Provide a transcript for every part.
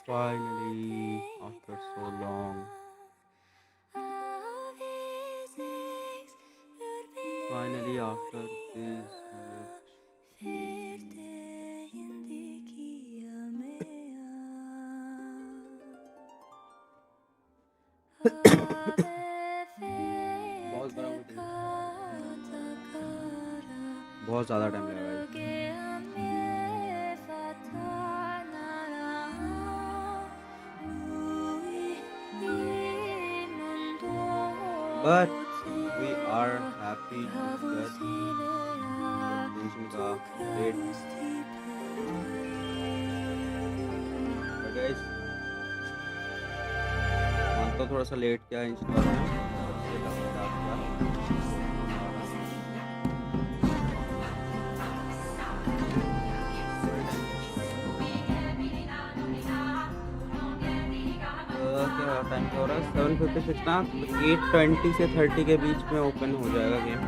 Finally, after so long. Finally, after this बहुत बड़ा meeting, बहुत ज़्यादा टाइम लगा guys. But we are happy to get conclusion का date. But guys, मान तो थोड़ा सा लेट किया इंस्टॉल में, सबसे लगता था। क्या टाइम क्या हो रहा है? 7:56 ना, 8:20 से 30 के बीच में ओपन हो जाएगा game.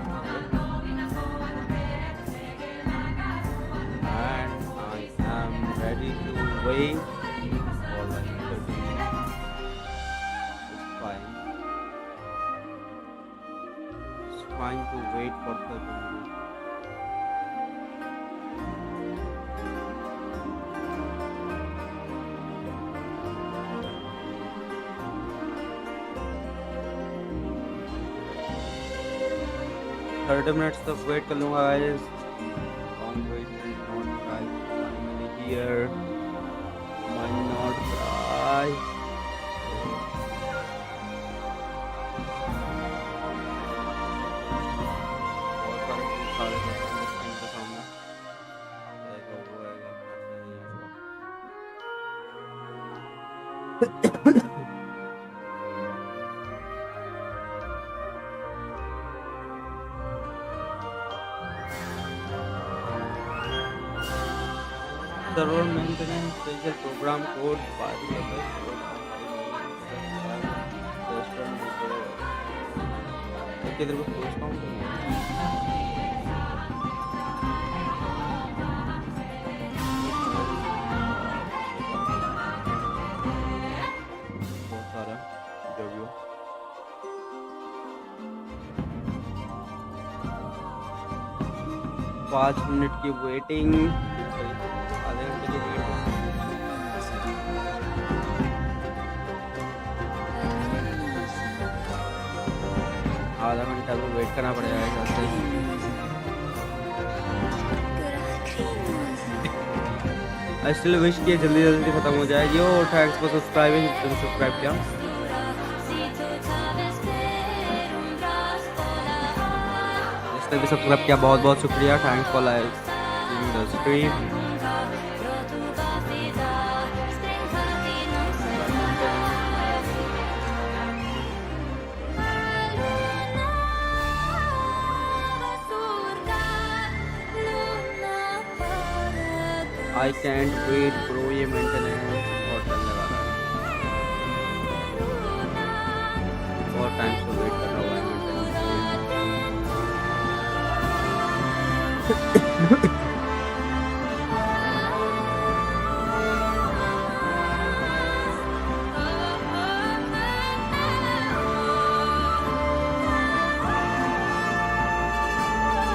And I am ready to wait for like 30 minutes. It's fine. It's fine to wait for 30 minutes. Thirty minutes तक वेट कर लूँगा guys. Long waited, Nod Krai finally here. My Nod Krai. बहुत सारे things आ रहे थे screen के सामने। आएगा वो आएगा, कैसा नहीं आएगा। Server maintenance, special program code, file level, किधर को सोचता हूँ बहुत सारा इंटरव्यू 5 मिनट की वेटिंग, आधे घंटे की वेट। आधा घंटा भी वेट करना पड़ेगा ऐसे। आई स्टिल विश कि जल्दी जल्दी खत्म हो जाए। यो थैंक्स फॉर सब्सक्राइबिंग, तुम सब्सक्राइब किया, जिसने भी सब्सक्राइब किया बहुत बहुत शुक्रिया। Thanks for like the stream. I can't wait bro, ये मेंटेनेंस बहुत टाइम लगा रहा है, बहुत टाइम से वेट कर रहा हुआ है maintenance.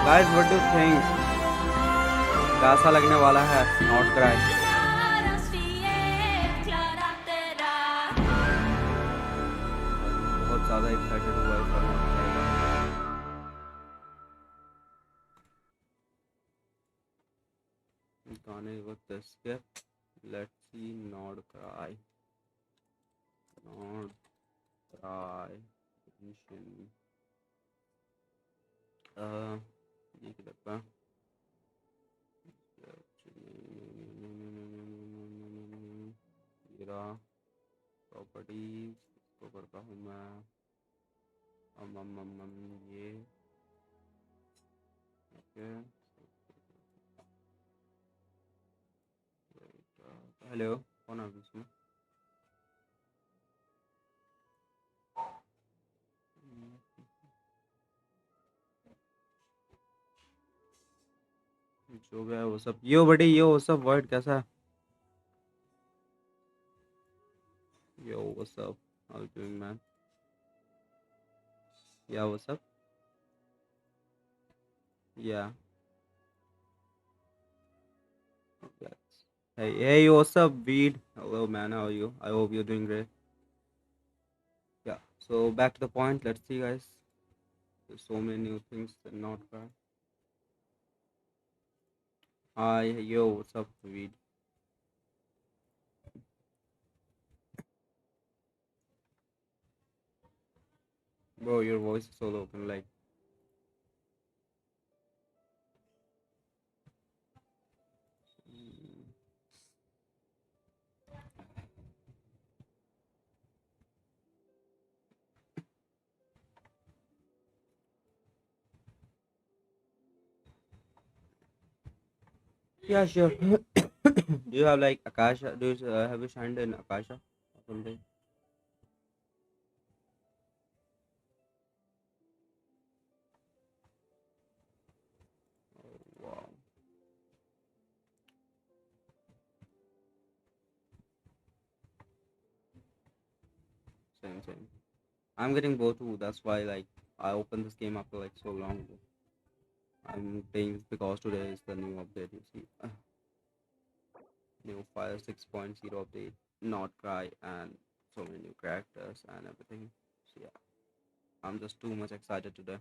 Guys what do think, कैसा लगने वाला है नॉट क्राई? बहुत ज़्यादा एक्साइटेड हुआ इस बार नॉट क्राई का। गाने को skip, let's see not cry, not cry Genshin. ये किधर का? प्रॉपर्टीज को करता हूँ मैं। ये ओके। हेलो, कौन है इसमें? जो भी है वो सब। यो बड़ी, यो सब वर्ड कैसा है? what's up? How you doing, man? Yeah, what's up? Yeah. Yes. Hey, what's up, Weed? Hello, man. How are you? I hope you're doing great. Yeah. So back to the point. Let's see, guys. There's so many new things that not cry. Hi, yo, what's up, Weed? Bro, your voice is so low. Can like, mm, yeah, sure. Do you have like Akasha? Do you have you shined in Akasha or something? Oh, wow. Same, same. I'm getting bored too. That's why like I opened this game after like so long ago. I'm playing this because today is the new update. You see, new file 6.0 update, Nod Krai, and so many new characters and everything. So yeah, I'm just too much excited today.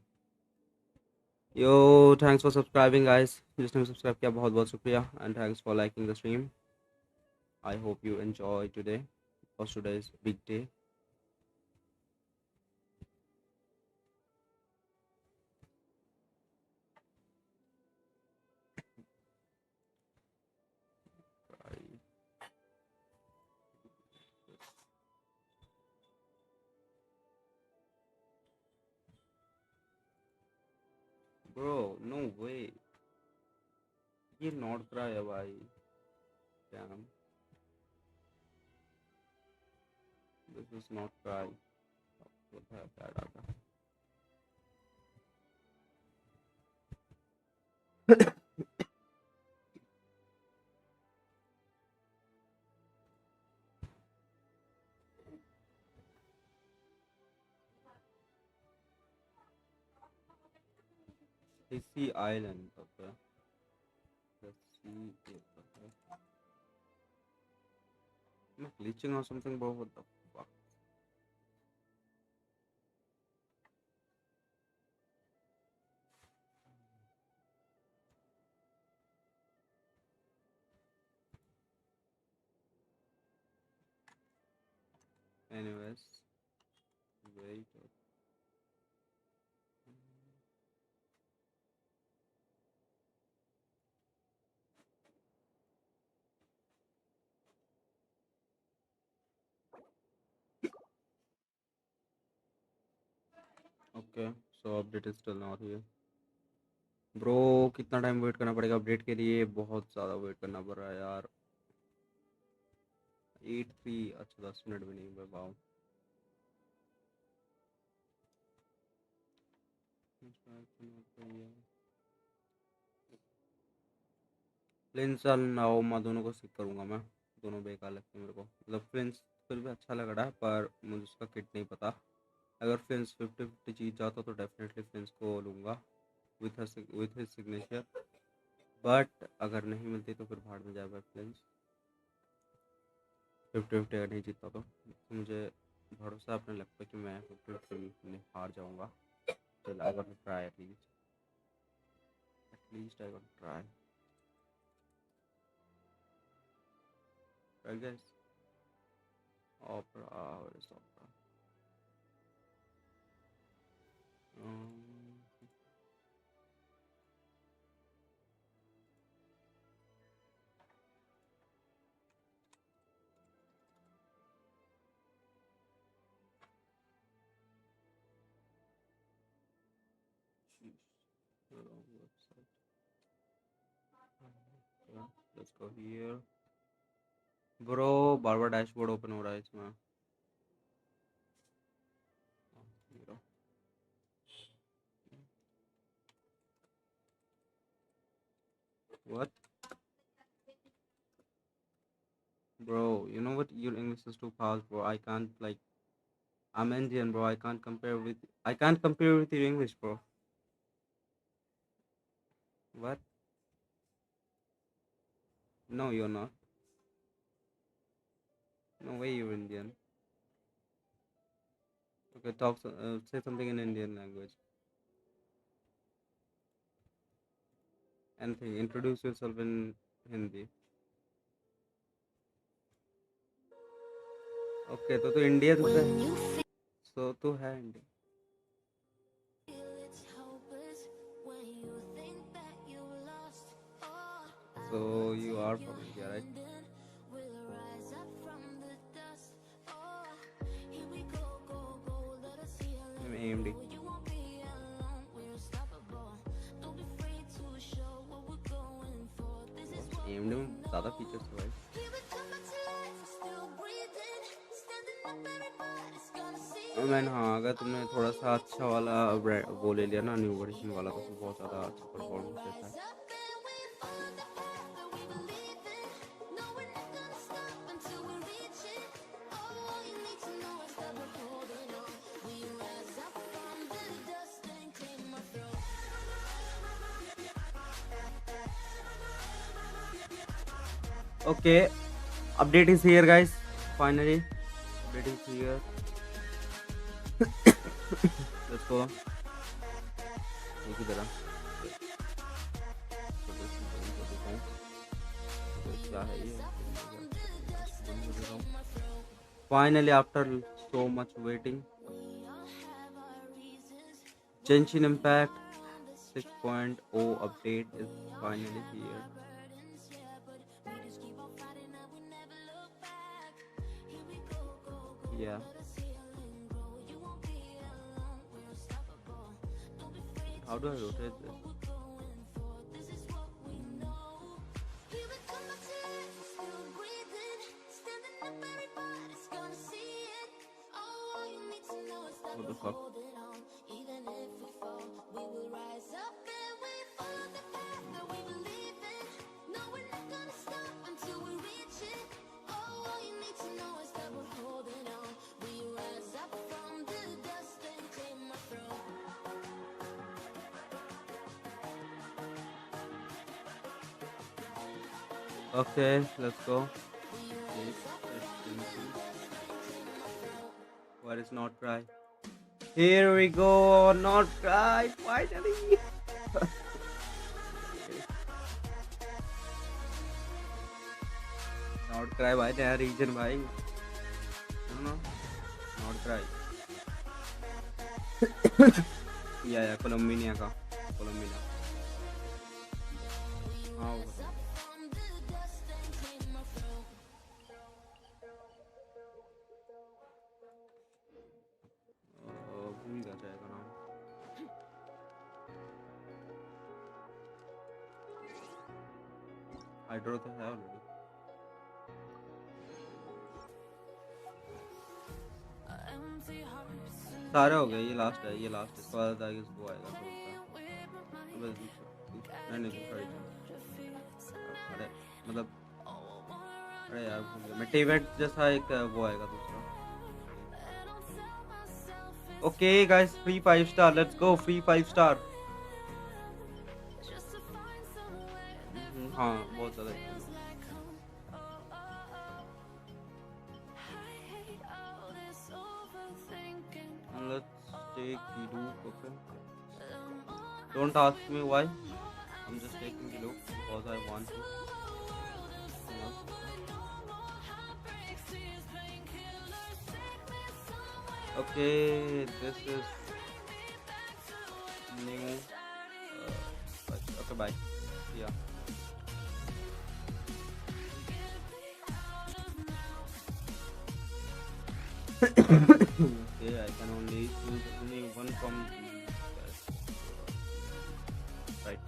Yo, thanks for subscribing, guys. जिसने subscribe किया बहुत बहुत शुक्रिया, and thanks for liking the stream. I hope you enjoy today because today is big day. Bro, no way. ये Nod Krai है भाई. Damn, this is not Krai. What the heck that आता? Hissy Island. Okay. Let's see. Okay. Am I glitching or something, bro? What the fuck? Anyways, wait. Okay, so update is still not here. Bro कितना time wait करना पड़ेगा update के लिए बहुत ज़्यादा wait करना पड़ रहा है यार 83 अच्छा 10 मिनट भी नहीं बताओ फ्लिंस नाओमा दोनों को सिक करूँगा मैं दोनों बेकार लगते हैं मेरे को मतलब फ्लिंस फिर भी अच्छा लग रहा है पर मुझे उसका किट नहीं पता अगर फ्लिंस 50-50 जीत जाता तो डेफिनेटली फ्लिंस को लूँगा विथ हिज सिग्नेचर बट अगर नहीं मिलती तो फिर भाड़ में जाएगा फ्लिंस 50-50 अगर नहीं जीतता तो मुझे भरोसा अपने लगता है कि मैं 50-50 में हार जाऊँगा still I got to try at least I got to try I guess opera where is opera um, sheesh, the wrong website yeah, let's go here bro bar bar dashboard open हो रहा है इसमें you know what Bro, you know what? Your English is too fast, bro. I can't like. I'm Indian, bro. I can't compare with your English, bro. What? No, you're not. No way, you're Indian. Okay, say something in Indian language. Anything. Introduce yourself in Hindi. Okay, तो India तो है. So तो है India. So you are from India, right? I'm AMD. AMD में ज़्यादा features है भाई. मैंने हाँ, अगर तुमने थोड़ा सा अच्छा वाला वो ले लिया ना, न्यू वर्जन वाला, तो फिर बहुत ज़्यादा अच्छा परफॉर्मेंस देता है. Okay, update is here, guys. Finally, update is here. Let's go. ये किधर है? क्या है ये? Finally, after so much waiting, Genshin Impact 6.0 update is finally here. Yeah. How do I rotate this? What the fuck? Okay, let's go. Where is Nod Krai? Here we go, Nod Krai, finally! Nod Krai भाई, नया reason भाई. No, Nod Krai. Yeah, Colombia का. Colombia. हाँ वो. भूल गया जाएगा नाम. हाइड्रो तो है ऑलरेडी. सारे हो गए. ये लास्ट है. इसके बाद आगे वो आएगा. नहीं दूसरा रीजन. अरे मतलब अरे यार भूल गया मैं. टेवेट जैसा एक वो आएगा दूसरा. Okay guys, free 5 star. Let's go, free 5 star. हाँ बहुत ज़्यादा. Let's take the loop. Okay. Don't ask me why. I'm just taking the loop because I want to. Okay, this is new. Okay, bye. Yeah. Okay, I can only choose only one from right.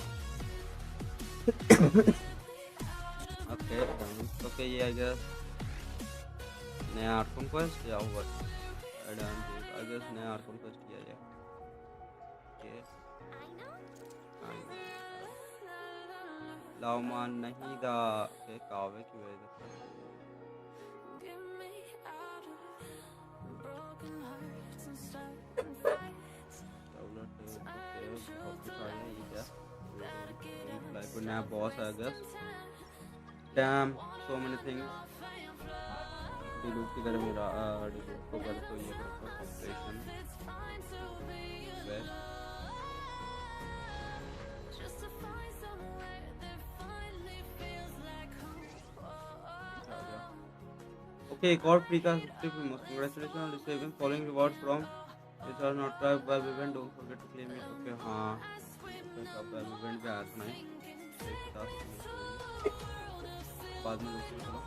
Okay, okay, yeah, I guess. नया Arkan quest या what? I guess नया Arkan quest किया जाए. Okay. लाओमान नहीं दा. Okay, कावे की वजह से. कोई नया बॉस है guess. Damn, so many things. Delete की तरह मेरा डिलीट को कर तो ये करता कंप्लीशन वेस्ट. ओके एक और फ्री का 50 famous. Congratulation on receiving following rewards from this are not try web event. Don't forget to claim it. Okay हाँ सब वेब इवेंट पे आया था मैं बाद में चलो.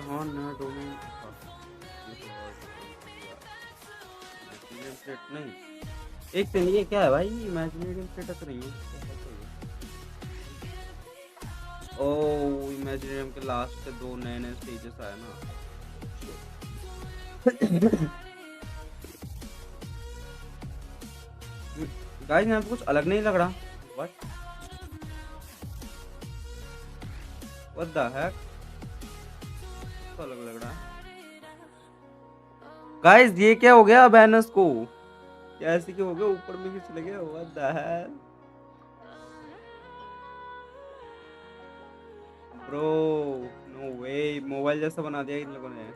हाँ ना डोमेन नहीं एक सेकंड. ये क्या है भाई? इमेजिनेरियम स्टेटस नहीं है. ओह इमेजिनेरियम के लास्ट के 2 नए स्टेजेस आए ना. गाइस यहाँ पे कुछ अलग नहीं लग रहा. व्हाट द हेक अलग लग रहा है. गाइस ये क्या हो गया? बैनर्स को क्या ऐसे क्यों हो गया? ऊपर में भी चले गए. What the heck bro. No way. Mobile जैसा बना दिया इन लोगों ने.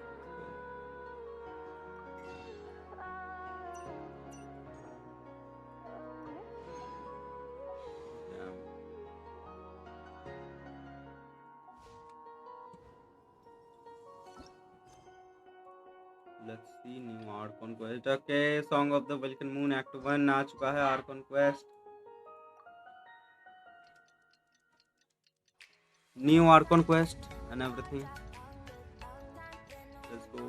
Let's see new Archon quest. Okay, Song of the Vulcan Moon Act 1 आ चुका है. Archon quest. New Archon quest and everything. Let's go.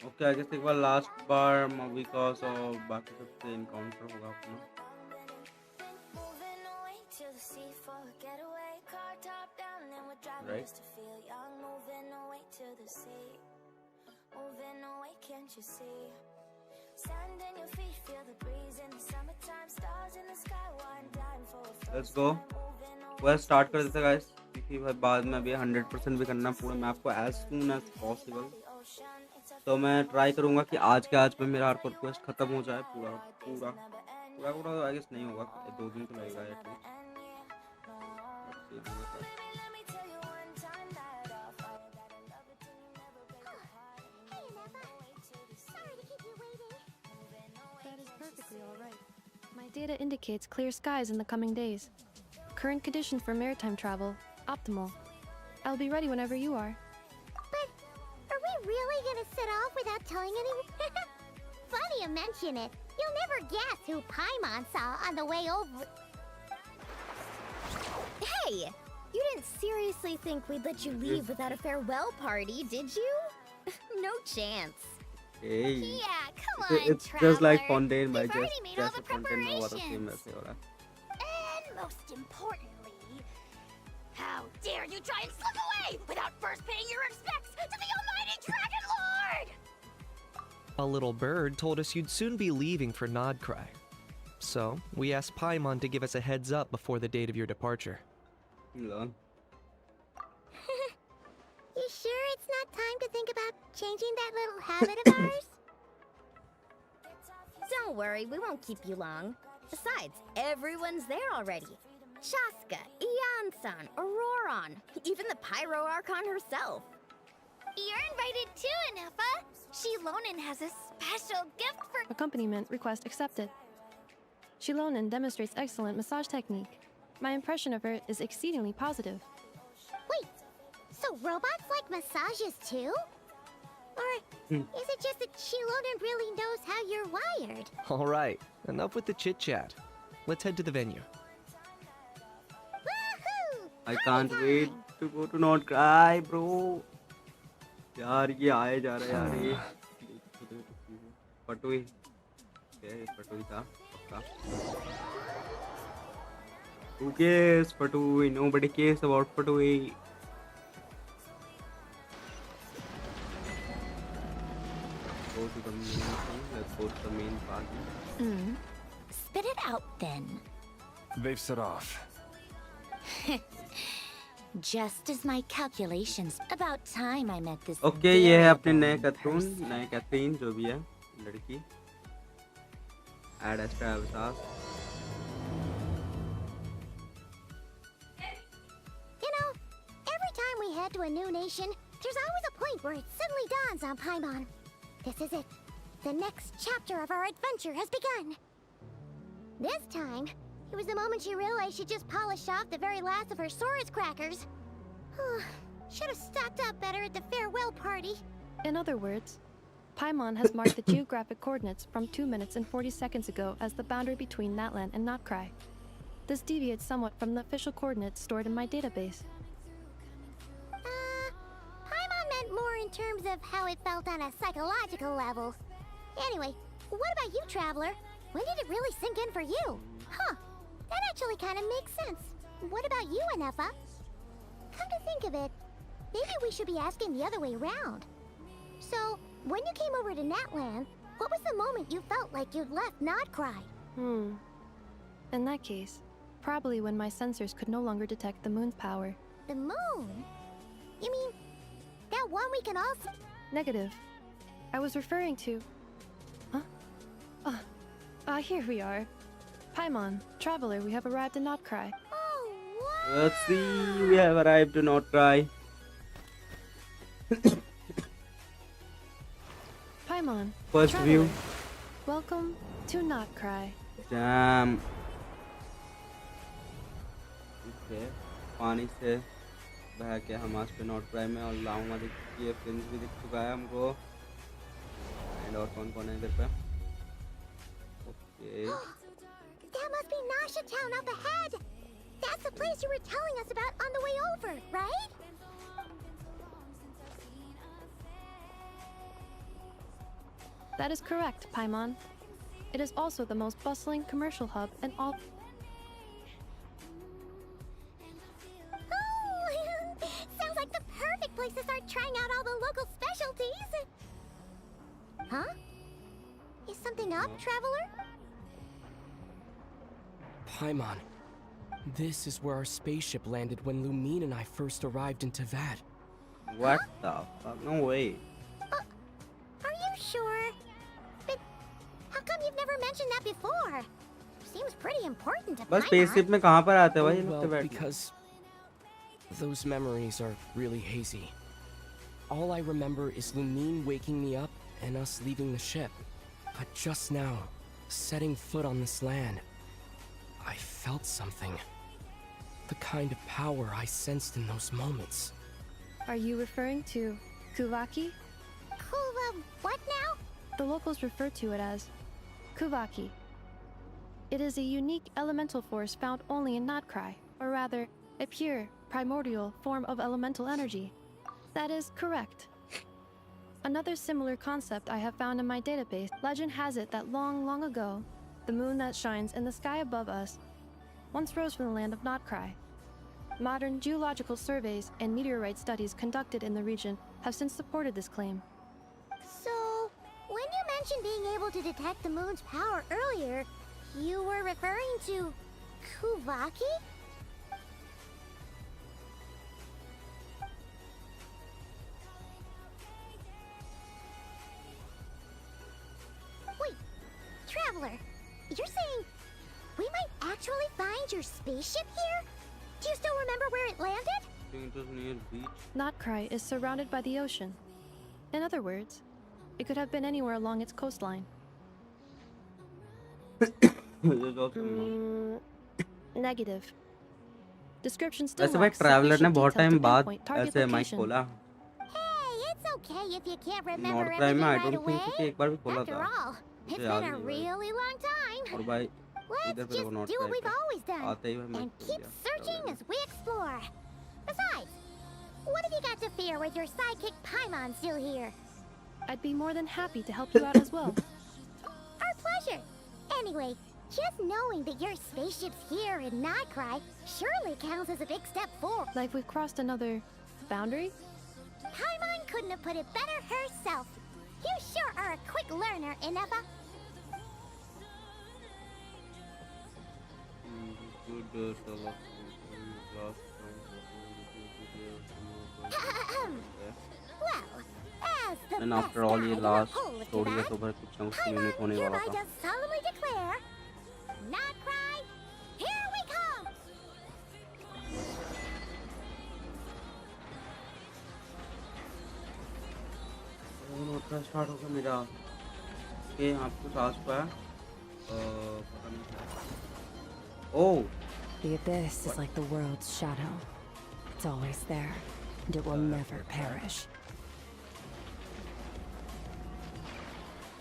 Okay I guess एक बार last बार विकास और बाकी सबसे इनकाउंटर होगा अपना. Right let's go. वह स्टार्ट कर देते गाइस क्योंकि भाई बाद में अभी 100% भी करना पूरा मैप को एज सून एज पॉसिबल. तो मैं ट्राई करूंगा कि आज के आज में मेरा आर्कन क्वेस्ट खत्म हो जाए पूरा पूरा पूरा पूरा. आई गेस नहीं होगा 2 दिन तो लगेगा at least. My data indicates clear skies in the coming days. Current condition for maritime travel, optimal. I'll be ready whenever you are. Are we really gonna set off without telling anyone? Funny you mention it. You'll never guess who Paimon saw on the way over. Hey! You didn't seriously think we'd let you leave without a farewell party, did you? No chance. Hey. Yeah, come on, It's traveler. just like Fontaine by You've already made all जैसे the Fontaine में हुआ था same preparations. वैसे हो रहा है. And most importantly, how dare you try and slip away without first paying your respects to the almighty Dragon Lord! A little bird told us you'd soon be leaving for Nod Krai. So, we asked Paimon to give us a heads up before the date of your departure. Learn. You sure it's not time to think about changing that little habit of ours? Don't worry, we won't keep you long. Besides, everyone's there already. Shaska, Ian-san, Auroron, even the Pyro Archon herself. You're invited too, Anefa. Shilonen has a special gift for... Accompaniment request accepted. Shilonen demonstrates excellent massage technique. My impression of her is exceedingly positive. Wait, so robots like massages too? Or is it just that Shilonen really knows how you're wired? Alright, enough with the chit chat. Let's head to the venue. Woohoo! I can't wait to go to Nod Krai, bro. यार ये आए जा रहा है यार ये. पटुई. ये पटुई था पक्का. Who cares पटुई? Nobody cares about पटुई. Go to the main thing. Let's go to the main party. Spit it out then. They've set off. Just as my calculations. About time I met this. Okay ये है अपने नए variable cartoon person. नए Catherine जो भी है लड़की एड एक्स्ट्रा अवसास You know, every time we head to a new nation, there's always a point where it suddenly dawns on Paimon. This is it. The next chapter of our adventure has begun. This time, it was the moment she realized she just polished off the very last of her Saurus crackers. Should have stocked up better at the farewell party. In other words, Paimon has marked the geographic coordinates from 2 minutes and 40 seconds ago as the boundary between Natlan and Nod Krai. This deviates somewhat from the official coordinates stored in my database. Paimon meant more in terms of how it felt on a psychological level. Anyway, what about you, Traveler? When did it really sink in for you? Huh, that actually kind of makes sense. What about you, Anefa? Come to think of it, maybe we should be asking the other way around. So, when you came over to Natlan, what was the moment you felt like you'd left Nod Krai? In that case, probably when my sensors could no longer detect the moon's power. The moon? You mean, that one we can all see? Negative. I was referring to... Huh? Here we are. Paimon, Traveler, we have arrived in Nod Krai. Oh, what? let's see we have arrived to Nod Krai Paimon, first Traveler, view welcome to Nod Krai. Jam okay पानी से बह के हम आज पे not cry में और लाऊंगा ये फिल्म्स भी दिख चुका है हमको एंड और कौन कौन है इधर पे okay That must be Nasha Town up ahead. That's the place you were telling us about on the way over, right? That is correct, Paimon. It is also the most bustling commercial hub in all... Oh, sounds like the perfect place to start trying out all the local specialties. Huh? Is something up, Traveler? Paimon, this is where our spaceship landed when Lumine and I first arrived in Tavad. what the fuck no way Are you sure? But how come you've never mentioned that before? Seems pretty important to बस Paimon. Spaceship में कहाँ पर आते हैं भाई ये लोग Well, तो बैठ because those memories are really hazy. All I remember is Lumine waking me up and us leaving the ship. But just now, setting foot on this land, I felt something. The kind of power I sensed in those moments. Are you referring to Kuvaki? What now? The locals refer to it as Kuvaki. It is a unique elemental force found only in Nod Krai, or rather, a pure, primordial form of elemental energy. That is correct. Another similar concept I have found in my database, legend has it that long, long ago, the moon that shines in the sky above us once rose from the land of Nod Krai. Modern geological surveys and meteorite studies conducted in the region have since supported this claim. So, when you mentioned being able to detect the moon's power earlier, you were referring to Kuvaki? Wait, Traveler, you're saying we might actually find your spaceship here? Do you still remember where it landed? it was near beach Nod Krai is surrounded by the ocean. In other words, it could have been anywhere along its coastline. There's also Negative. Description still वैसे भाई lacks traveller ने sufficient बहुत detail time to बाद pinpoint target ऐसे mic location. खोला Hey, it's okay if you can't remember north cry everything में आई right don't away. Think कि एक बार भी खोला After था all, it's मुझे याद been a नहीं भाई really long time. और भाई Let's इधर पे just देखो north do what cry we've पे always done आते ही भाई and माइक खोल keep दिया searching as we explore. Besides, what have you got to fear with your sidekick Paimon still here? I'd be more than happy to help you out as well. Our pleasure. Anyway, just knowing that your spaceship's here in Nod Krai surely counts as a big step forward. Like we've crossed another boundary? Paimon couldn't have put it better herself. You sure are a quick learner, Ineba. good Well, as the And best after all, guide ये in the last whole of story है Tibet, तो फिर कुछ ना कुछ Paimon unique होने वाला hereby था. does solemnly declare, Nod Krai, here we come! Note start होगा मेरा. ओके यहाँ पे कुछ आस पास पता नहीं क्या. ओह The abyss is like the world's shadow. It's always there, and it will never perish.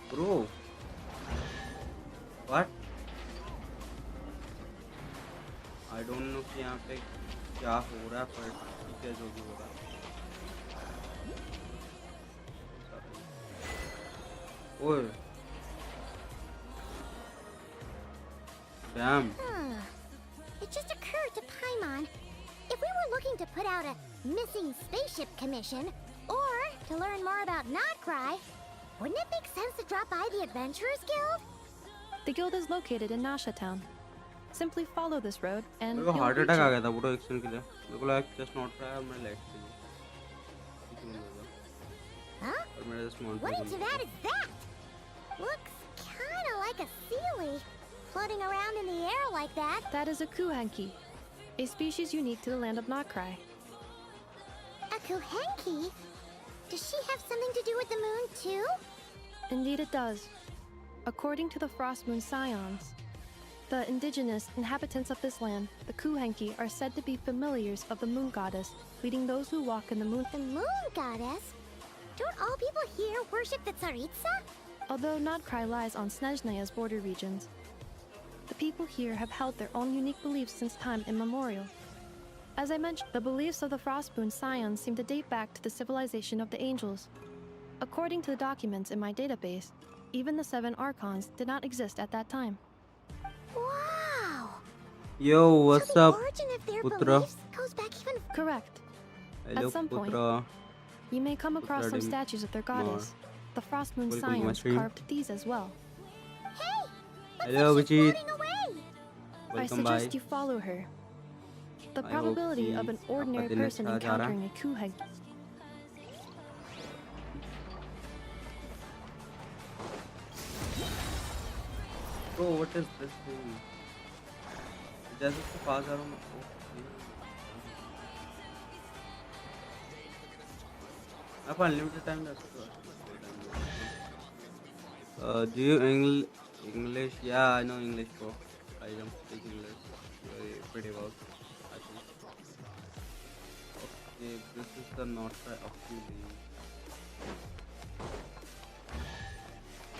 Bro what I don't know कि यहाँ पे क्या हो रहा है पर ठीक है जो भी हो रहा है. ओए dam. It just occurred to Paimon, if we were looking to put out a missing spaceship commission, or to learn more about Nod Krai, wouldn't it make sense to drop by the Adventurers Guild? The guild is located in Nasha Town. Simply follow this road and मेरे को you'll heart reach attack आ it. गया था पूरा action के लिए. मेरे को लगा जस्ट नॉट ट्राई और मैं लेट थी. Huh? और मेरा just not What into that is that? Looks kinda like a sealy, floating around in the air like that. That is a kuhanki, a species unique to the land of Nod Krai. A kuhenki? Does she have something to do with the moon too? Indeed it does. According to the Frost Moon Scions, the indigenous inhabitants of this land, the kuhenki, are said to be familiars of the moon goddess, leading those who walk in the moon. The moon goddess? Don't all people here worship the Tsaritsa? Although Nod Krai lies on Snezhnaya's border regions, the people here have held their own unique beliefs since time immemorial. As I mentioned, the beliefs of the Frostmoon Scions seem to date back to the civilization of the angels. According to the documents in my database, even the 7 Archons did not exist at that time. Wow! Yo what's So the up origin of their Putra? beliefs goes back even Correct. Hello some point, पुत्रा. You may come across some Putra statues of their goddess. The Frostmoon Welcome to my Scions stream. carved these as well. Hey! Looks Hello, like she's Vijit. floating away! I welcome suggest bye. you follow her. The I probability hope of an कि ordinary आपका दिन person अच्छा जा रहा है. encountering a kuhenki Bro, what is this thing? जैसे उसके पास आ रहा हूँ मैं. आप अनलिमिटेड टाइम ले सकते हो. Do you English? Yeah, I know English, bro. I don't speak English pretty well. I think. Okay, this is the Nod Krai of the league.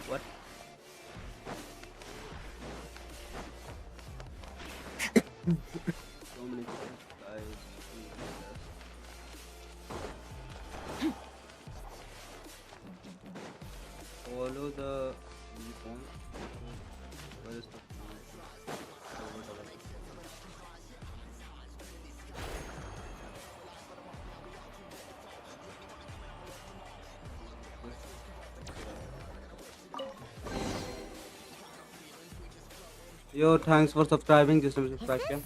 What? So many guys. Follow the phone. Where is the Yo, thanks for subscribing. Just subscribe.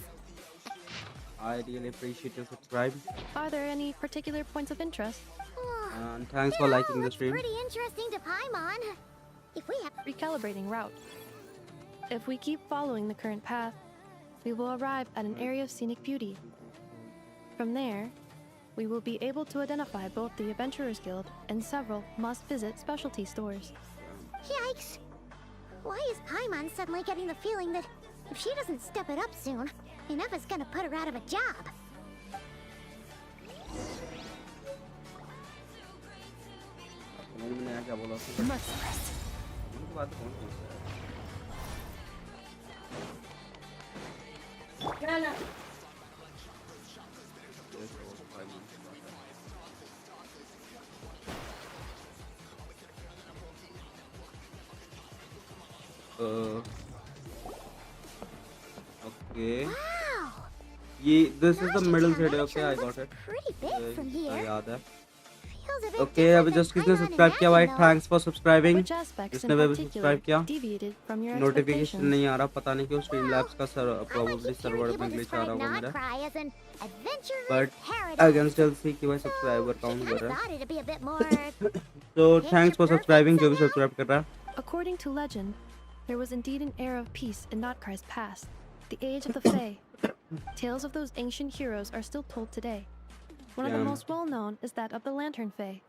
I really appreciate your subscribe. Are there any particular points of interest? And thanks It for all liking the looks stream. pretty interesting to Paimon. If we have Recalibrating route. If we keep following the current path, we will arrive at an area of scenic beauty. From there, we will be able to identify both the Adventurers Guild and several must-visit specialty stores. Yikes! Why is Paimon suddenly getting the feeling that if she doesn't step it up soon, enough is gonna put her out of a job? समझ में नहीं आया क्या बोला उसने. Merciless. उनकी बात कौन सुनता है? Yes, और भाई मन की बात है. Okay. Wow! This is the Nasha middle Town city. Okay, actually I looks got it. pretty big from here. याद है. feels a bit okay different अभी than जस्ट किसने Paimon सब्सक्राइब किया भाई, imagined, though. Thanks for subscribing. Which aspects जिसने in भी अभी particular subscribe किया, deviated from your notification expectations? नहीं आ रहा, पता नहीं क्यों, स्ट्रीम लैब्स का I probably keep hearing server people में ग्लिच आ रहा describe होगा Nod मेरा, Krai as an adventurous but paradise. I can still see कि भाई So, subscriber she count kind कर of रहा है। thought it'd be a bit more तो thanks for picture subscribing, perfect जो भी somehow. सब्सक्राइब कर रहा है। According to legend, there was indeed an era of peace in Nod Krai's past, the age of the Fae. Tales of those ancient heroes are still told today. One of the Yeah. most well-known is that of the Lantern Fae.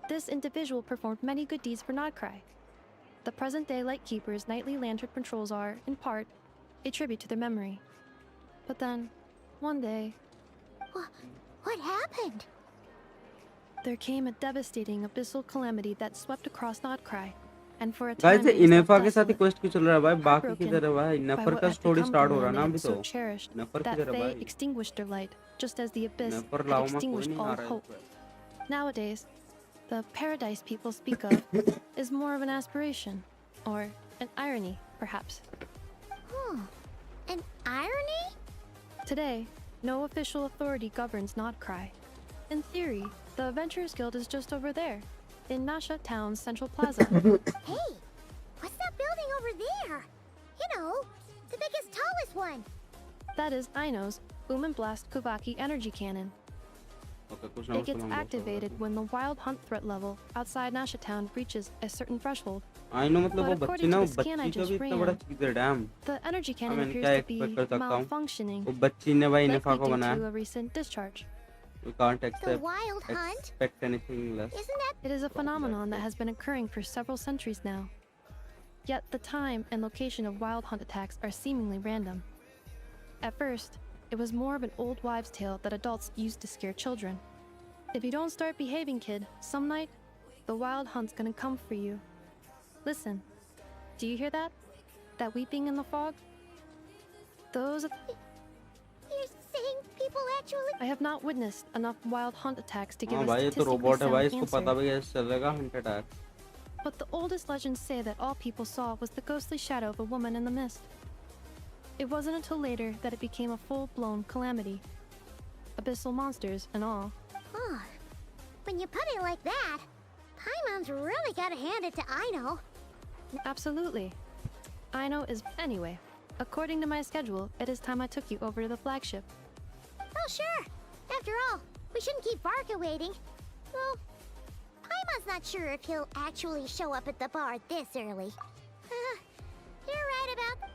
This individual performed many good deeds for Nod Krai. The present-day Lightkeeper's nightly lantern patrols are, in part, a tribute to their memory. But then, one day, What happened? there came a devastating abyssal calamity that swept across Nod Krai, and for a time guys it was इनेफा left के साथ ही desolate, quest क्यों चल रहा है भाई, बाकी heartbroken किधर है भाई? by नफर what का had story become start from हो the रहा है ना land अभी they तो। had so cherished. नफर That किधर है Fae भाई? extinguished their light, just as the abyss नफर had लाओ, मैं कोई extinguished नहीं आ all रहा है hope. इस पे। Nowadays, the paradise people speak of is more of an aspiration, or an irony, perhaps. An irony? Today, no official authority governs Nod Krai. In theory, the Adventurers Guild is just over there, in Nasha Town's central plaza. Hey, what's that building over there? You know, the biggest, tallest one. That is Aino's Boom and Blast Kuvaki energy cannon. Okay कुछ ना It कुछ gets तो हम लोग activated कर when the wild hunt threat level outside Nasha Town reaches a certain threshold. I know, मतलब वो But बच्ची according ना, to वो the scan I बच्ची का भी just इतना बड़ा ran, चीज है, डैम। the energy cannon मैंने appears क्या to be एक्सपेक्ट कर सकता हूँ? malfunctioning, वो बच्ची ने भाई इनेफा likely को due बनाया। to a recent discharge. We can't The wild hunt? expect anything less. Isn't that It is a phenomenon that has been occurring for several centuries now. Yet the time and location of wild hunt attacks are seemingly random. At first, it was more of an old wives' tale that adults used to scare children. If you don't start behaving, kid, some night, the wild hunt's gonna come for you. Listen, do you hear that? That weeping in the fog? Those... you're saying people actually? I have not witnessed enough wild hunt attacks to give हाँ a भाई, ये तो statistically robot है भाई, sound इसको पता answer. भी कैसे चलेगा Hunt attack. But the oldest legends say that all people saw was the ghostly shadow of a woman in the mist. It wasn't until later that it became a full-blown calamity. Abyssal monsters and all. Huh. When you put it like that, Paimon's really gotta hand it to Aino. Absolutely. Aino is... Anyway, according to my schedule, it is time I took you over to the flagship. Oh, sure. After all, we shouldn't keep Barca waiting. Well, Paimon's not sure if he'll actually show up at the bar this early. You're right about...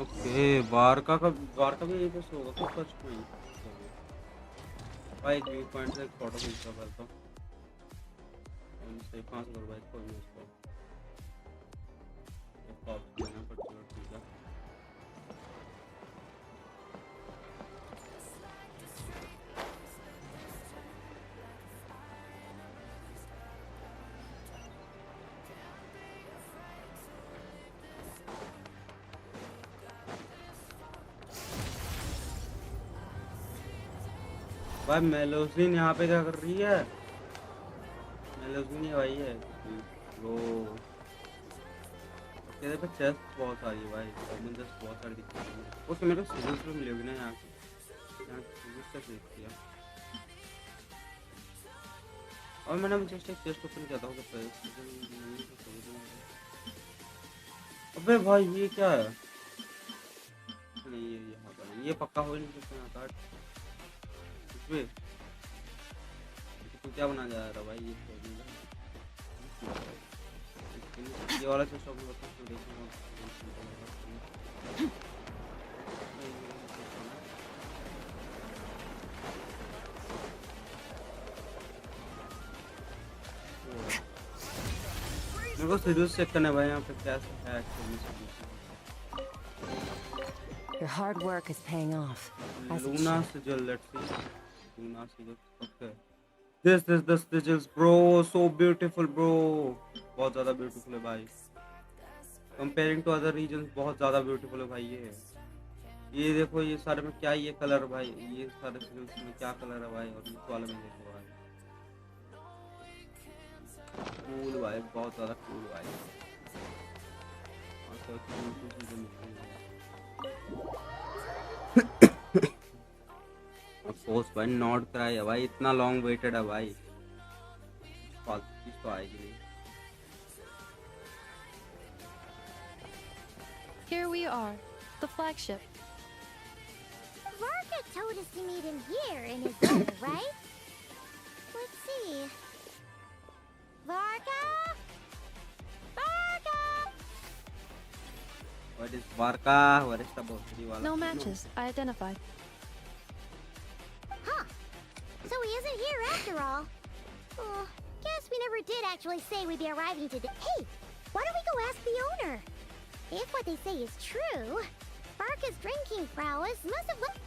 okay, वारका भी यही पे होगा तो first में भाई view point से एक फोटो खींचता पड़ता हूँ। इनसे 5 करो भाई, कोई नहीं इसको पॉप करना पड़ता है, ठीक है। भाई मेलोजिन यहाँ पे क्या कर रही है? मेलोजिन ही भाई है वो, तेरे पे चेस्ट बहुत सारी है भाई, कॉमन चेस्ट बहुत सारी दिखती है। उस मेरे को सीजन्स में मिलेगी ना यहाँ सीजन्स तक देख लिया। और मैंने जस्ट एक चेस्ट ओपन किया था उसके अबे भाई ये क्या है? नहीं ये यहाँ पर नहीं, ये पक्का हो ही नहीं सकता यहाँ कार्ड। तू क्या बना जा रहा भाई? ये वाला सिस्टम में होता है मेरे को सीरियस चेक करना है भाई यहाँ पे क्या है actually. Your hard work is paying off. As it Luna should. sigil, let's see. Luna sigil, okay. This is the sigils, bro. So beautiful, bro. बहुत ज़्यादा beautiful है भाई. Comparing to other regions, बहुत ज़्यादा beautiful है भाई ये. ये देखो ये सारे में क्या ये कलर भाई, ये सारे sigils में क्या कलर है भाई, और इस वाले में देखो भाई. Cool भाई, बहुत ज़्यादा cool भाई. और तो beautiful चीज़ें मिलती हैं. ऑफ कोर्स भाई नॉड क्राई है भाई, इतना लॉन्ग वेटेड है भाई, चीज तो आएगी नहीं. Here we are, the flagship. Varka told us to meet him here in his letter, right? Let's see. Varka? Varka! What is Varka? Where is the bossy wala? No matches, I identified. Huh. So he isn't here after all. Oh, guess we never did actually say we'd be arriving today. Hey, why don't we go ask the owner? If what they say is true, Varka's drinking prowess must have left.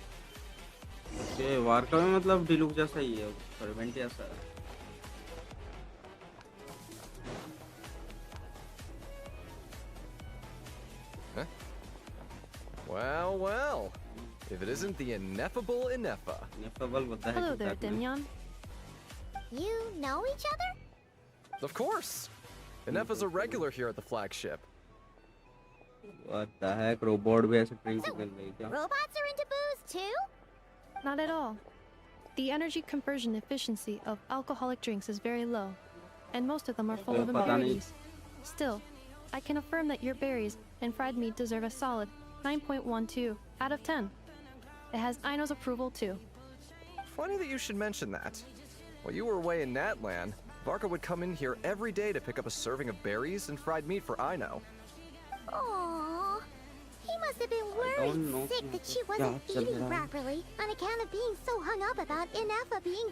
Okay, Varka में मतलब डिलुक जैसा ही है, fervent जैसा है. Well, well. If it isn't the ineffable Ineffa. Ineffable, what the heck Hello is there, that, man? Demyon. You know each other? Of course. Ineffa's a regular here at the flagship. What the heck? Robot भी ऐसे drink कर रही क्या? Robots are into booze too? Not at all. The energy conversion efficiency of alcoholic drinks is very low, and most of them are full of पता नहीं. impurities. Still, I can affirm that your berries and fried meat deserve a solid 9.12 out of 10. It has Aino's approval too. Funny that you should mention that. While you were away in Natlan, Varka would come in here every day to pick up a serving of berries and fried meat for Aino. Aww. He must have been don't know. worried sick that she wasn't eating properly on account of being so hung up about Ineffa being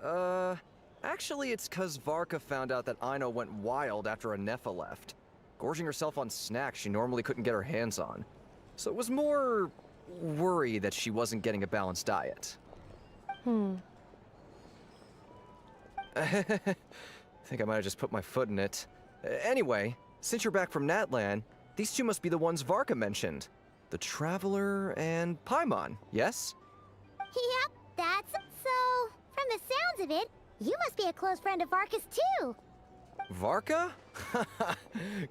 gone. Actually it's 'cause Varka found out that Aino went wild after Ineffa left, gorging herself on snacks she normally couldn't get her hands on. So it was more worry that she wasn't getting a balanced diet. I think I might have just put my foot in it. Anyway, since you're back from Natlan, these two must be the ones Varka mentioned. The Traveler and Paimon, yes? Yep, that's so. From the sounds of it, you must be a close friend of Varka's too. Varka?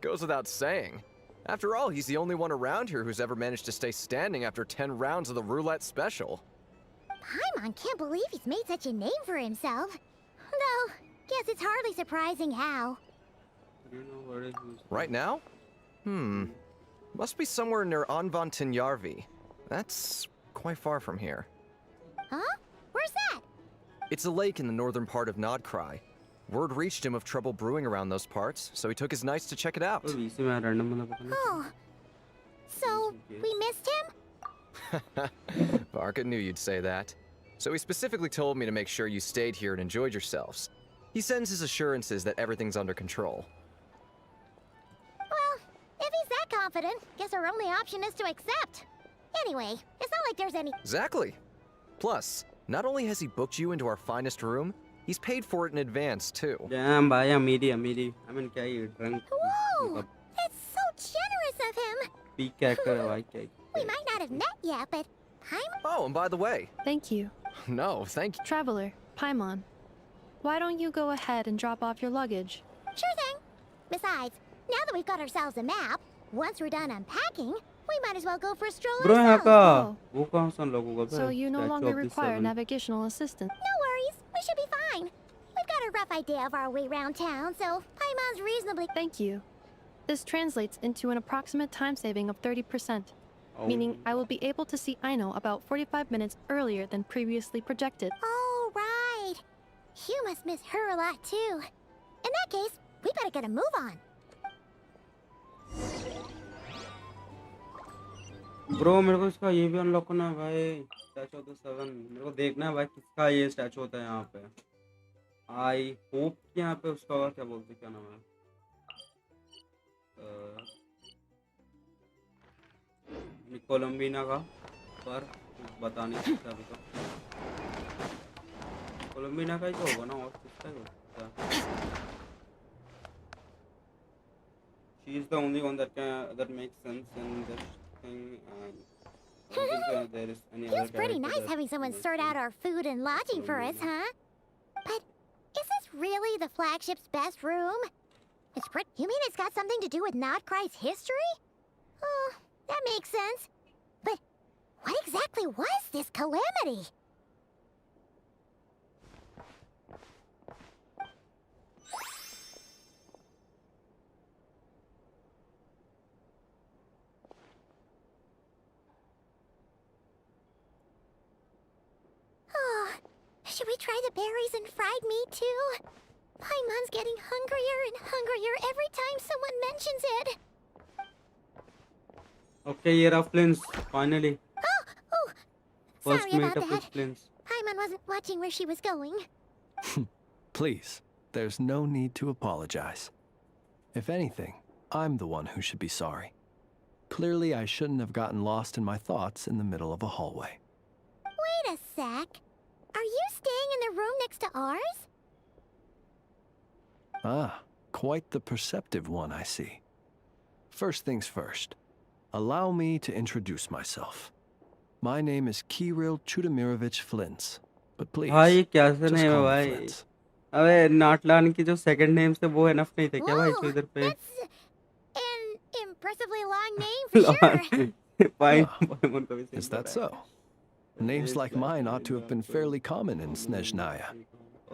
Goes without saying. After all, he's the only one around here who's ever managed to stay standing after 10 rounds of the roulette special. Paimon can't believe he's made such a name for himself. Though, guess it's hardly surprising how. Do you know where is this? Right now? Must be somewhere near Anvan Tinyarvi. That's quite far from here. Huh? Where's that? It's a lake in the northern part of Nod Krai. Word reached him of trouble brewing around those parts, so he took his knights to check it out. Oh, VC में random बंदा पता नहीं. Oh. So, we missed him? Varka knew you'd say that. So he specifically told me to make sure you stayed here and enjoyed yourselves. He sends his assurances that everything's under control. Well, if he's that confident, guess our only option is to accept. Anyway, it's not like there's any. Exactly. Plus, not only has he booked you into our finest room, he's paid for it in advance, too. Damn, भाई अमीरी. I mean क्या ये drunk. Whoa! That's so generous of him! Peak character है भाई क्या. We might not have met yet, but Paimon? Oh, and by the way, Thank you. no, thank you. Traveler, Paimon. Why don't you go ahead and drop off your luggage? Sure thing. Besides, now that we've got ourselves a map, once we're done unpacking, we might as well go for a stroll Bro यहाँ ourselves. का Oh. वो कहाँ से लोगों का? So you no Statue longer of the require Seven. navigational assistance. No worries, we should be fine. We've got a rough idea of our way around town, so Paimon's reasonably. Thank you. This translates into an approximate time saving of 30%, meaning I will be able to see Aino about 45 minutes earlier than previously projected. Oh, right. You must miss her a lot too. In that case, we better get a move on. Bro, मेरे को इसका ये भी unlock करना है भाई. Statue of the Seven. मेरे को देखना है भाई किसका ये स्टैचू होता है यहाँ पे. I hope कि यहाँ पे उसका और क्या बोलते हैं, क्या नाम है? कोलंबिना का, पर बता नहीं सकता अभी तो. कोलंबिना का ही तो होगा ना, और किसका ही हो सकता है. She is the only one that makes sense in this thing. I don't think there is any other Feels pretty character nice that having someone makes sort out sense. our food and lodging for us, huh? But is this really the flagship's best room? It's pretty. You mean it's got something to do with Nod Krai's history? Oh, that makes sense. But what exactly was this calamity? Should we try the berries and fried meat too? Paimon's getting hungrier and hungrier every time someone mentions it. Okay, ये रहा Flins, finally. Oh, First sorry about meetup with that. Flins. Paimon wasn't watching where she was going. Please, there's no need to apologize. If anything, I'm the one who should be sorry. Clearly, I shouldn't have gotten lost in my thoughts in the middle of a hallway. Wait a sec. Are you staying in the room next to ours? Ah, quite the perceptive one, I see. First things first, allow me to introduce myself. My name is Kirill Chudamirovich Flintz, but please, भाई कैसे just नहीं है call me भाई? Flintz. अबे नाटलान की जो second names थे वो इनफ नहीं थे क्या भाई Whoa, इधर पे? that's an impressively long name for sure. Fine, Ah, उनको भी Is same that हो so? रहा है. Names like mine ought to have been fairly common in Snezhnaya,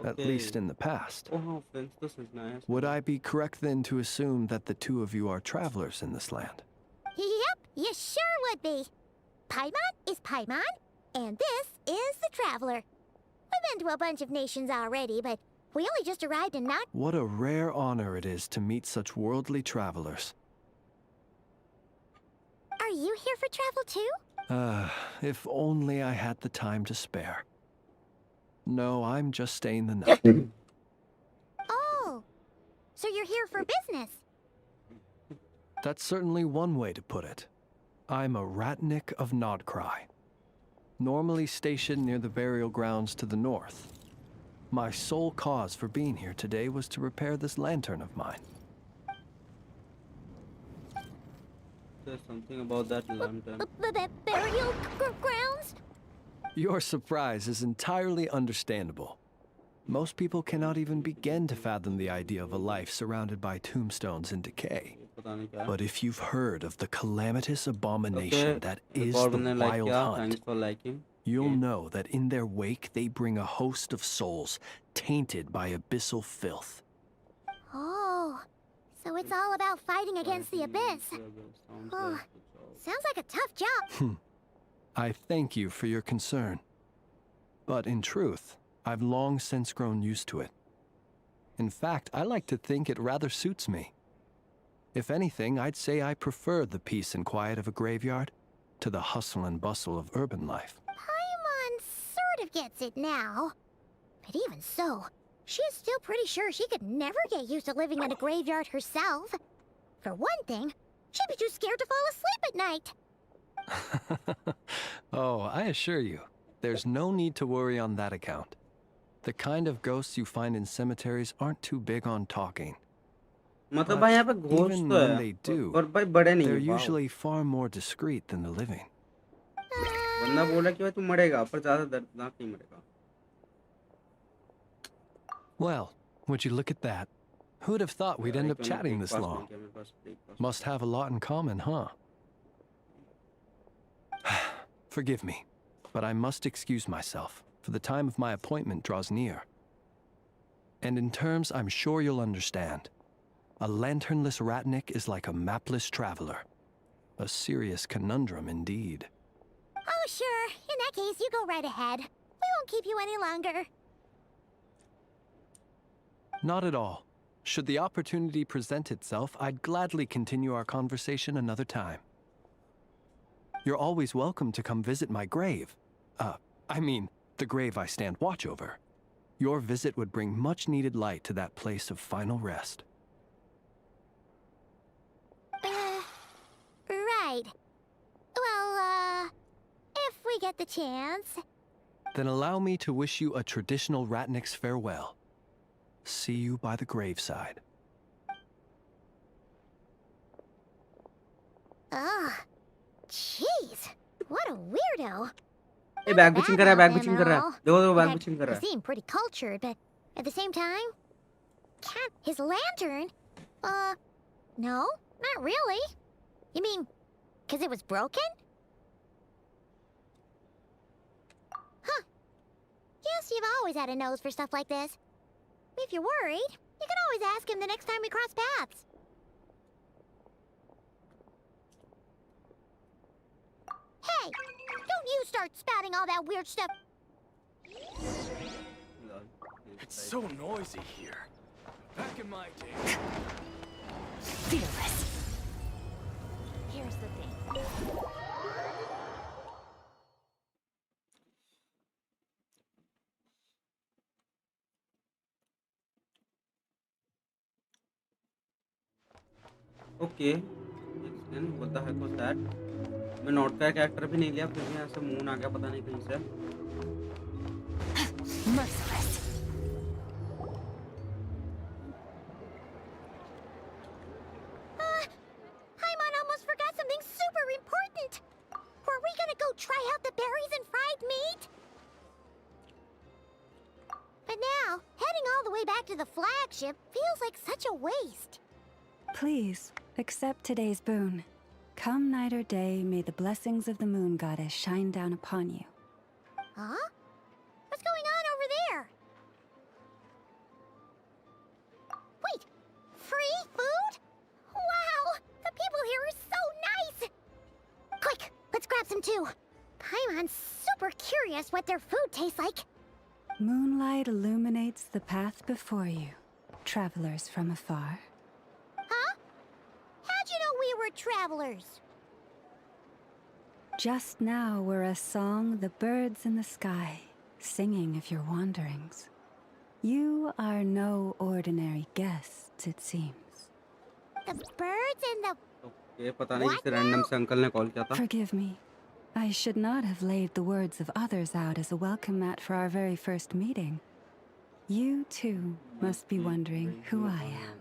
at least in the past. Oh हाँ, Flins तो सुनना है. Would I be correct then to assume that the two of you are travelers in this land? Yep, you sure would be. Paimon is Paimon, and this is the Traveler. We've been to a bunch of nations already, but we only just arrived in Nod. What a rare honor it is to meet such worldly travelers. Are you here for travel too? If only I had the time to spare. No, I'm just staying the night. Oh, so you're here for business. That's certainly one way to put it. I'm a ratnik of Nod Krai, normally stationed near the burial grounds to the north. My sole cause for being here today was to repair this lantern of mine. There's something about that lantern. Burial grounds? Your surprise is entirely understandable. Most people cannot even begin to fathom the idea of a life surrounded by tombstones and decay. पता नहीं क्या. But if you've heard of the calamitous abomination Okay, that is record the बनने like Wild क्या? Hunt, Thanks for liking. you'll Okay. know that in their wake they bring a host of souls tainted by abyssal filth. Oh, so it's all about fighting against the abyss. Sounds Oh, like a job. sounds like a tough job. I thank you for your concern. But in truth, I've long since grown used to it. In fact, I like to think it rather suits me. If anything, I'd say I prefer the peace and quiet of a graveyard to the hustle and bustle of urban life. Paimon sort of gets it now. But even so, she's still pretty sure she could never get used to living in a graveyard herself. For one thing, she'd be too scared to fall asleep at night. Oh, I assure you, there's no need to worry on that account. The kind of ghosts you find in cemeteries aren't too big on talking. मतलब भाई यहाँ पे ghost Even तो when है they do, पर भाई बड़े नहीं they're है. Wow. usually far more discreet than the living. बंदा बोला कि भाई तू मरेगा पर ज्यादा दर्दनाक नहीं मरेगा. Well, would you look at that? Who'd have thought we'd end up Like, chatting this breakfast long? नहीं किया, मेरे पास breakfast. Must have a lot in common, huh? Forgive me, but I must excuse myself, for the time of my appointment draws near. And in terms I'm sure you'll understand, a lanternless ratnik is like a mapless traveler. A serious conundrum indeed. Oh, sure. In that case, you go right ahead. We won't keep you any longer. Not at all. Should the opportunity present itself, I'd gladly continue our conversation another time. You're always welcome to come visit my grave. I mean, the grave I stand watch over. Your visit would bring much needed light to that place of final rest. Right. Well, if we get the chance. Then allow me to wish you a traditional ratnik's farewell. See you by the graveside. Ugh. Jeez. What a weirdo. ए बैग बुचिंग कर रहा है, bag Bad बुचिंग कर रहा है. mouth देखो देखो In बैग fact, बुचिंग कर रहा he है. seemed pretty cultured, but at the same time, his lantern? No, not really. You mean, 'cause it was broken? Huh. Yes, you've always had a nose for stuff like this. If you're worried, you can always ask him the next time we cross paths. Hey, don't you start spouting all that weird stuff. It's so noisy here. Back in my day. Fearless. Here's the thing. Okay explain what the Keck was that मैं not का character भी नहीं लिया फिर भी यहाँ से moon आ गया पता नहीं कहीं से Merciless. Paimon almost forgot something super important. Were we gonna go try out the berries and fried meat? But now, heading all the way back to the flagship feels like such a waste. Please, accept today's boon. Come night or day, may the blessings of the moon goddess shine down upon you. Huh? What's going on over there? Wait, free food? Wow, the people here are so nice! Quick, let's grab some too. Paimon's super curious what their food tastes like. Moonlight illuminates the path before you, travelers from afar. Huh? How'd you know we were travelers? Just now were a song the birds in the sky, singing of your wanderings. You are no ordinary guests, it seems. The birds and the... okay पता नहीं किसी random से uncle ने call किया था Forgive me. I should not have laid the words of others out as a welcome mat for our very first meeting. You, too, must be wondering who I am.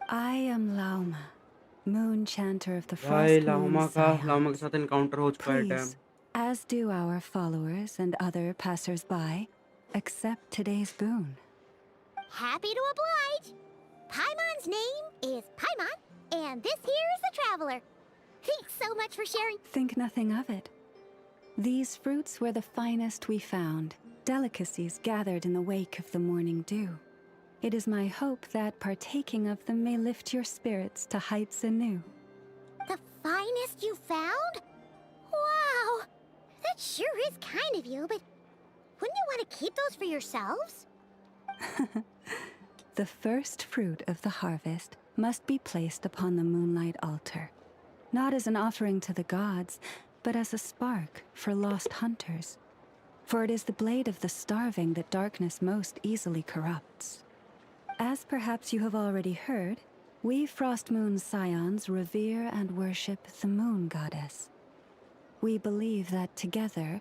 I am Lauma, moon chanter of the भाई frost moon Lama Scion. के साथ encounter हो चुका है Please, as do our followers and other passers-by, accept today's boon. Happy to oblige. Paimon's name is Paimon, and this here is the traveler. Thanks so much for sharing. Think nothing of it. These fruits were the finest we found, delicacies gathered in the wake of the morning dew. It is my hope that partaking of them may lift your spirits to heights anew. The finest you found? Wow! That sure is kind of you, but wouldn't you want to keep those for yourselves? The first fruit of the harvest must be placed upon the moonlight altar, not as an offering to the gods, but as a spark for lost hunters. For it is the blade of the starving that darkness most easily corrupts. As perhaps you have already heard, we Frost Moon Scions revere and worship the moon goddess. We believe that together,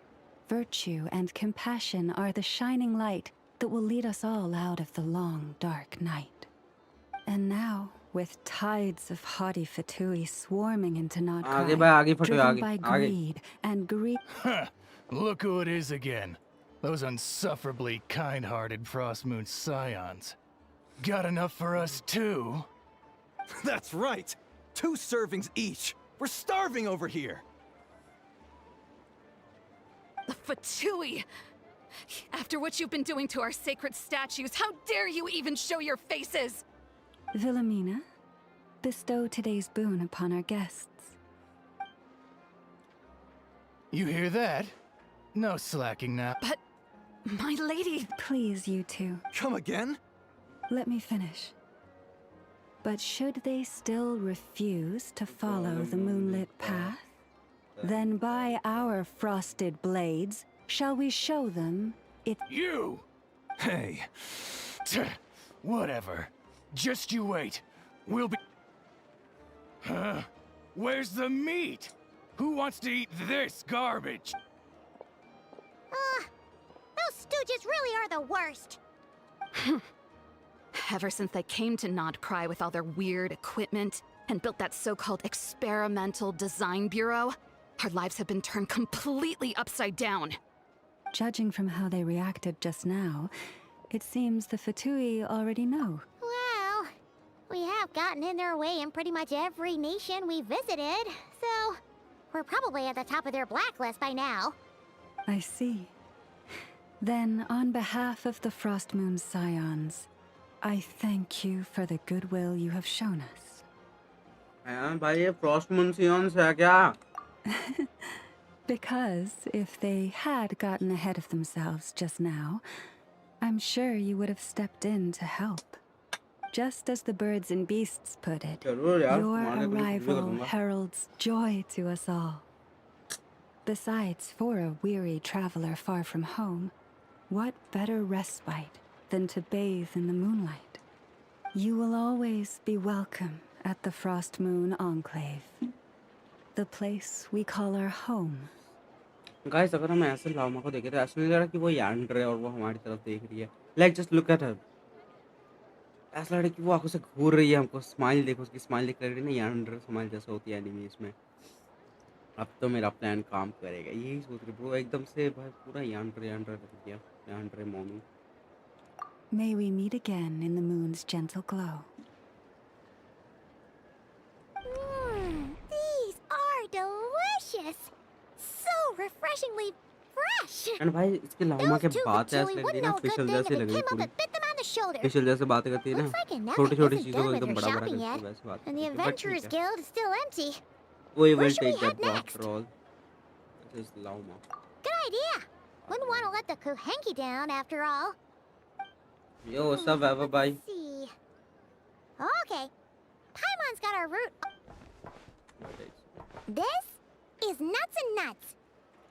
virtue and compassion are the shining light that will lead us all out of the long, dark night. And now, with tides of haughty Fatui swarming into Nod आगे भाई आगे Krai, फटो driven आगे by आगे greed and greed. Look who it is again. Those unsufferably kind-hearted Frost Moon Scions. Got enough for us too? That's right! 2 servings each! We're starving over here! The Fatui! After what you've been doing to our sacred statues, how dare you even show your faces? Wilhelmina, bestow today's boon upon our guests. You hear that? No slacking now. But, my lady... Please, you two, Come again? let me finish. But should they still refuse to follow the moonlit path, then by our frosted blades shall we show them it. You! Hey. Whatever. Just you wait. We'll be... Huh? Where's the meat? Who wants to eat this garbage? Those stooges really are the worst. Ever since they came to Nod Krai with all their weird equipment and built that so-called experimental design bureau, our lives have been turned completely upside down. Judging from how they reacted just now, it seems the Fatui already know. Well, we have gotten in their way in pretty much every nation we visited, so we're probably at the top of their blacklist by now. I see. Then, on behalf of the Frost Moon Scions, I thank you for the goodwill you have shown us. हाँ भाई ये Frost moon सियॉन्स है क्या Because if they had gotten ahead of themselves just now, I'm sure you would have stepped in to help. Just as the birds and beasts put it, जरूर यार your तुम्हारे लिए तो मैं कुछ भी arrival करूँगा. heralds joy to us all. Besides, for a weary traveler far from home, what better respite than to bathe in the moonlight? You will always be welcome at the Frost Moon Enclave, the place we call our home. Guys अगर हम ऐसे लामा को देखें तो ऐसा नहीं लग रहा कि वो यांडर है और वो हमारी तरफ देख रही है. Like just look at her. ऐसा लग रहा है कि वो आंखों से घूर रही है हमको. स्माइल देखो, उसकी स्माइल देख रही है ना, यांडर स्माइल जैसा होती है एनिमीज में. अब तो मेरा प्लान काम करेगा, यही सोच रही ब्रो. एकदम से भाई पूरा यांडर यांडर लग गया. यांडर mommy. May we meet again in the moon's gentle glow. These are delicious. So refreshingly fresh. And भाई इसके लामा के Those two बात from ऐसे Chile लग रही है wouldn't ना, know a good फिशल thing जैसे if लग it रही है came up पूरी. and bit them on the shoulder. फिशल जैसे बातें करती है ना, Looks like Annette छोटी छोटी isn't चीजों को done with एकदम her बड़ा बड़ा shopping करती है yet. वैसे बात And the करती है. बट Adventurers ठीक है, Guild is still empty. we Where will should we take head that next? after all. This is Lama. Good idea. Wouldn't want to let the Kuhenki down after all. Yo, what's up, Eva? Bye. Let's see. Okay. Paimon's got our route. This is Nuts and Nuts.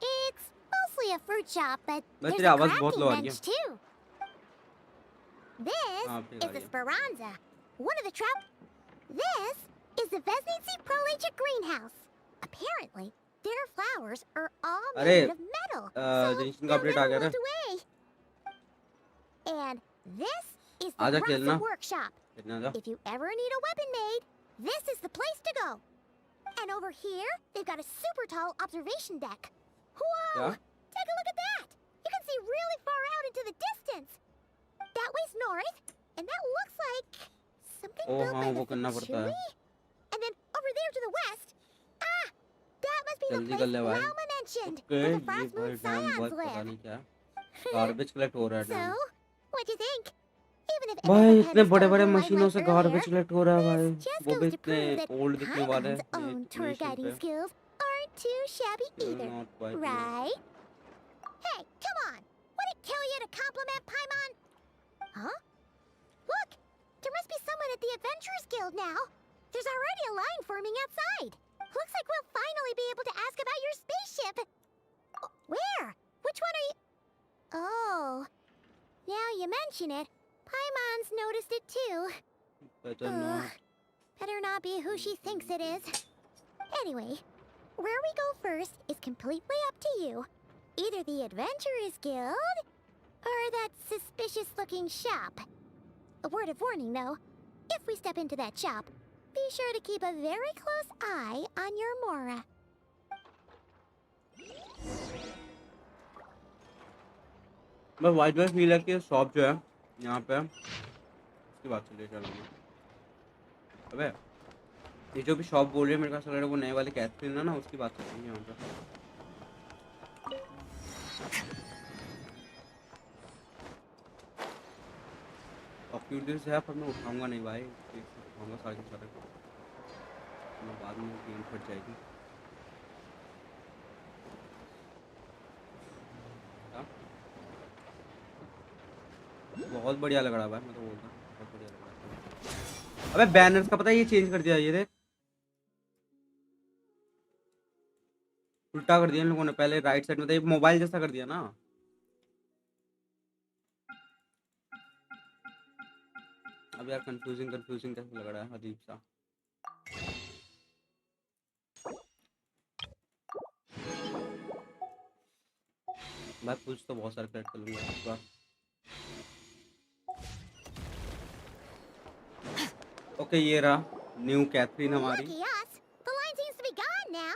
It's mostly a fruit shop, but there's तेरी a आवाज बहुत लो आ crafting रही है. bench too. This हाँ, ठीक आ is the रही है. Speranza, one of the trap. This is the Vesnitsi Prolicha greenhouse. Apparently, their flowers are all अरे, made of metal, so जेनिशन का they'll अपडेट आ never गया wilt रे. away. And this is the आजा Rasa खेलना. workshop. कितना जा? If you ever need a weapon made, this is the place to go. And over here, they've got a super tall observation deck. Whoa! Yeah? Take a look at that! You can see really far out into the distance. That way's north, and that looks like something Oh, built हाँ, by वो the करना पड़ता है. Fachuli. And then over there to the west, that must be the जल्दी कर place ले भाई. Lauma mentioned, okay, where the ये Frost भाई Moon डैम Scions बहुत पता live. नहीं क्या. गार्बेज कलेक्ट हो रहा है So, dam. what'd you think? Even if भाई everyone had इतने to बड़े start बड़े a whole मशीनों life से earlier, गार्बेज कलेक्ट हो रहा है भाई. this just वो भी goes to इतने prove that ओल्ड दिखने वाले हैं Paimon's own tour nation guiding पे. skills aren't too shabby either, Not quite, no. right? Hey, come on! Would it kill you to compliment Paimon? Huh? Look! There must be someone at the Adventurers Guild now. There's already a line forming outside. Looks like we'll finally be able to ask about your spaceship. Where? Which one are you? Oh. Now you mention it, Paimon's noticed it too. Better not. Better not be who she thinks it is. Anyway, where we go first is completely up to you. Either the Adventurers Guild, or that suspicious-looking shop. A word of warning, though. If we step into that shop, be sure to keep a very close eye on your Mora. मैं wide में feel है कि shop जो है यहाँ पे उसकी बात चल रही है. चलो अबे ये जो भी शॉप बोल रही है मेरे को ऐसा लग रहा है वो नए वाले कैथरीन है ना, उसकी बात चल रही है यहाँ पे. ऑप्यूनिटीज है पर मैं उठाऊंगा नहीं भाई. उठाऊंगा सारे के सारे. मैं बाद में गेम फट जाएगी. बहुत बढ़िया लग रहा है भाई, मैं तो बोलता हूँ बहुत बढ़िया लग रहा है. अबे बैनर्स का पता है ये चेंज कर दिया. ये देख उल्टा कर दिया इन लोगों ने. पहले राइट साइड में था, ये मोबाइल जैसा कर दिया ना. अब यार कंफ्यूजिंग कंफ्यूजिंग कैसे लग रहा है, अजीब सा. मैं कुछ तो बहुत सारे कलेक्ट कर लूंगा इस बार. ओके ये रहा न्यू कैथरीन हमारी. Lucky us. The line seems to be gone now.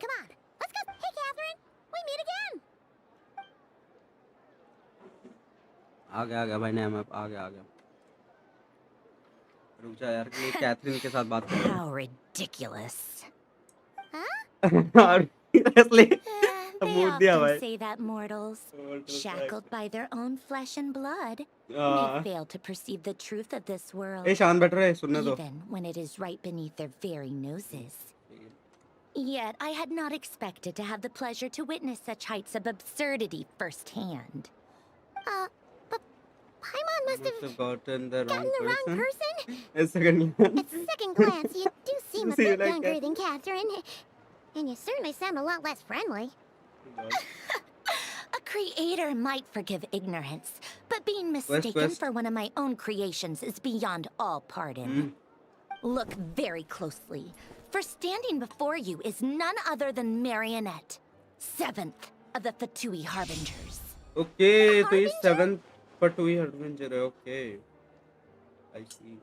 Come on, let's go. Hey, Catherine. We meet again. आ गया भाई नया मैप. आ गया. रुक जा यार कि कैथरीन के साथ बात कर. How ridiculous. Seriously. They mood दिया often भाई. say that mortals, shackled by their own flesh and blood, may हाँ. fail to perceive the truth of this world, ए शान बैठ रहे सुनने दो. even when it is right beneath their very noses. Yet I had not expected to have the pleasure to witness such heights of absurdity firsthand. But must have have gotten the gotten the wrong person. A second. At second glance, you do seem a See you bit like younger that. than Catherine. And you certainly sound a lot less friendly. A creator might forgive ignorance, but being mistaken quest. for one of my own creations is beyond all pardon. Look very closely, for standing before you is none other than Marionette, 7th of the Fatui Harbingers. Okay, तो ये 7th Fatui Harbinger है. Okay, I see.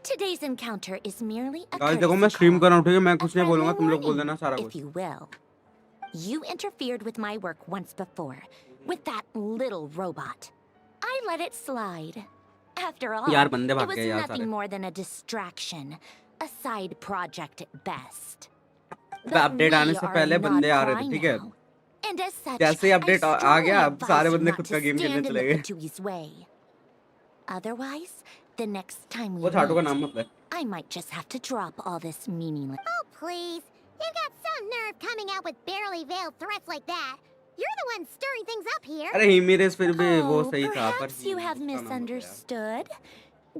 Today's encounter is merely a guys देखो मैं courtesy stream call, कर रहा हूँ, ठीक है? मैं a कुछ नहीं बोलूँगा, friendly तुम लोग बोल warning, देना सारा if कुछ. you will. You interfered with my work once before, with that little robot. I let it slide. After all, यार बंदे it भाग was गए यार सारे. nothing more than a distraction, a side project at best. अबे update आने से पहले बंदे आ रहे थे, ठीक है? And as such, जैसे ही अपडेट I आ strongly गया, अब सारे advise you बंदे not खुद to का गेम खेलने stand in चले the गए. Fatui's way. Otherwise, the next time we वो छाटू का meet, नाम मत ले. I might just have to drop all this meaningless. Oh, please. You've got some nerve coming out with barely veiled threats like that. You're the one stirring things up here. अरे हिमीरेस फिर भी वो Oh, सही था, पर perhaps you have उसका नाम मत ले यार. misunderstood.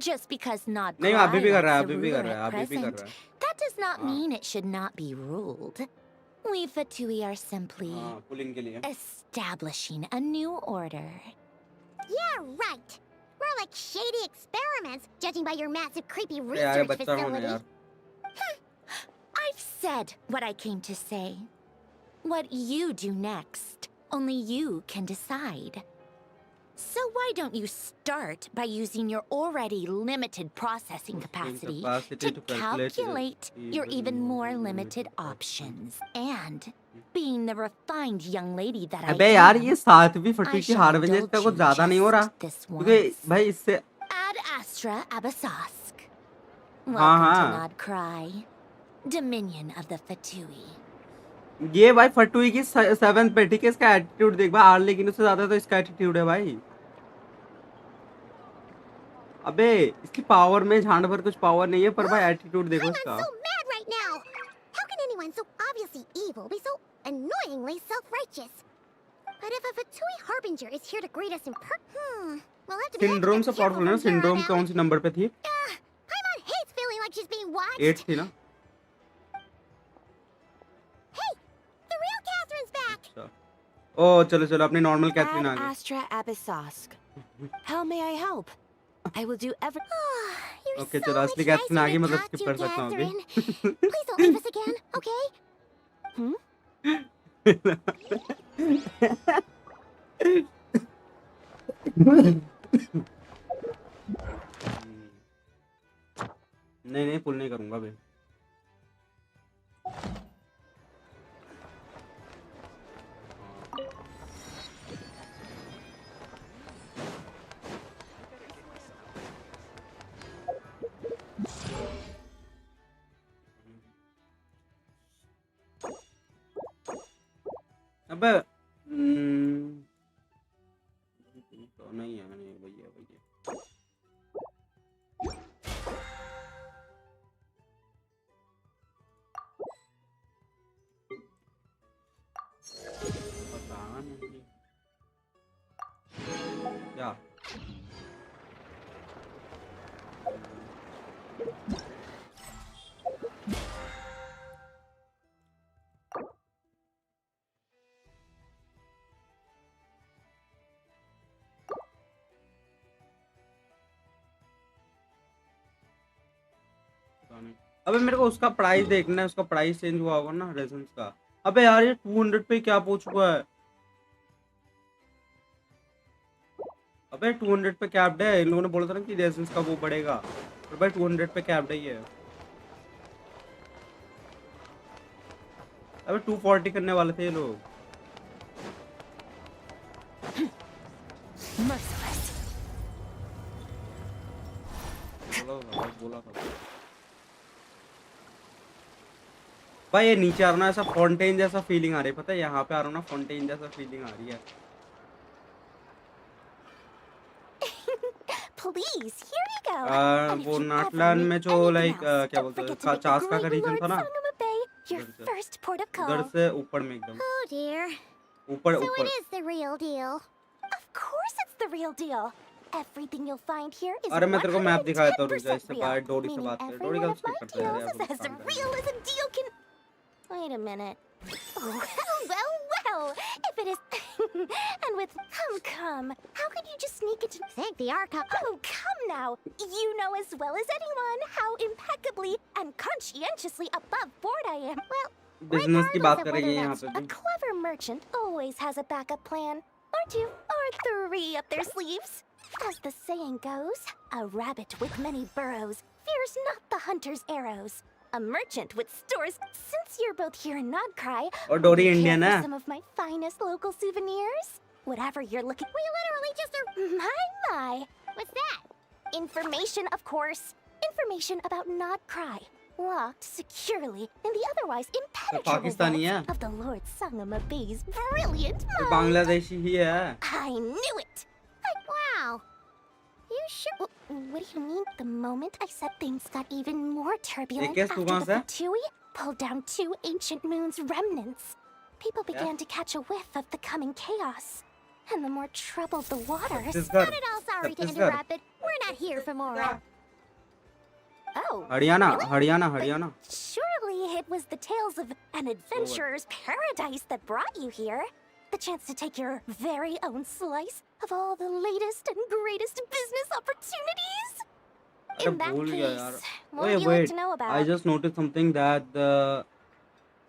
Just because Nod नहीं Krai अभी भी कर रहा है, likes the अभी भी कर ruler रहा है, at अभी भी कर present, रहा है. that does not हाँ. mean it should not be ruled. We Fatui are simply हाँ, पुलिंग के लिए. establishing a new order. Yeah, right. We're like shady experiments, judging by your massive, creepy अरे यार research बच्चा होने facility. यार. I've said what I came to say. What you do next, only you can decide. So why don't you start by using your already limited processing capacity to calculate your even more limited options? And being the refined young lady that I अबे यार am, ये 7वीं फटी I की shall हार्वेंजर का indulge कुछ you ज्यादा नहीं हो रहा, just this क्योंकि once. भाई इससे Ad Astra Abasask. हाँ Welcome to हाँ Nod Krai, Dominion of the Fatui. ये भाई फटुई की 7th पे, ठीक है? इसका एटीट्यूड देख भाई, आर लेकिन उससे ज्यादा तो इसका एटीट्यूड है भाई. अबे इसकी पावर में झांड भर कुछ पावर नहीं है, पर भाई एटीट्यूड देखो I'm इसका. so mad right now. How can anyone so obviously evil be so annoyingly self-righteous? But if a Fatui Harbinger is here to greet us in we'll have to be syndrome से extra pot careful ना, from here syndrome on कौन out. सी number पे थी? Paimon hates feeling like she's being watched. 8 थी ना. Hey, the real Catherine's back. अच्छा. ओ चलो चलो अपनी नॉर्मल कैथरीन आ Ad गई. Astra Abyssosque. How may I help? I will do every. You're okay so चलो असली much कैथरीन आ nicer गई, to मतलब talk स्किप to, कर सकता हूँ Catherine. अभी. Please don't leave us again, okay? नहीं नहीं पुल नहीं करूंगा अभी. अबे तो नहीं है, नहीं भैया भैया. पता नहीं क्या. पता नहीं. अबे मेरे को उसका प्राइस देखना है, उसका प्राइस चेंज हुआ होगा ना रेजन्स का. अबे यार ये 200 पे क्या पहुंच चुका है? अबे 200 पे कैप्ड है. इन लोगों ने बोला था ना कि रेजन्स का वो बढ़ेगा, पर भाई 200 पे कैप्ड है ये. अबे 240 करने वाले थे ये लोग. Merciless. बोला था भाई. ये नीचे आ रहा ना, ऐसा फाउंटेन जैसा फीलिंग आ रही है, पता है? यहाँ पे आ रहा हूँ ना, फाउंटेन जैसा फीलिंग आ रही है. please, here you go. And if वो you ever नाटलान need में जो anything लाइक else, क्या don't बोलते हैं forget to make the चास्का का great रीजन Lord था ना Sangama Bay your उधर से first port of उधर call. से ऊपर में एकदम Oh dear. ऊपर So it ऊपर is the real deal. Of course it's the real deal. Everything you'll find here is अरे मैं तेरे को मैप दिखाया था रुक जा 110% इससे real. बाहर डोरी से Meaning बात कर every डोरी one का of my स्किप करता है यार deals is वो as काम करना real as a deal can. Wait a minute. Oh, well. If it is, and with come, how could you just sneak into? Thank the Archon. Oh, come now. You know as well as anyone how impeccably and conscientiously above board I am. Well, business की बात regardless of कर रही है whether यहाँ that's पे a भी clever merchant always has a backup plan. Or two, or three up their sleeves. As the saying goes, a rabbit with many burrows fears not the hunter's arrows. A merchant with stores. Since you're both here in Nod Krai, और डोरी would you Indian care है for some of my finest local souvenirs? Whatever you're looking. We literally just are. My. What's that? Information, of course. Information about Nod Krai. Locked securely in the otherwise impenetrable Pakistani है vaults of the Lord Sangama Bay's brilliant तो mind. Bangladeshi ही है I knew it! Wow. You sure? What do you mean? The moment I said things got even more turbulent कैसे after तू कहाँ the से है? Fatui pulled down 2 ancient moon's remnants. People began to catch a whiff of the coming chaos. And the more troubled the waters... Not at all sorry to Chhattisgarh interrupt, but we're not here for moral. Oh, Haryana Haryana Haryana surely it was the tales of an adventurer's paradise that brought you here. The chance to take your very own slice of all the latest and greatest business opportunities. अरे In that भूल गया यार case, what Wait, would you like wait. to know about? I just noticed something that the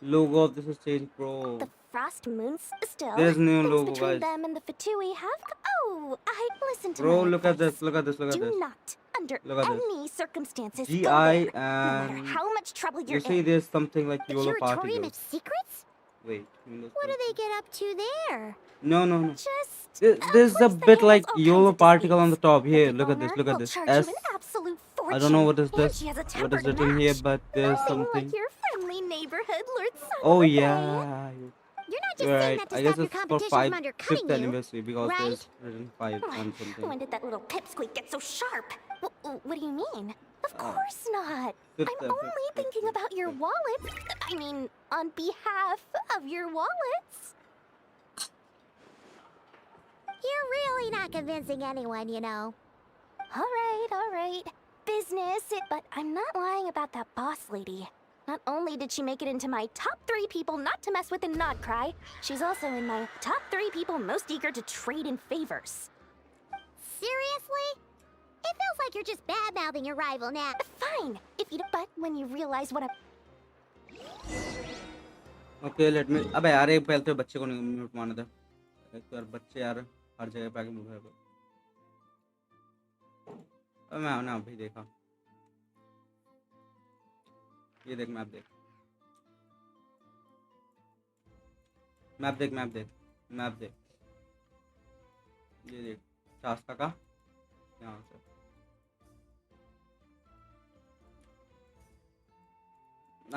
logo of this is changed, bro. The Frost Moons still. There's new Things logo, between guys. them and the Fatui have. Oh, I listen to Bro, my look at advice. this, look at this, look at Do this. not, under Look at this. any circumstances, GI go there, no matter and how much trouble you you're see in. there's something like The YOLO Curatorium particles. of Secrets? Wait, What do they get up to there? no. Just. There's a Of course, bit the like handles all YOLO kinds of particle on the disputes. top. But Here, the look at this, owner look at will this. charge S. you an absolute fortune. I don't know what is And this. she has a What temper is to written here, match. but there's Nothing something. like your friendly neighborhood, Lord Oh Sangama Bay. yeah, You're not just you're saying right. that to I guess stop your it's for competition from 5th undercutting you. anniversary because right? there's written 5 on something. When did that little pipsqueak get so sharp? What do you mean? Of Oh. course not. Fifth, I'm only fifth, thinking fifth, about your fifth. wallet. I mean, on behalf of your wallets. You're really not convincing anyone, you know. All right. Business, but I'm not lying about that boss lady. Not only did she make it into my top 3 people not to mess with in Nod Krai, she's also in my top 3 people most eager to trade in favors. Seriously? It feels like you're just bad-mouthing your rival now. Fine, if you but when you realize what I'm... Okay, let me. अबे यार एक पहले तो बच्चे को नहीं mute मारना था। एक तो यार बच्चे यार हर जगह पे आके म्यूट है। अब मैं अभी देखा। ये देख मैप देख। मैप देख। ये देख चास्का का यहाँ से।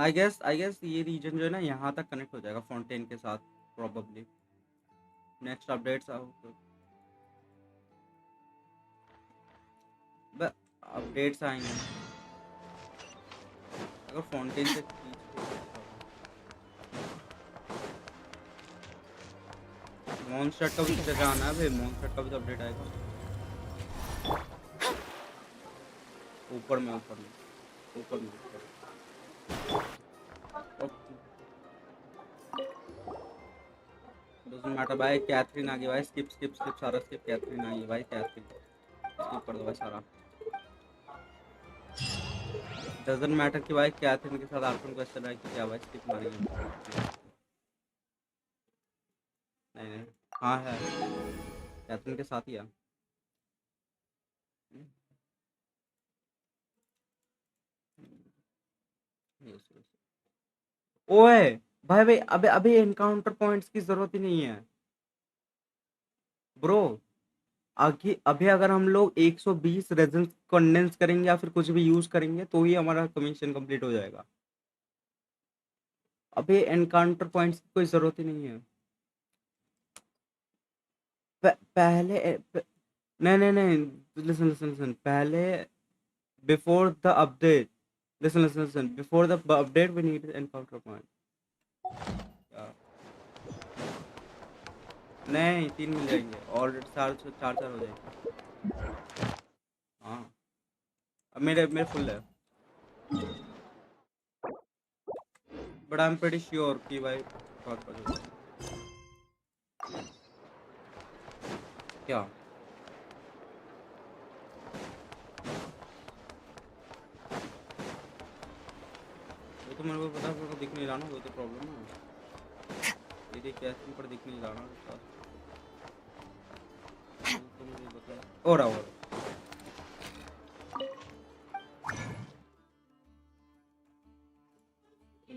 आई गेस ये रीजन जो है ना यहाँ तक कनेक्ट हो जाएगा फाउंटेन के साथ प्रोबेबली नेक्स्ट अपडेट्स अपडेट्स आएंगे अगर फाउंटेन से मॉन्स्टर का भी जगह आना है भाई मॉन्स्टर का भी तो अपडेट आएगा ऊपर में doesn't matter भाई कैथरीन आ गई भाई स्किप सारा स्किप कैथरीन आ गई भाई कैथरीन स्किप कर दो भाई सारा doesn't matter कि भाई कैथरीन के साथ आर्चन को चला है कि क्या भाई स्किप मारेंगे नहीं हाँ है कैथरीन के साथ ही है ओए भाई अबे एनकाउंटर पॉइंट्स की जरूरत ही नहीं है ब्रो आगे अभी अगर हम लोग 120 रेजन कंडेंस करेंगे या फिर कुछ भी यूज करेंगे तो ही हमारा कमीशन कंप्लीट हो जाएगा अबे एनकाउंटर पॉइंट्स की कोई जरूरत ही नहीं है पहले नहीं listen पहले before the update listen before the update we need encounter point yeah. नहीं 3 मिल जाएंगे और 4 हो जाएंगे हाँ अब मेरे फुल है but I'm pretty sure कि भाई बहुत होगा क्या वो तो मेरे को पता है मेरे को दिख नहीं रहा ना वो तो प्रॉब्लम है ये कैसे पर दिख नहीं रहा ना तो मुझे बता हो रहा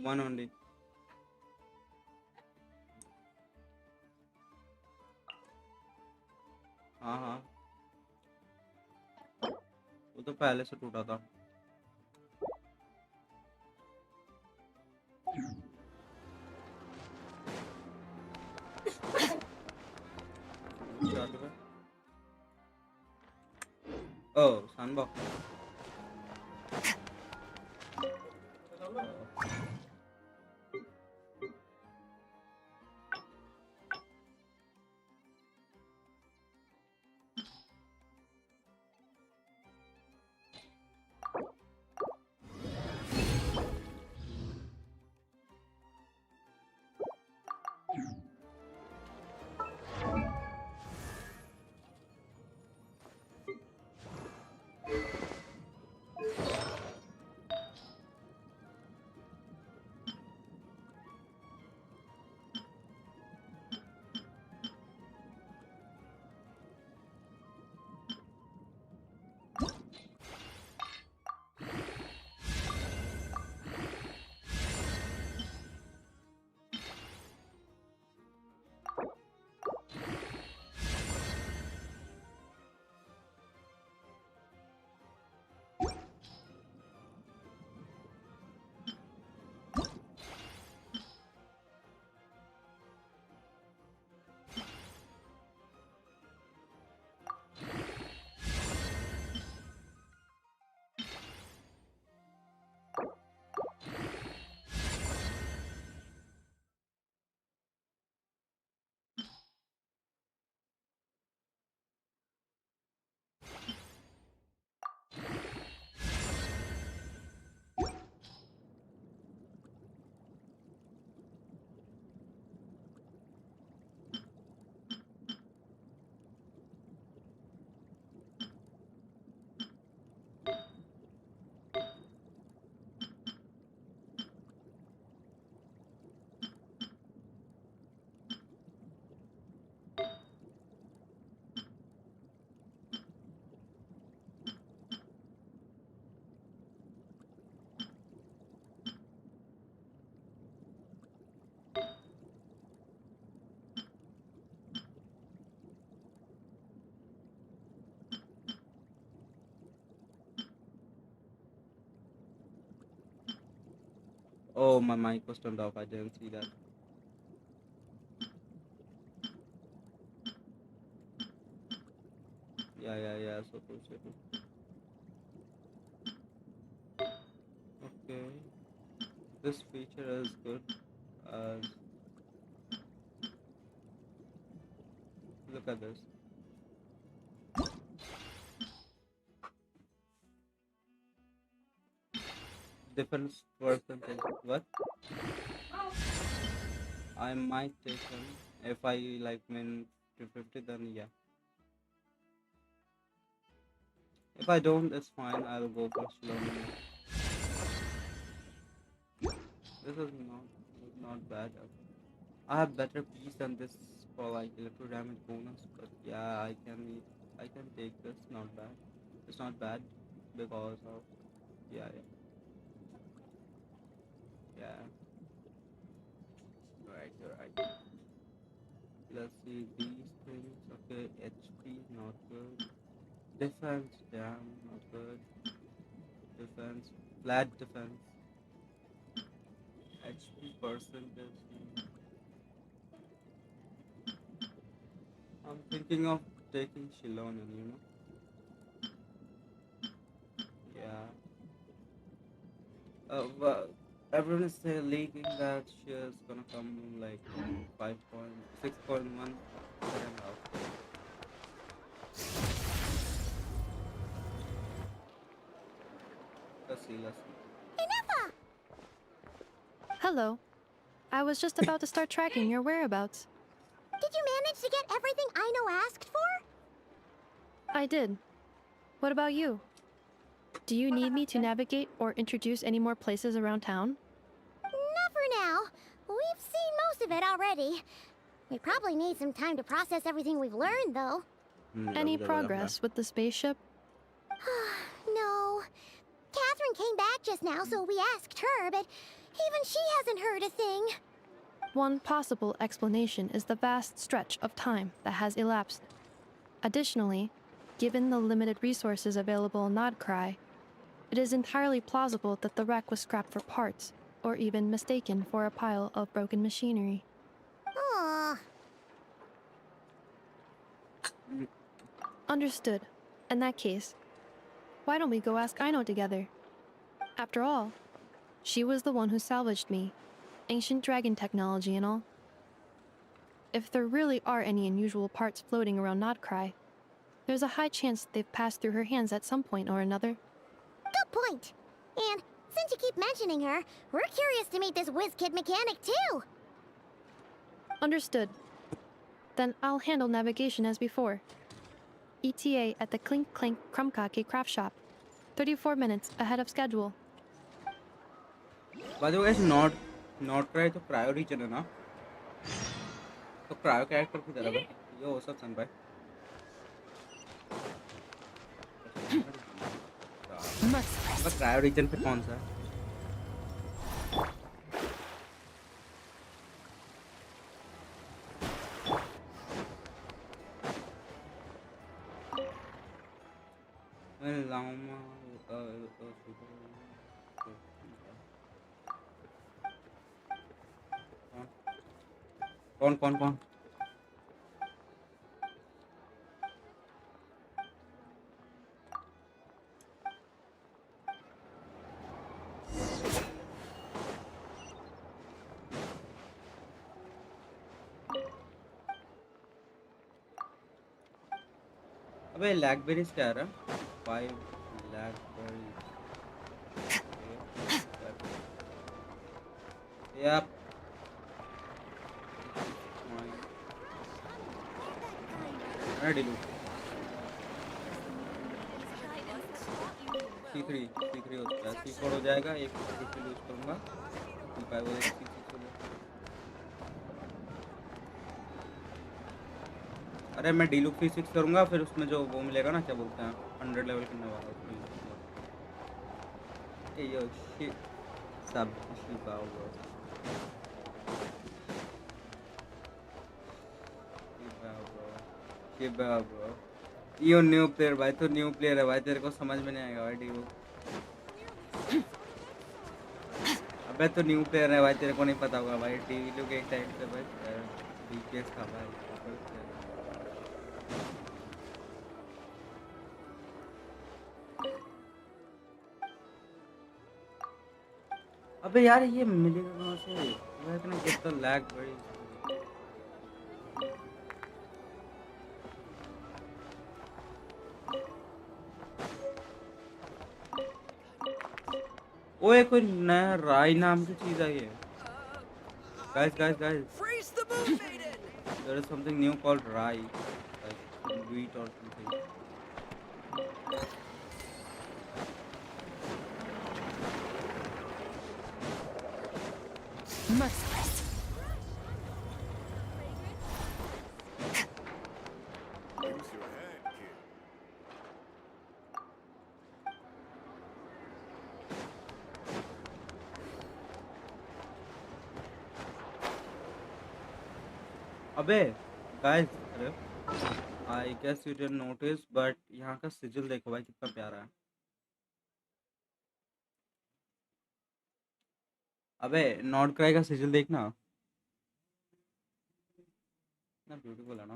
1 only हाँ वो तो पहले से टूटा था oh sandbox oh my mic was turned off I didn't see that yeah so okay this feature is good as look at this defense percentage what I might take him if I like win 250 then yeah if I don't it's fine I'll go for slow this is not bad I have better piece than this for like electro damage bonus but yeah I can take this not bad it's not bad because of yeah right let's see these things okay HP not good defense damn not good defense flat defense HP percentage I'm thinking of taking Shillong, you know. Yeah. But everyone is leaking that she is gonna come like 5.6.1 and out. Let's see. Enough! Hello. I was just about to start tracking your whereabouts. Did you manage to get everything Aino asked for? I did. What about you? Do you need me to navigate or introduce any more places around town? Not for now. We've seen most of it already. We probably need some time to process everything we've learned, though. Any progress with the spaceship? No. Catherine came back just now, so we asked her, but even she hasn't heard a thing. One possible explanation is the vast stretch of time that has elapsed. Additionally, given the limited resources available in Nod Krai, it is entirely plausible that the wreck was scrapped for parts, or even mistaken for a pile of broken machinery. Aw. Understood. In that case, why don't we go ask Aino together? After all, she was the one who salvaged me, ancient dragon technology and all. If there really are any unusual parts floating around Nod Krai, there's a high chance they've passed through her hands at some point or another. Good point. And since you keep mentioning her, we're curious to meet this whiz-kid mechanic, too. Understood. Then I'll handle navigation as before. ETA at the Clink Clank Krumkake craft shop. 34 minutes ahead of schedule. By the way, guys, Nod Krai तो cryo region है ना? तो cryo character की तरह है। ये हो सकता है भाई। तो cryo region पे कौन सा है? कौन? अबे लैकबेरीज क्या आ रहा? 5 लैकबेरीज। Yep. Ready look. C3 होता है। C4 हो जाएगा। एक C3 यूज करूँगा। C5 हो जाएगा। C6 हो जाएगा। अरे मैं डीलुक C6 करूँगा फिर उसमें जो वो मिलेगा ना क्या बोलते हैं 100 लेवल करने वाला उसमें ये यो शिट सब शिपा होगा शिपा ब्रो यो न्यू प्लेयर भाई तो न्यू प्लेयर है भाई तेरे को समझ में नहीं आएगा भाई डीलुक अबे तो न्यू प्लेयर है भाई तेरे को नहीं पता होगा भाई डीलुक एक टाइम से भाई बीकेएस था भाई अबे यार ये मिलेगा कहाँ से Where can I get the lag very easily? ओए कोई नया राई नाम की चीज आई है guys there is something new called rai like wheat or something Merciless. अबे guys अरे I guess you didn't notice but यहाँ का सिजिल देखो भाई कितना प्यारा है अबे नॉर्ड क्राई का सिजिल देखना ना ब्यूटीफुल है ना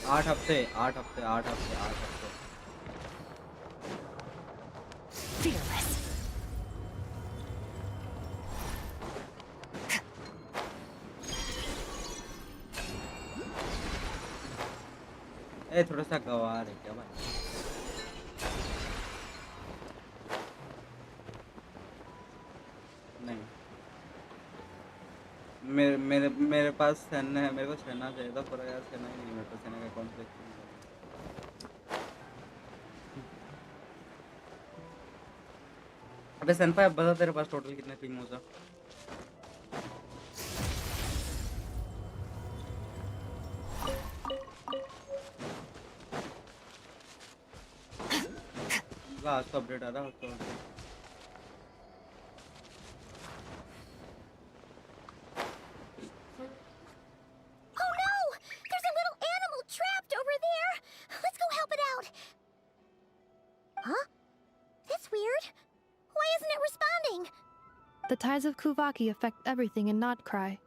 8 हफ्ते 8 हफ्ते 8 हफ्ते 8 हफ्ते Fearless. ए थोड़ा सा गवार है क्या भाई नहीं मेरे पास सेना है मेरे को सेना चाहिए था पर यार सेना ही नहीं मेरे पास सेना का कॉन्फ्लिक्ट अबे सनफा अब बता तेरे पास टोटल कितने पिंग हो आज तो अपडेट आ रहा है तो Oh no! There's a little animal trapped over there! Let's go help it out! Huh? That's weird. Why isn't it responding? The tides of Kuvaki affect everything in Nod Krai.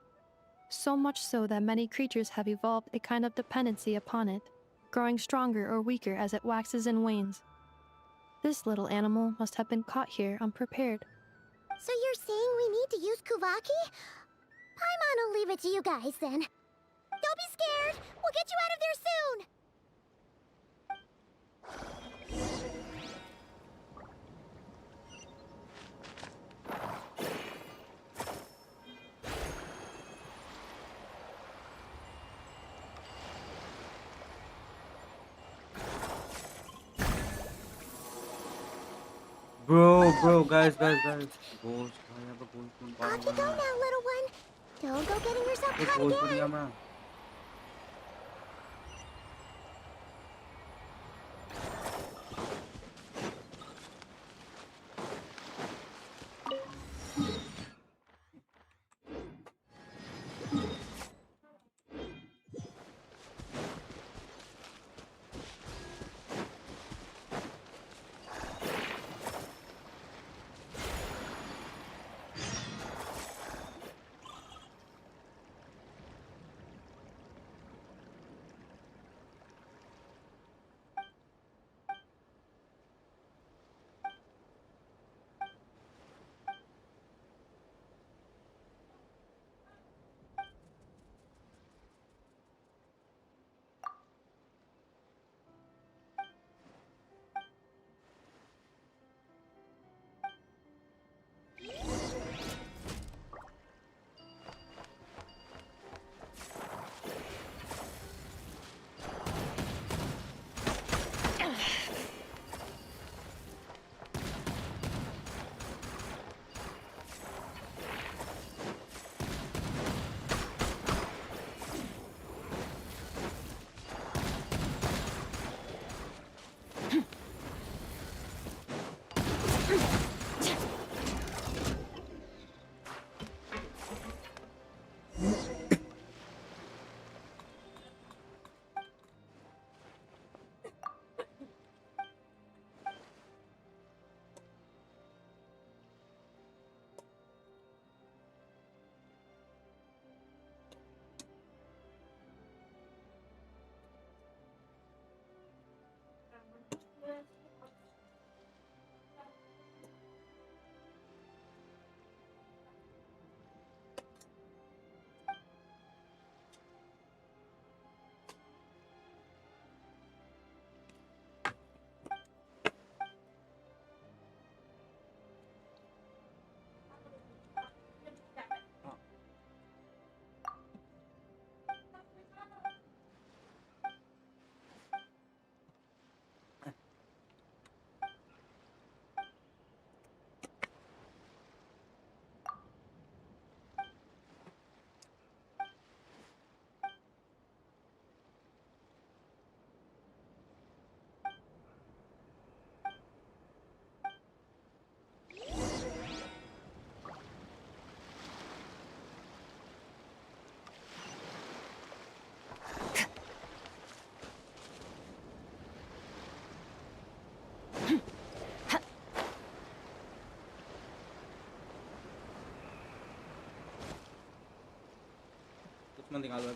So much so that many creatures have evolved a kind of dependency upon it, growing stronger or weaker as it waxes and wanes. This little animal must have been caught here unprepared. So you're saying we need to use Kuvaki? Paimon will leave it to you guys then. Don't be scared! We'll get you out of there soon! Bro, guys. Ghost, I have a ghost from Off you go now, little one. Don't go getting yourself caught ghost बन again. गया मैं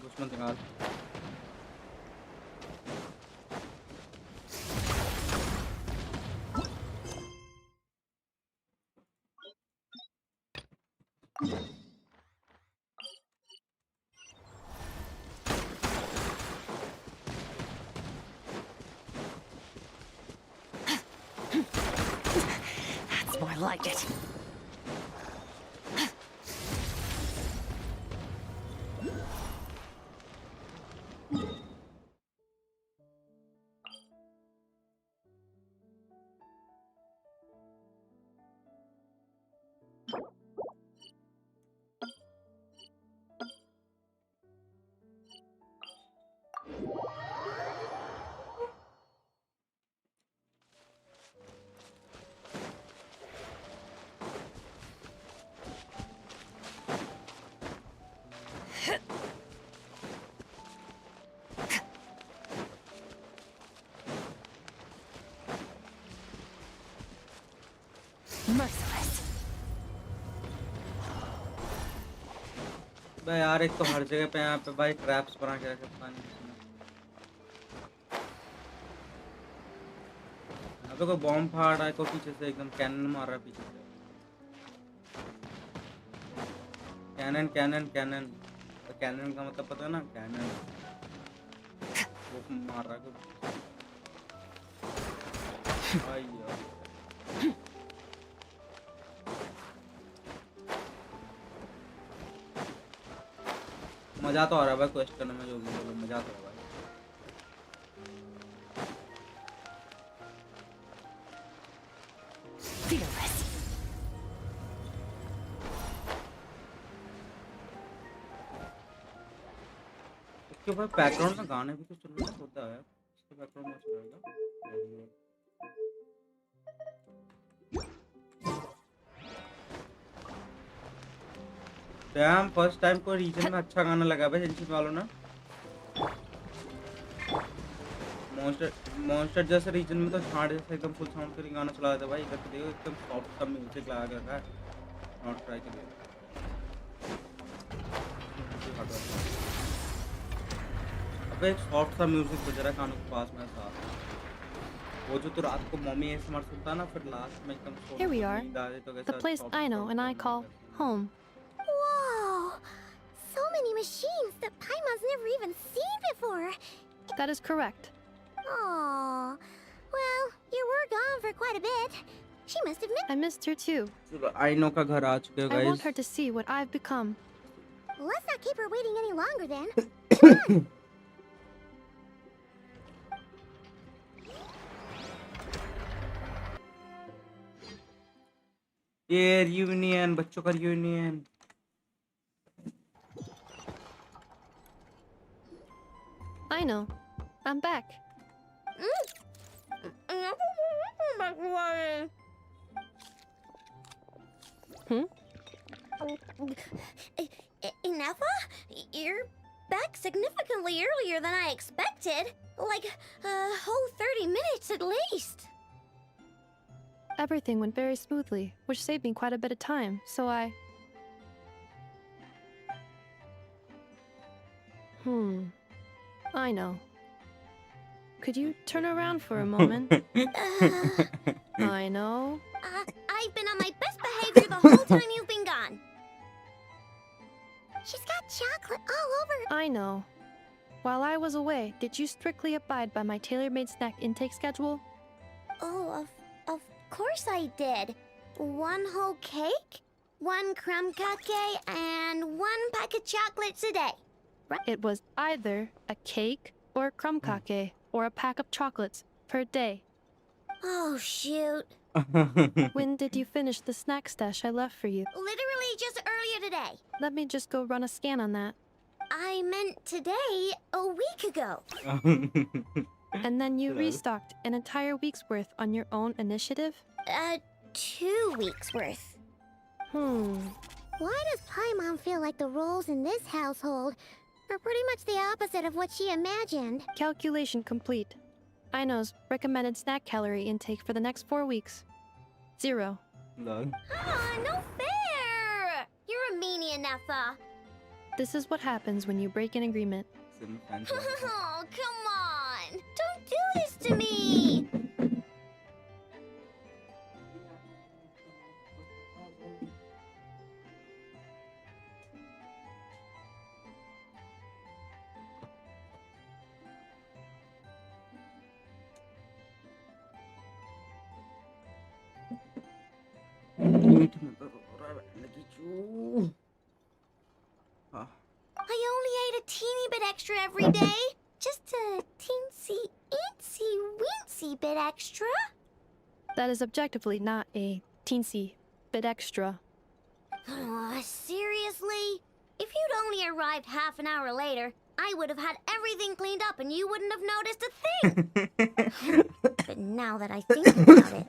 दुश्मन निकाल That's more like it. Merciless. भाई यार एक तो हर जगह पे यहाँ पे भाई ट्रैप्स बना के रखे पता नहीं किसने। यहाँ पे कोई बॉम्ब फाड़ रहा है, कोई पीछे से एकदम कैनन मार रहा है पीछे से। कैनन कैनन कैनन, तो कैनन का मतलब पता है ना, कैनन वो मार रहा है कोई। भाई यार मजा तो आ रहा है भाई क्वेस्ट करने में, जो भी बोलो मजा तो आ रहा है। Fearless. उसके बाद बैकग्राउंड में गाने भी तो चल रहे होता है, इसके बैकग्राउंड में चल रहेगा। डैम फर्स्ट टाइम कोई रीजन में अच्छा गाना लगा भाई जेंशिन वालों ने। मॉन्स्टर जैसे रीजन में तो झाड़ जैसे एकदम फुल साउंड करके गाना चला देता भाई। इधर तो देखो एकदम सॉफ्ट सा म्यूजिक लगा के रखा है नॉट ट्राई के लिए। अबे एक सॉफ्ट सा म्यूजिक बज रहा है कानों के पास में ऐसा, वो जो तो रात को मम्मी एसएमआर सुनता ना, फिर लास्ट में एकदम Here we are, the place I know and I call home. Whoa! So many machines that Paimon's never even seen before. That is correct. Aww. Well, you were gone for quite a bit. She must have I missed her too. I know का घर आ चुके हैं I want guys. her to see what I've become. Let's not keep her waiting any longer then. Come on! ये reunion, बच्चों का reunion. I know. I'm back. Hmm? Ineffa? You're back significantly earlier than I expected. Like a whole 30 minutes at least. Everything went very smoothly, which saved me quite a bit of time, so I... I know. Could you turn around for a moment? I know. I've been on my best behavior the whole time you've been gone. She's got chocolate all over. I know. While I was away, did you strictly abide by my tailor-made snack intake schedule? Oh, of course I did. 1 whole cake, 1 crumb cake, and 1 pack of chocolates a day. It was either a cake or a crumb cake or a pack of chocolates per day. Oh, shoot. When did you finish the snack stash I left for you? Literally just earlier today. Let me just go run a scan on that. I meant today, a week ago. And then you restocked an entire week's worth on your own initiative? 2 weeks worth. Why does Paimon feel like the roles in this household are pretty much the opposite of what she imagined? Calculation complete. Ino's recommended snack calorie intake for the next 4 weeks. 0. Lol. No fair! You're a meanie, Ineffa. This is what happens when you break an agreement. Oh, come on. to me! I only ate a teeny bit extra every day. Just a teensy bit extra. That is objectively not a teensy bit extra. Aw, seriously? If you'd only arrived half an hour later, I would have had everything cleaned up and you wouldn't have noticed a thing. But now that I think about it,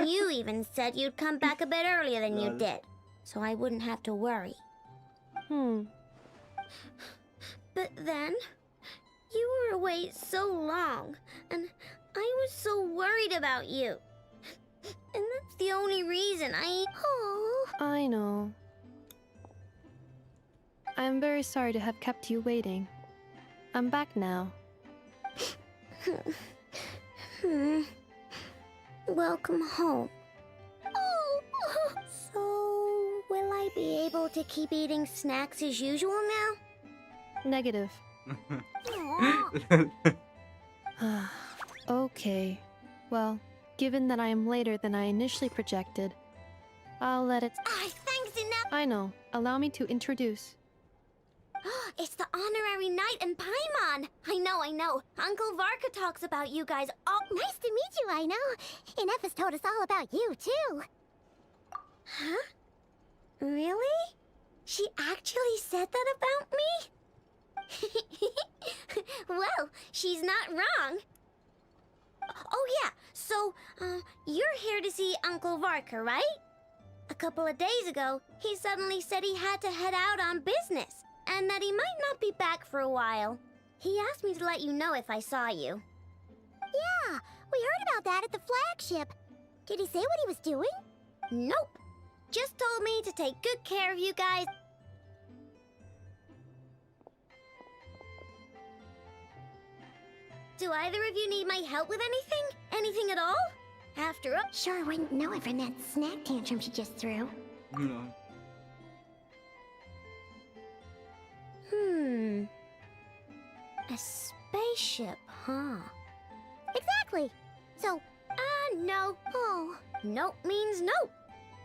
you even said you'd come back a bit earlier than you did, so I wouldn't have to worry. But then, you were away so long, and I was so worried about you. And that's the only reason Oh. I know. I'm very sorry to have kept you waiting. I'm back now. Welcome home. Oh. So, will I be able to keep eating snacks as usual now? Negative. Okay. Well, given that I am later than I initially projected, I'll let it... Thanks enough! I know. Allow me to introduce. It's the honorary knight and Paimon! I know. Uncle Varka talks about you guys all... Nice to meet you, I know. And F has told us all about you, too. Huh? Really? She actually said that about me? Well, she's not wrong. Oh yeah, so, you're here to see Uncle Varka, right? A couple of days ago, he suddenly said he had to head out on business, and that he might not be back for a while. He asked me to let you know if I saw you. Yeah, we heard about that at the flagship. Did he say what he was doing? Nope. Just told me to take good care of you guys. Do either of you need my help with anything? Anything at all? After all... Sure wouldn't know it from that snack tantrum she just threw. No. A spaceship, huh? Exactly! So, no. Oh. Nope means nope.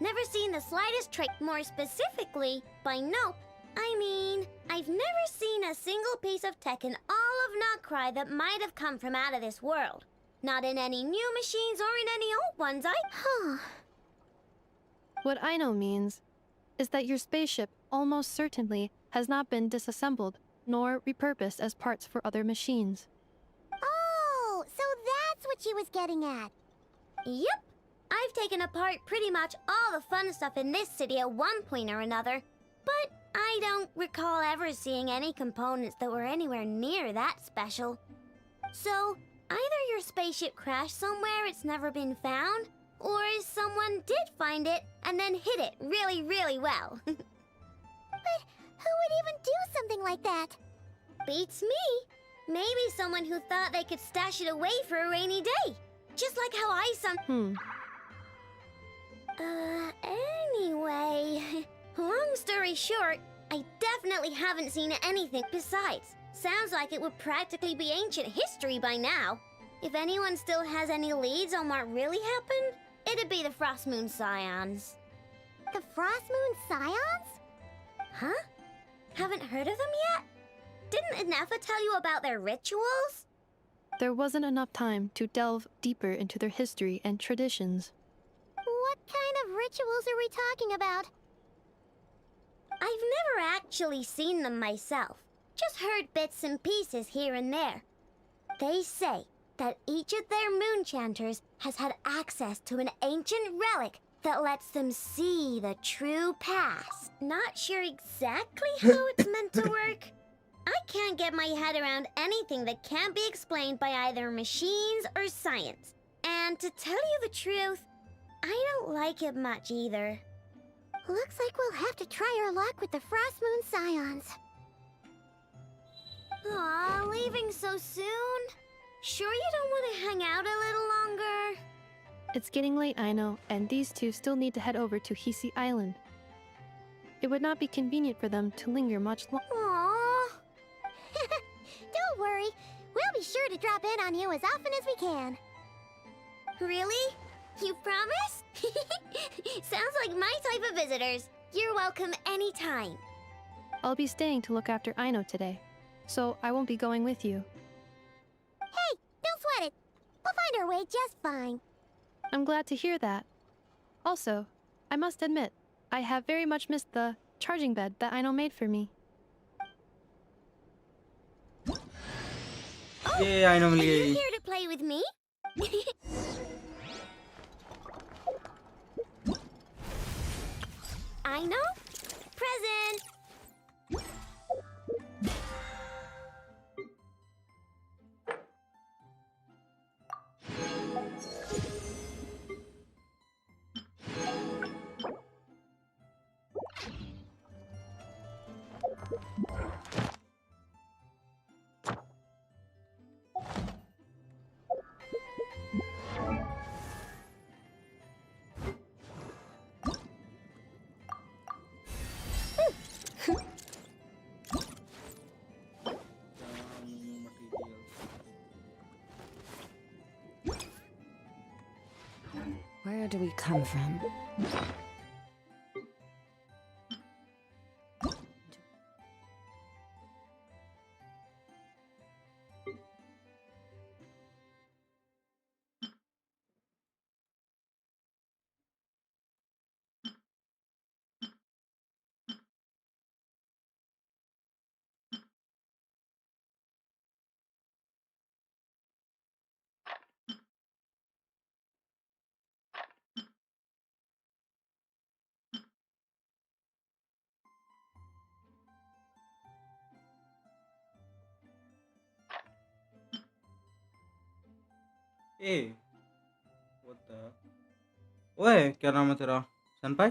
Never seen the slightest trait. More specifically, by nope, I mean, I've never seen a single piece of tech in all of Nod Krai that might have come from out of this world. Not in any new machines or in any old ones, What I know means is that your spaceship almost certainly has not been disassembled nor repurposed as parts for other machines. Oh, so that's what she was getting at. Yep. I've taken apart pretty much all the fun stuff in this city at one point or another, but I don't recall ever seeing any components that were anywhere near that special. So, either your spaceship crashed somewhere it's never been found, or someone did find it and then hid it really, really well. But who would even do something like that? Beats me. Maybe someone who thought they could stash it away for a rainy day. Just like how I Anyway, long story short, I definitely haven't seen anything. Besides, sounds like it would practically be ancient history by now. If anyone still has any leads on what really happened, it'd be the Frost Moon Scions. The Frost Moon Scions? Huh? Haven't heard of them yet? Didn't Inefa tell you about their rituals? There wasn't enough time to delve deeper into their history and traditions. What kind of rituals are we talking about? I've never actually seen them myself. Just heard bits and pieces here and there. They say that each of their moonchanters has had access to an ancient relic that lets them see the true past. Not sure exactly how it's meant to work. I can't get my head around anything that can't be explained by either machines or science. And to tell you the truth, I don't like it much either. Looks like we'll have to try our luck with the Frost Moon Scions. Aw, leaving so soon? Sure you don't want to hang out a little longer? It's getting late, I know, and these two still need to head over to Hisi Island. It would not be convenient for them to linger much longer. Aww. Don't worry. We'll be sure to drop in on you as often as we can. Really? You promise? Sounds like my type of visitors. You're welcome anytime. I'll be staying to look after Aino today, so I won't be going with you. Hey, don't sweat it. We'll find our way just fine. I'm glad to hear that. Also, I must admit, I have very much missed the charging bed that Aino made for me. ये Aino mill Are you गई. here to play with me? I know. Present. Where do we come from? A what the ओए क्या नाम है तेरा सनपाई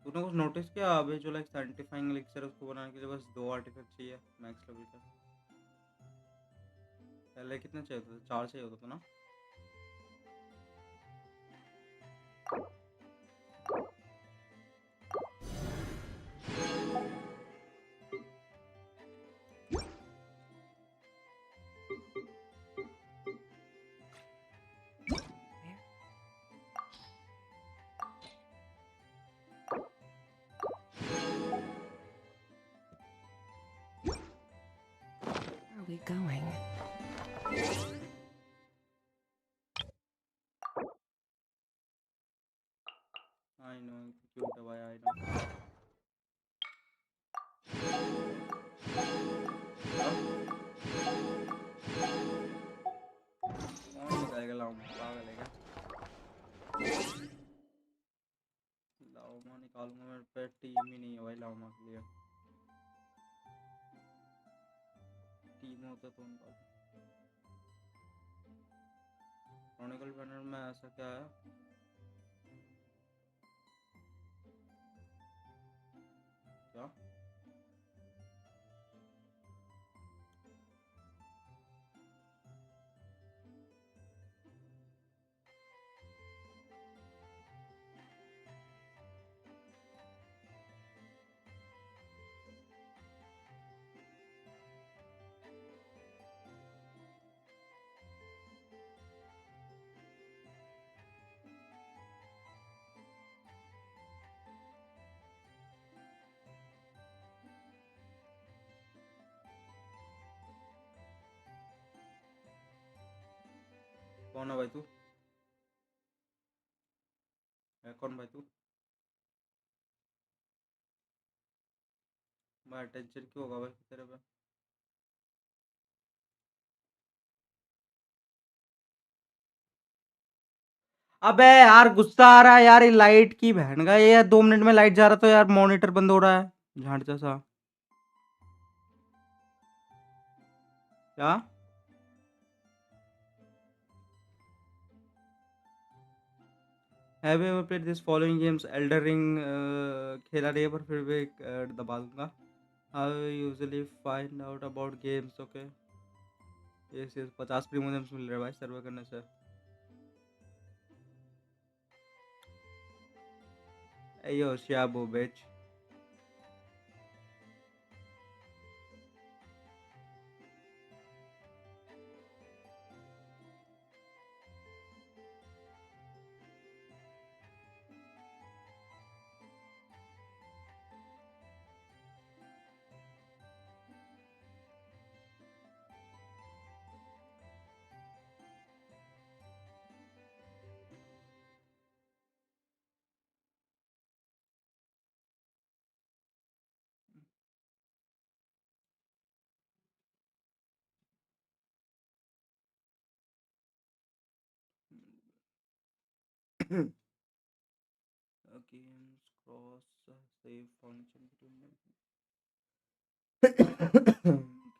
तूने कुछ notice किया अभी जो लाइक साइंटिफाइंग एलिक्सर उसको बनाने के लिए बस 2 आर्टिफैक्ट चाहिए मैक्स लेवल का पहले कितने चाहिए होते थे 4 चाहिए होता था ना Where are we going? I know cute है भाई I know कौन निकालेगा लाऊं पागल है क्या लाऊं निकालूंगा मेरे पे टीम ही नहीं है भाई लाऊं के लिए टीम होता तो उनका क्रॉनिकल बैनर में ऐसा क्या है क्या कौन है भाई तू है कौन भाई तू भाई टेंशन क्यों होगा भाई तेरे पे अबे यार गुस्सा आ रहा है यार ये लाइट की बहन का ये 2 मिनट में लाइट जा रहा तो यार मॉनिटर बंद हो रहा है झाड़ जैसा क्या have you ever played this following games Elder ring खेला नहीं है पर फिर भी दबा दूंगा I usually find out about games okay ये 50 प्रीमियम्स मिल रहे हैं भाई सर्वे करने से। Yo, Shabu, bitch. Again, cross save function between them.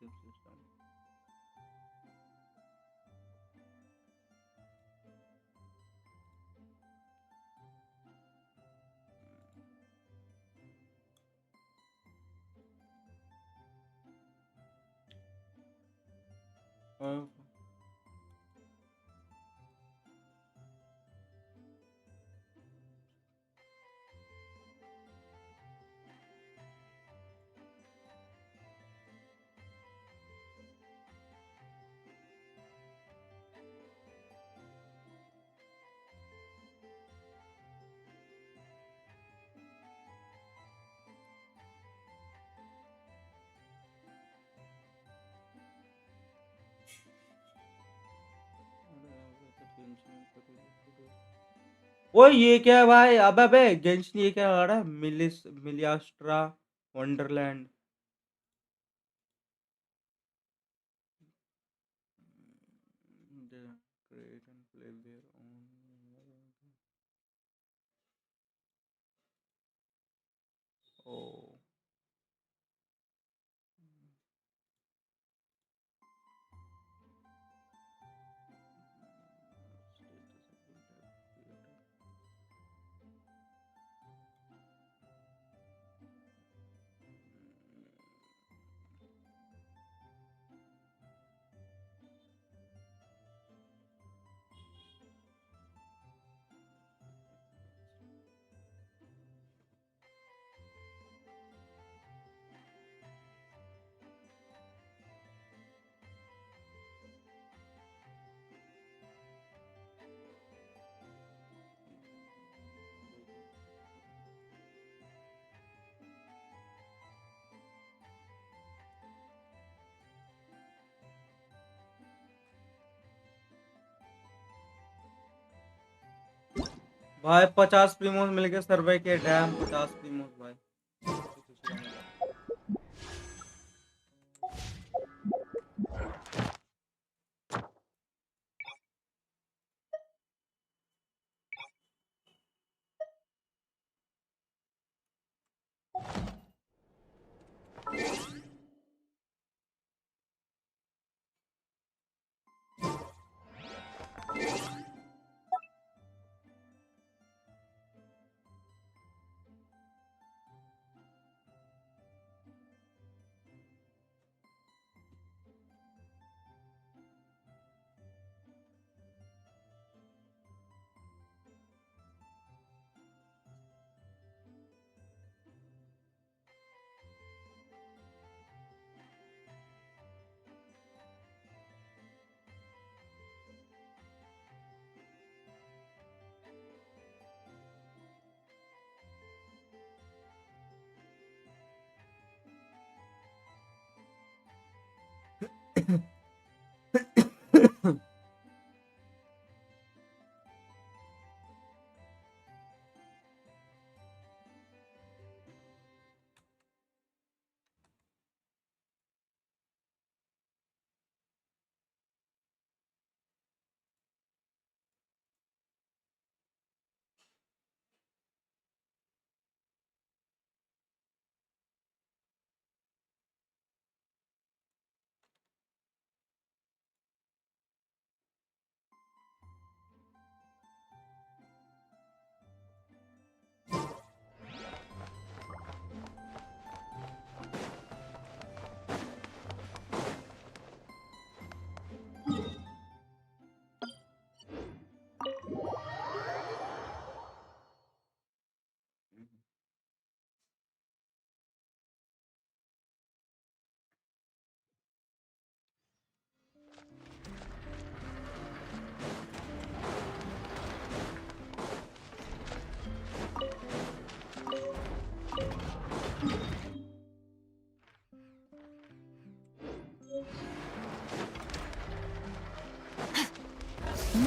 Gives it some. ओए ये क्या है भाई? अबे अबे गेंशन ये क्या आ रहा है? मिलियास्ट्रा Wonderland. Create and play their own. Oh. भाई 50 प्रीमोस मिल गए सर्वे के। डैम 50 प्रीमोस भाई।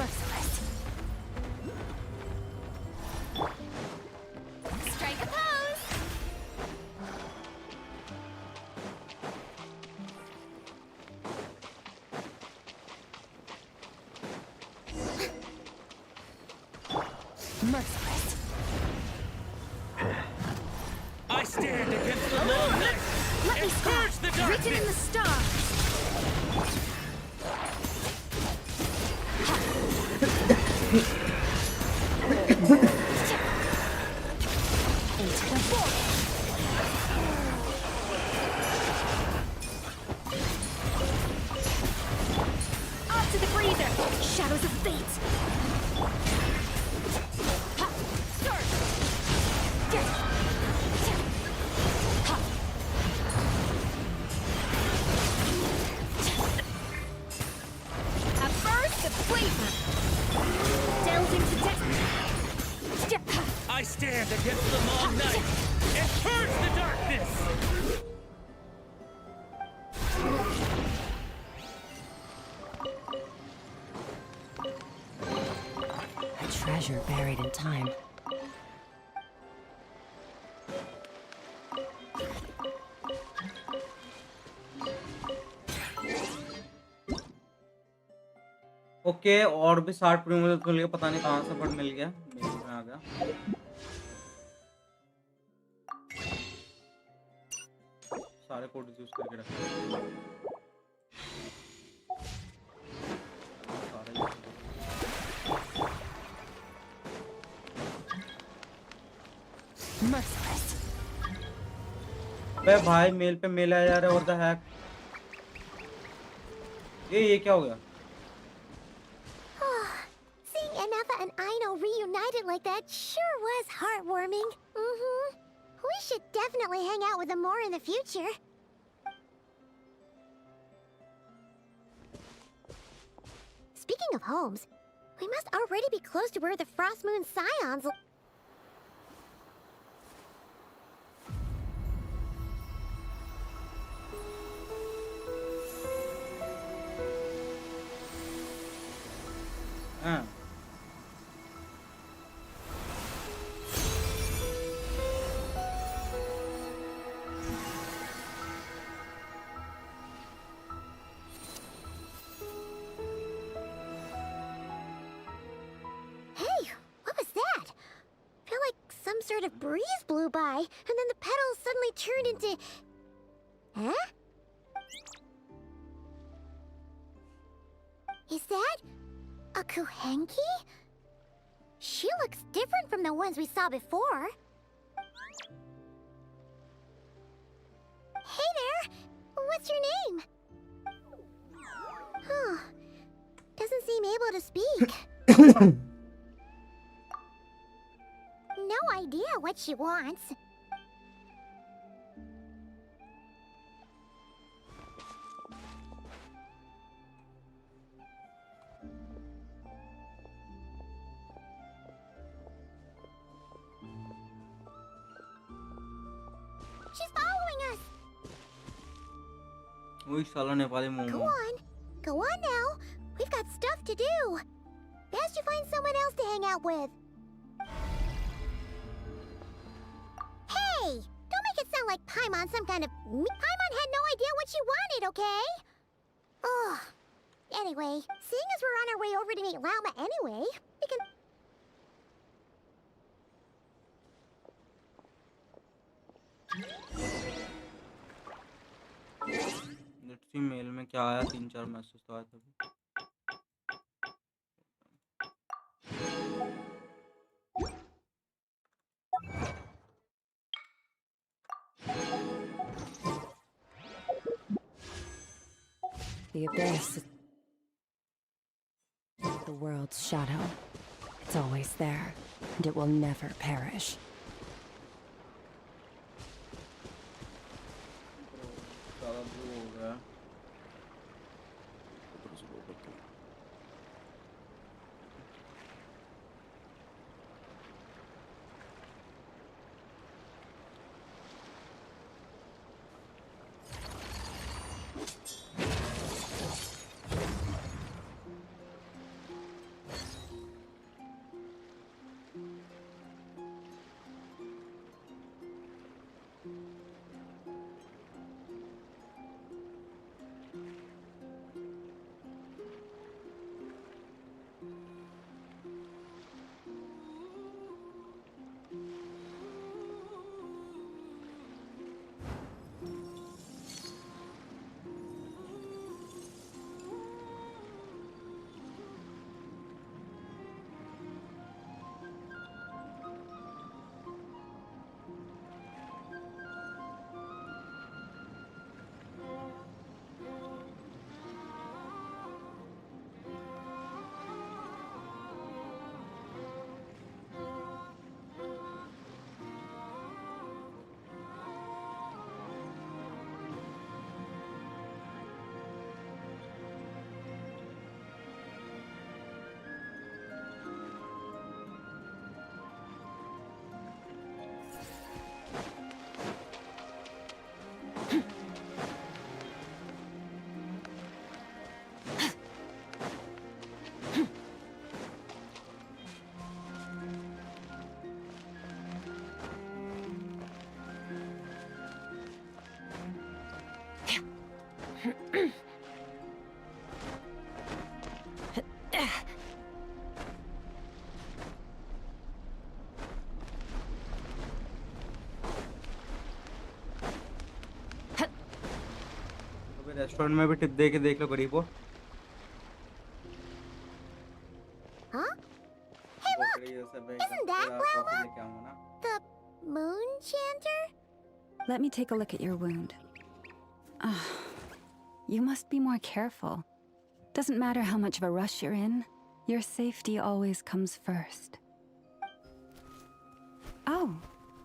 Merciless. Strike a pose. Merciless. I stand against the long night Let me and purge the darkness! Written in the stars. Into the void. Off to the breather. Shadows of fate. Ha! Start. Ha! A burst of flavor. Delves into destiny. I stand against the long night and purge the darkness! A treasure buried in time. Okay, और भी 60 premium मिल गया, पता नहीं कहाँ से but मिल गया, मेरे में आ गया। सारे कोड यूज करके रखे। Merciless. बे भाई मेल पे मेल आया जा रहा है, व्हाट द हैक। ये क्या हो गया? Seeing Anafa and Aino reunited like that sure was heartwarming. We should definitely hang out with them more in the future. Speaking of homes, we must already be close to where the Frost Moon Scions... हाँ। Hey, what was that? Feel like some sort of breeze blew by, and then the petals suddenly turned into... Huh? Is that... a Kuhenki? She looks different from the ones we saw before. Hey there! What's your name? Huh. Doesn't seem able to speak. No idea what she wants. She's following us. वही साला Nepali momo. Go on now. We've got stuff to do. Best you find someone else to hang out with. Hey! Don't make it sound like Paimon some kind of... Paimon had no idea what she wanted, okay? Ugh. Anyway, seeing as we're on our way over to meet Lauma anyway, we can... let's see mail में क्या आया, 3-4 message तो आए थे। The abyss is the world's shadow. It's always there, and it will never perish. Restaurant में भी tip दे के देख लो गरीबो। Huh? Hey, look! Isn't that Lala? The moon chanter? Let me take a look at your wound. Ah, you must be more careful. Doesn't matter how much of a rush you're in, your safety always comes first. Oh,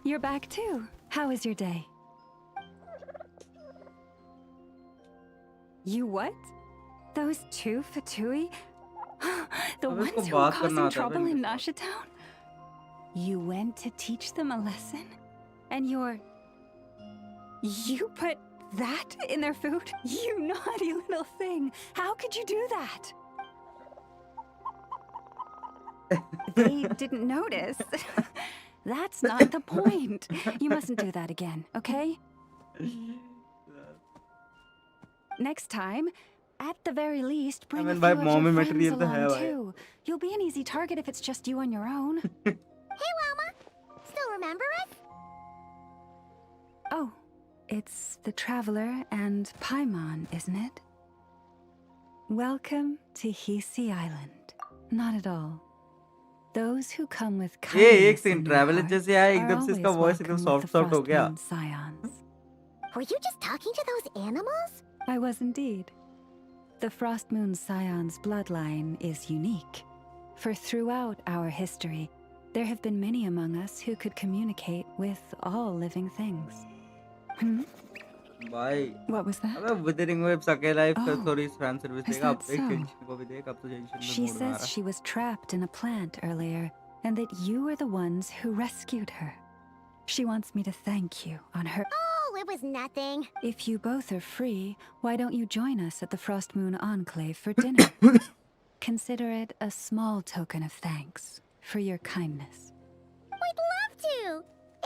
you're back too. How was your day? You what? Those two Fatui? The अब ones इसको who were बात करना causing आता है trouble इनके in साथ। Nasha Town? You went to teach them a lesson? And you put that in their food? You naughty little thing. How could you do that? They didn't notice. That's not the point. You mustn't do that again, okay? Next time, at the very least, bring a few भाई of mommy your friends material तो है along भाई। too. You'll be an easy target if it's just you on your own. Hey, Llama! Still remember us? Oh, it's the Traveler and Paimon, isn't it? Welcome to Hisi Island. Not at all. Those who come with एक kindness second in their traveller hearts जैसे आया are एकदम से इसका always voice एकदम welcome with the soft हो Frost गया। Moon Scions. Were you just talking to those animals? I was indeed. The Frost Moon Scion's bloodline is unique. For throughout our history, there have been many among us who could communicate with all living things. भाई What was that? अबे withering waves अकेला ही Oh, थोड़ी fan service is देगा। अब that देख so? जेंशन को भी देख, अब तो जेंशन में She मूड में आ says रहा she was trapped in a plant earlier, and that you were the ones who rescued her. She wants me to thank you on her. Oh, it was nothing. If you both are free, why don't you join us at the Frost Moon Enclave for dinner? Consider it a small token of thanks for your kindness. We'd love to!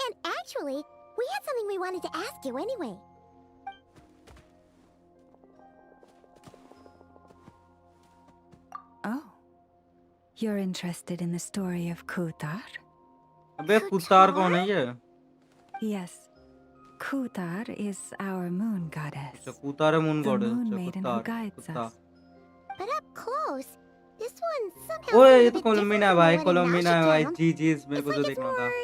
And actually, we had something we wanted to ask you anyway. Oh. You're interested in the story of Kutar? अबे कुतार कौन है ये? Yes. Kutar is our moon goddess. अच्छा कुतार है moon The God है। moon अच्छा maiden who कुतार guides कुत्ता। us. But up close, this one somehow ओए seems ये a तो bit कोलम्बिना है different भाई, from the one in कोलम्बिना है भाई। Nasha Town. जी जी मेरे It's को like जो it's देखना था। more...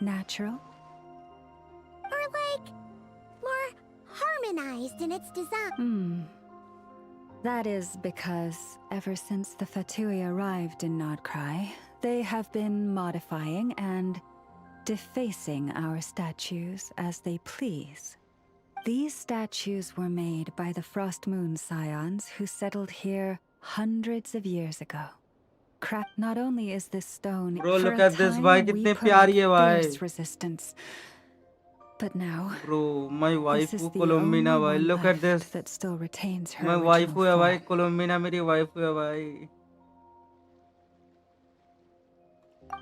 Natural? Or like... more harmonized in its design. That is because ever since the Fatui arrived in Nod Krai, they have been modifying and defacing our statues as they please. These statues were made by the Frost Moon Scions who settled here hundreds of years ago. Crap, not only is this stone Bro, for look a at this, time भाई we कितने put प्यारी है up भाई। fierce resistance. But now, Bro, my this wife is को the कोलम्बिना only भाई, one look at this। left that still retains her मैं wife original है भाई, form. कोलम्बिना मेरी वाइफ है भाई।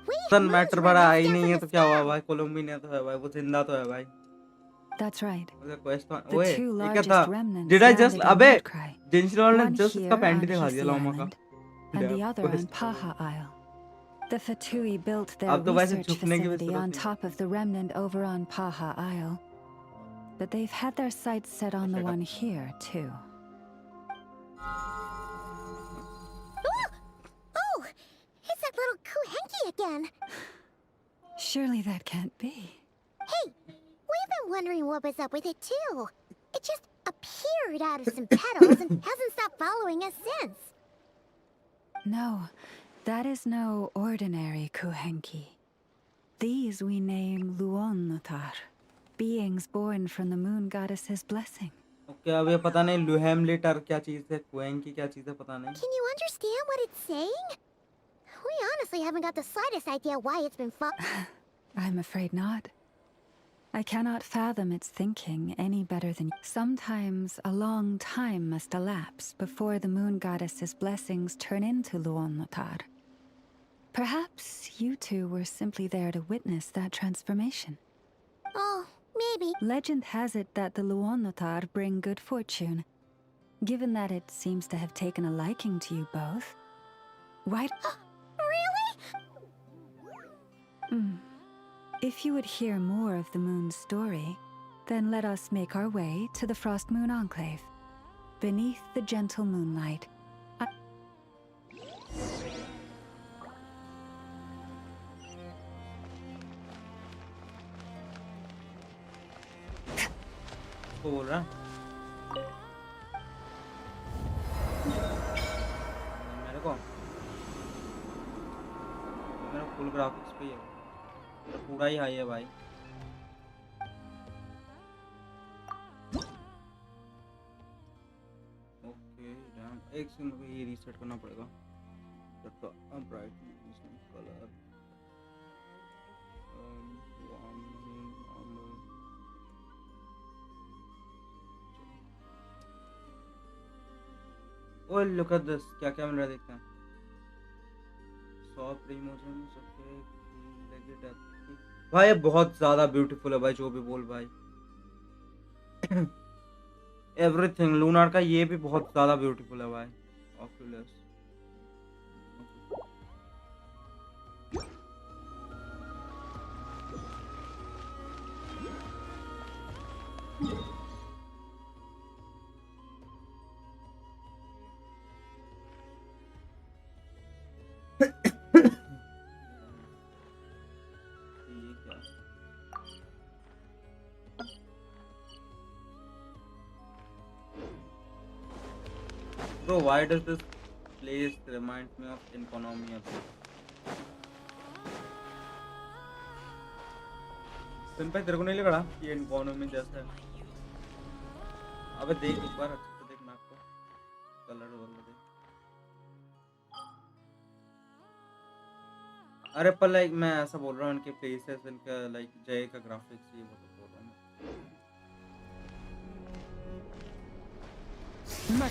We sun moons matter were बड़ा left आई here नहीं from है the तो क्या हुआ start. भाई? कोलम्बिना तो है भाई, वो जिंदा तो है भाई। That's right. उसका क्वेश्चन The ओए two ये क्या largest था? remnants Did I just landed in अबे Nod Krai. जेंशन ने One जस्ट इसका here पैंट on दिखा दिया Hisi लामा का। Island, and the other on Paha Isle. The Fatui built their अब तो वैसे research झुकने की भी facility जरूरत on नहीं। top of the remnant over on Paha Isle. But they've had their sights set on the Shut up. one here, too. Oh! It's that little Kuhenki again! Surely that can't be. Hey! We've been wondering what was up with it too. It just appeared out of some petals and hasn't stopped following us since. No, that is no ordinary Kuhenki. These we name Luonnotar, beings born from the moon goddess's blessing. Okay अब ये पता नहीं लुहेम letter क्या चीज है, क्वेंग की क्या चीज है पता नहीं। Can you understand what it's saying? We honestly haven't got the slightest idea why it's been I'm afraid not. I cannot fathom its thinking any better than you. Sometimes a long time must elapse before the moon goddess's blessings turn into Luonnotar. Perhaps you two were simply there to witness that transformation. Oh, maybe. Legend has it that the Luonnotar bring good fortune. Given that it seems to have taken a liking to you both, why... Really? If you would hear more of the moon's story, Then let us make our way to the Frost Moon Enclave. Beneath the gentle moonlight, बोल रहा मेरे को मेरा full graphics पे ही है, मेरा पूरा ही high है भाई। ओके डैम, एक सेकंड में ये रीसेट करना पड़ेगा। Brightness colour oh look at this, क्या क्या मिल रहा है देखते हैं। 100 प्रीमोजन सबके लेगे भाई, ये बहुत ज्यादा ब्यूटीफुल है भाई, जो भी बोल भाई। एवरीथिंग लूनार का ये भी बहुत ज्यादा ब्यूटीफुल है भाई। Oculus Bro, why does this place remind me of economy? Simple तेरे को नहीं लग रहा ये इकोनॉमी जैसा है? अबे देख एक बार अच्छे से देख मैप को, कलर वगैरह देख। अरे पर लाइक मैं ऐसा बोल रहा हूँ, इनके प्लेसेस, इनका लाइक जय का ग्राफिक्स, ये वो तो बोल रहा हूँ मैं।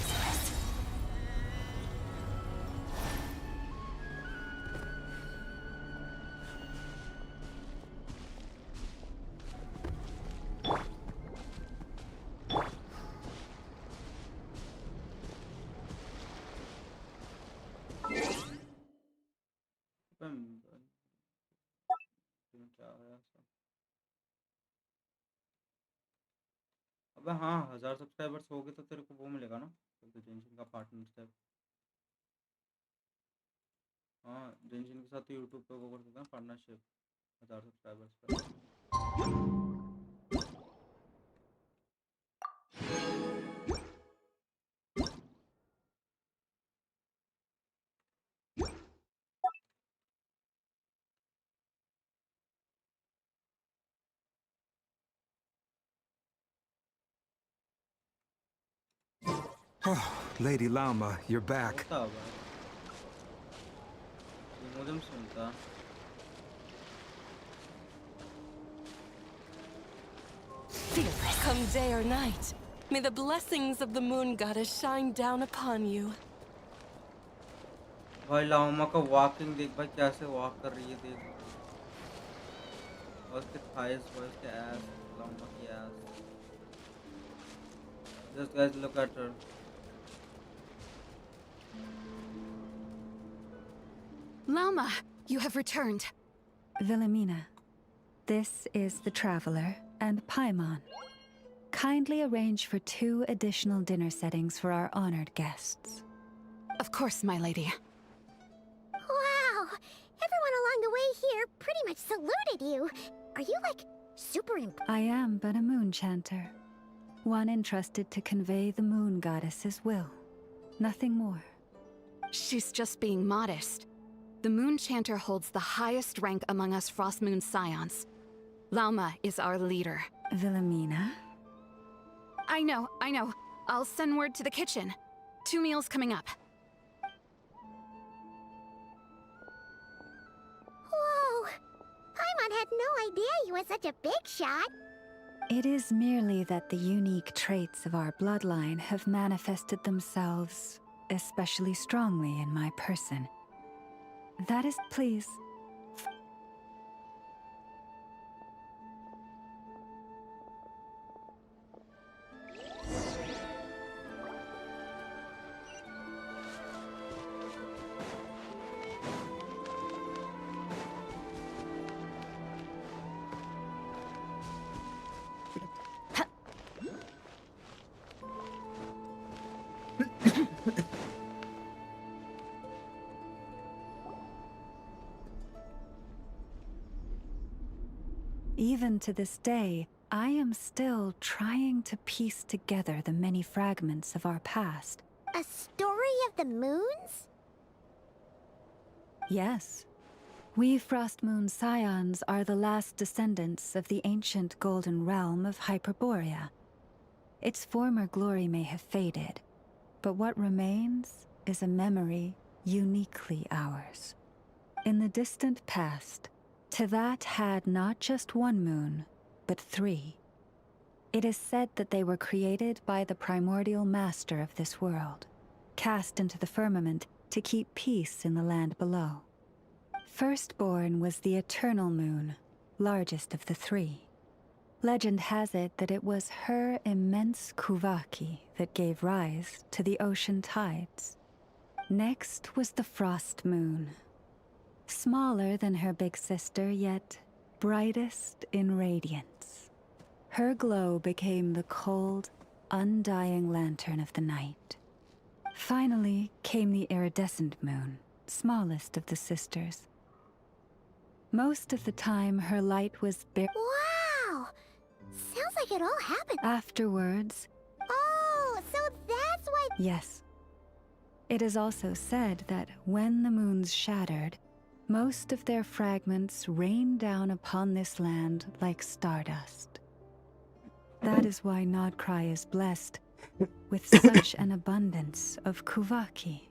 अबे हाँ, 1000 सब्सक्राइबर्स हो गए तो तेरे को वो मिलेगा ना, तो जेंशिन का पार्टनरशिप। हाँ, जेंशिन के साथ यूट्यूब पे वो कर सकते हैं पार्टनरशिप 1000 सब्सक्राइबर्स पे। Oh, Lady Lama, you're back. Fearless. Come day or night, may the blessings of the moon goddess shine down upon you. भाई लामा का वॉकिंग देख भाई, कैसे वॉक कर रही है देख, और उसके थाइस, और उसके एस, लामा की S. Just guys look at her. Lama, you have returned. Wilhelmina, this is the Traveler and Paimon. Kindly arrange for 2 additional dinner settings for our honored guests. Of course, my lady. Wow! Everyone along the way here pretty much saluted you. Are you, like, super I am but a moon chanter. One entrusted to convey the moon goddess's will. Nothing more. She's just being modest. The Moon Chanter holds the highest rank among us Frost Moon Scions. Lauma is our leader. Wilhelmina? I know. I'll send word to the kitchen. 2 meals coming up. Whoa! Paimon had no idea you were such a big shot. It is merely that the unique traits of our bloodline have manifested themselves especially strongly in my person. That is, please. Even to this day, I am still trying to piece together the many fragments of our past. A story of the moons? Yes. We Frost Moon Scions are the last descendants of the ancient golden realm of Hyperborea. Its former glory may have faded, but what remains is a memory uniquely ours. In the distant past, Teyvat had not just one moon, but 3. It is said that they were created by the primordial master of this world, cast into the firmament to keep peace in the land below. Firstborn was the eternal moon, largest of the 3. Legend has it that it was her immense Kuvaki that gave rise to the ocean tides. Next was the frost moon. Smaller than her big sister, yet brightest in radiance. Her glow became the cold, undying lantern of the night. Finally came the iridescent moon, smallest of the sisters. Most of the time, her light was bare. Wow! Sounds like it all happened. Afterwards. Oh, so that's why. Yes. It is also said that when the moons shattered, most of their fragments rained down upon this land like stardust. That is why Nod Krai is blessed with such an abundance of Kuvaki.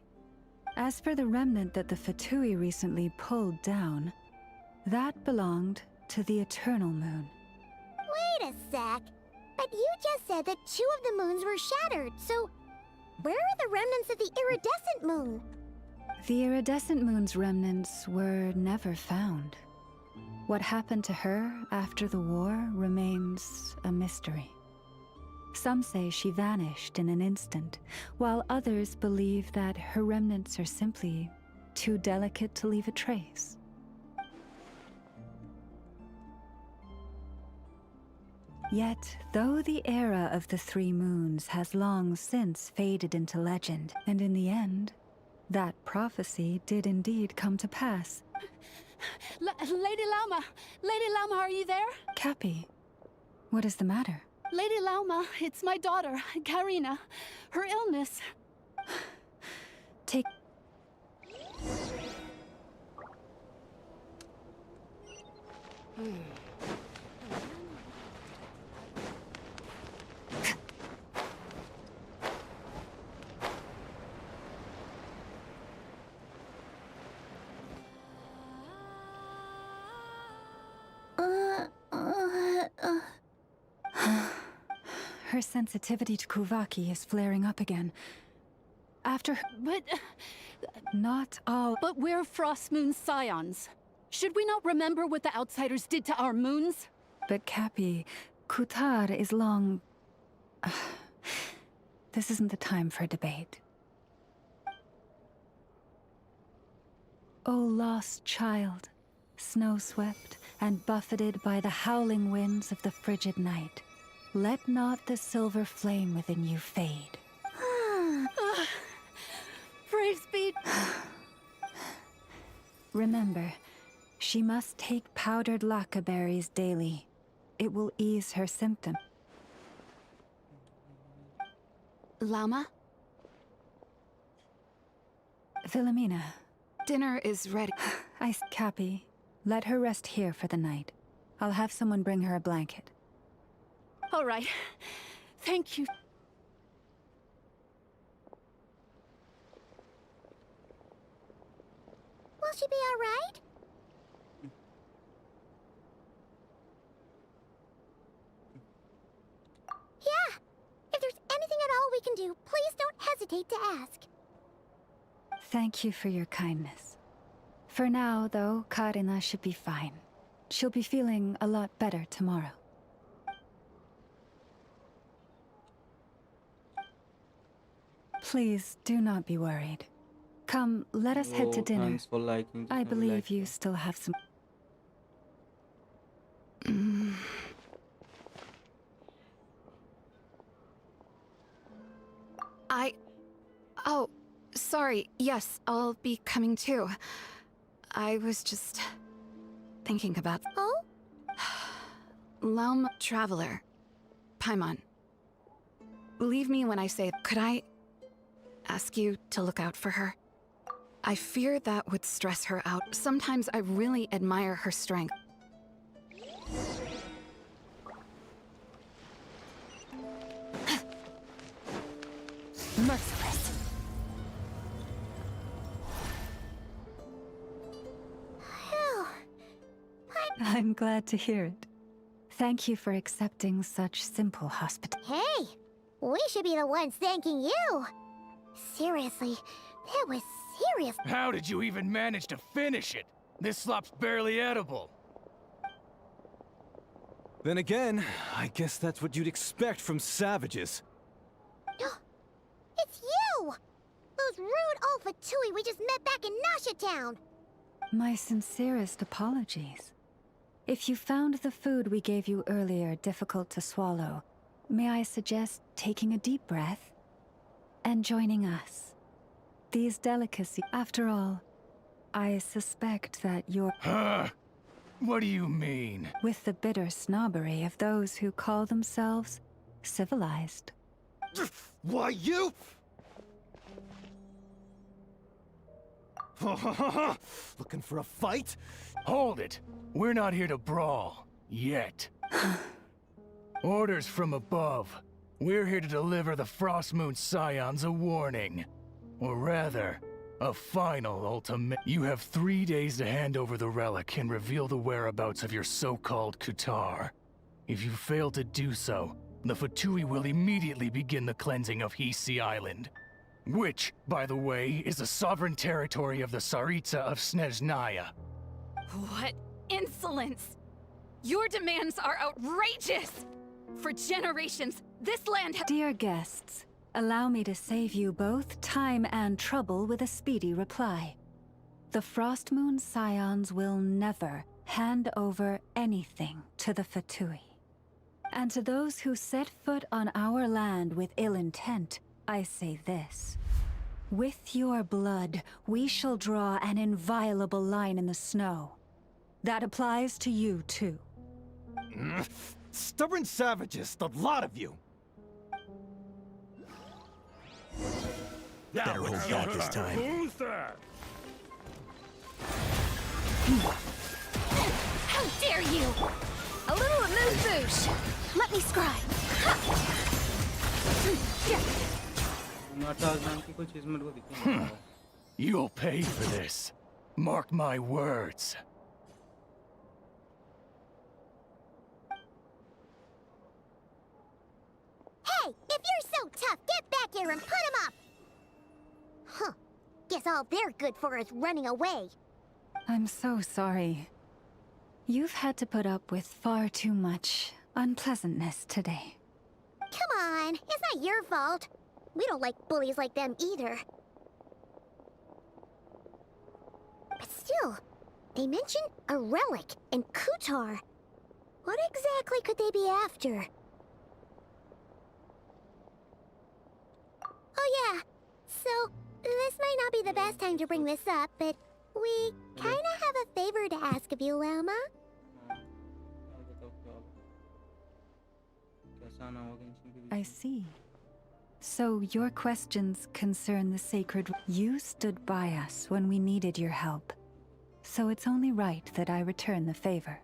As for the remnant that the Fatui recently pulled down, that belonged to the Eternal Moon. Wait a sec. But you just said that 2 of the moons were shattered, so where are the remnants of the iridescent moon? The iridescent moon's remnants were never found. What happened to her after the war remains a mystery. Some say she vanished in an instant, while others believe that her remnants are simply too delicate to leave a trace. Yet, though the era of the 3 moons has long since faded into legend, and in the end, that prophecy did indeed come to pass. Lady Lauma! Lady Lauma, are you there? Cappy, what is the matter? Lady Lauma, it's my daughter, Karina. Her illness. Take... Her sensitivity to Kuvaki is flaring up again. After her... But... Not all... But we're Frost Moon Scions. Should we not remember what the outsiders did to our moons? But Cappy, Kutar is long... This isn't the time for debate. O lost child, snow-swept and buffeted by the howling winds of the frigid night, let not the silver flame within you fade. Praise be... Remember, she must take powdered laka berries daily. It will ease her symptoms. Llama? Philomena. Dinner is ready. Cappy, let her rest here for the night. I'll have someone bring her a blanket. All right. Thank you. Will she be all right? Yeah. If there's anything at all we can do, please don't hesitate to ask. Thank you for your kindness. For now, though, Karina should be fine. She'll be feeling a lot better tomorrow. Please do not be worried. Come, let us head to dinner. Thanks for liking. I believe you still have some... Oh, sorry. Yes, I'll be coming too. I was just thinking about... Oh? Laum Traveler. Paimon. Leave me when I say, could I ask you to look out for her? I fear that would stress her out. Sometimes I really admire her strength. Merciless. I'm glad to hear it. Thank you for accepting such simple hospitality. Hey, we should be the ones thanking you. Seriously, that was serious. How did you even manage to finish it? This slop's barely edible. Then again, I guess that's what you'd expect from savages. It's you! Those rude old Fatui we just met back in Nasha Town! My sincerest apologies. If you found the food we gave you earlier difficult to swallow, may I suggest taking a deep breath and joining us? These delicacies, after all, I suspect that you're... Huh? What do you mean? With the bitter snobbery of those who call themselves civilized. Why, you... Looking for a fight? Hold it! We're not here to brawl. Yet. Orders from above. We're here to deliver the Frostmoon Scions a warning. Or rather, a final ultimate. You have 3 days to hand over the relic and reveal the whereabouts of your so-called Kutar. If you fail to do so, the Fatui will immediately begin the cleansing of Hisi Island. Which, by the way, is the sovereign territory of the Tsaritsa of Snezhnaya. What insolence! Your demands are outrageous! For generations, this land has... Dear guests, allow me to save you both time and trouble with a speedy reply. The Frostmoon Scions will never hand over anything to the Fatui. And to those who set foot on our land with ill intent, I say this. With your blood, we shall draw an inviolable line in the snow. That applies to you, too. Stubborn savages, the lot of you! Better hold back this time. Who's that? How dare you! A little amuse-bouche! Let me scribe! You'll pay for this. Mark my words. Hey, if you're so tough, get back here and put him up! Huh. Guess all they're good for is running away. I'm so sorry. You've had to put up with far too much unpleasantness today. Come on, it's not your fault. We don't like bullies like them either. But still, they mentioned a relic and Kutar. What exactly could they be after? Oh yeah, so this might not be the best time to bring this up, but we kinda have a favor to ask of you, Lama. I see. So your questions concern the sacred... You stood by us when we needed your help. So it's only right that I return the favor.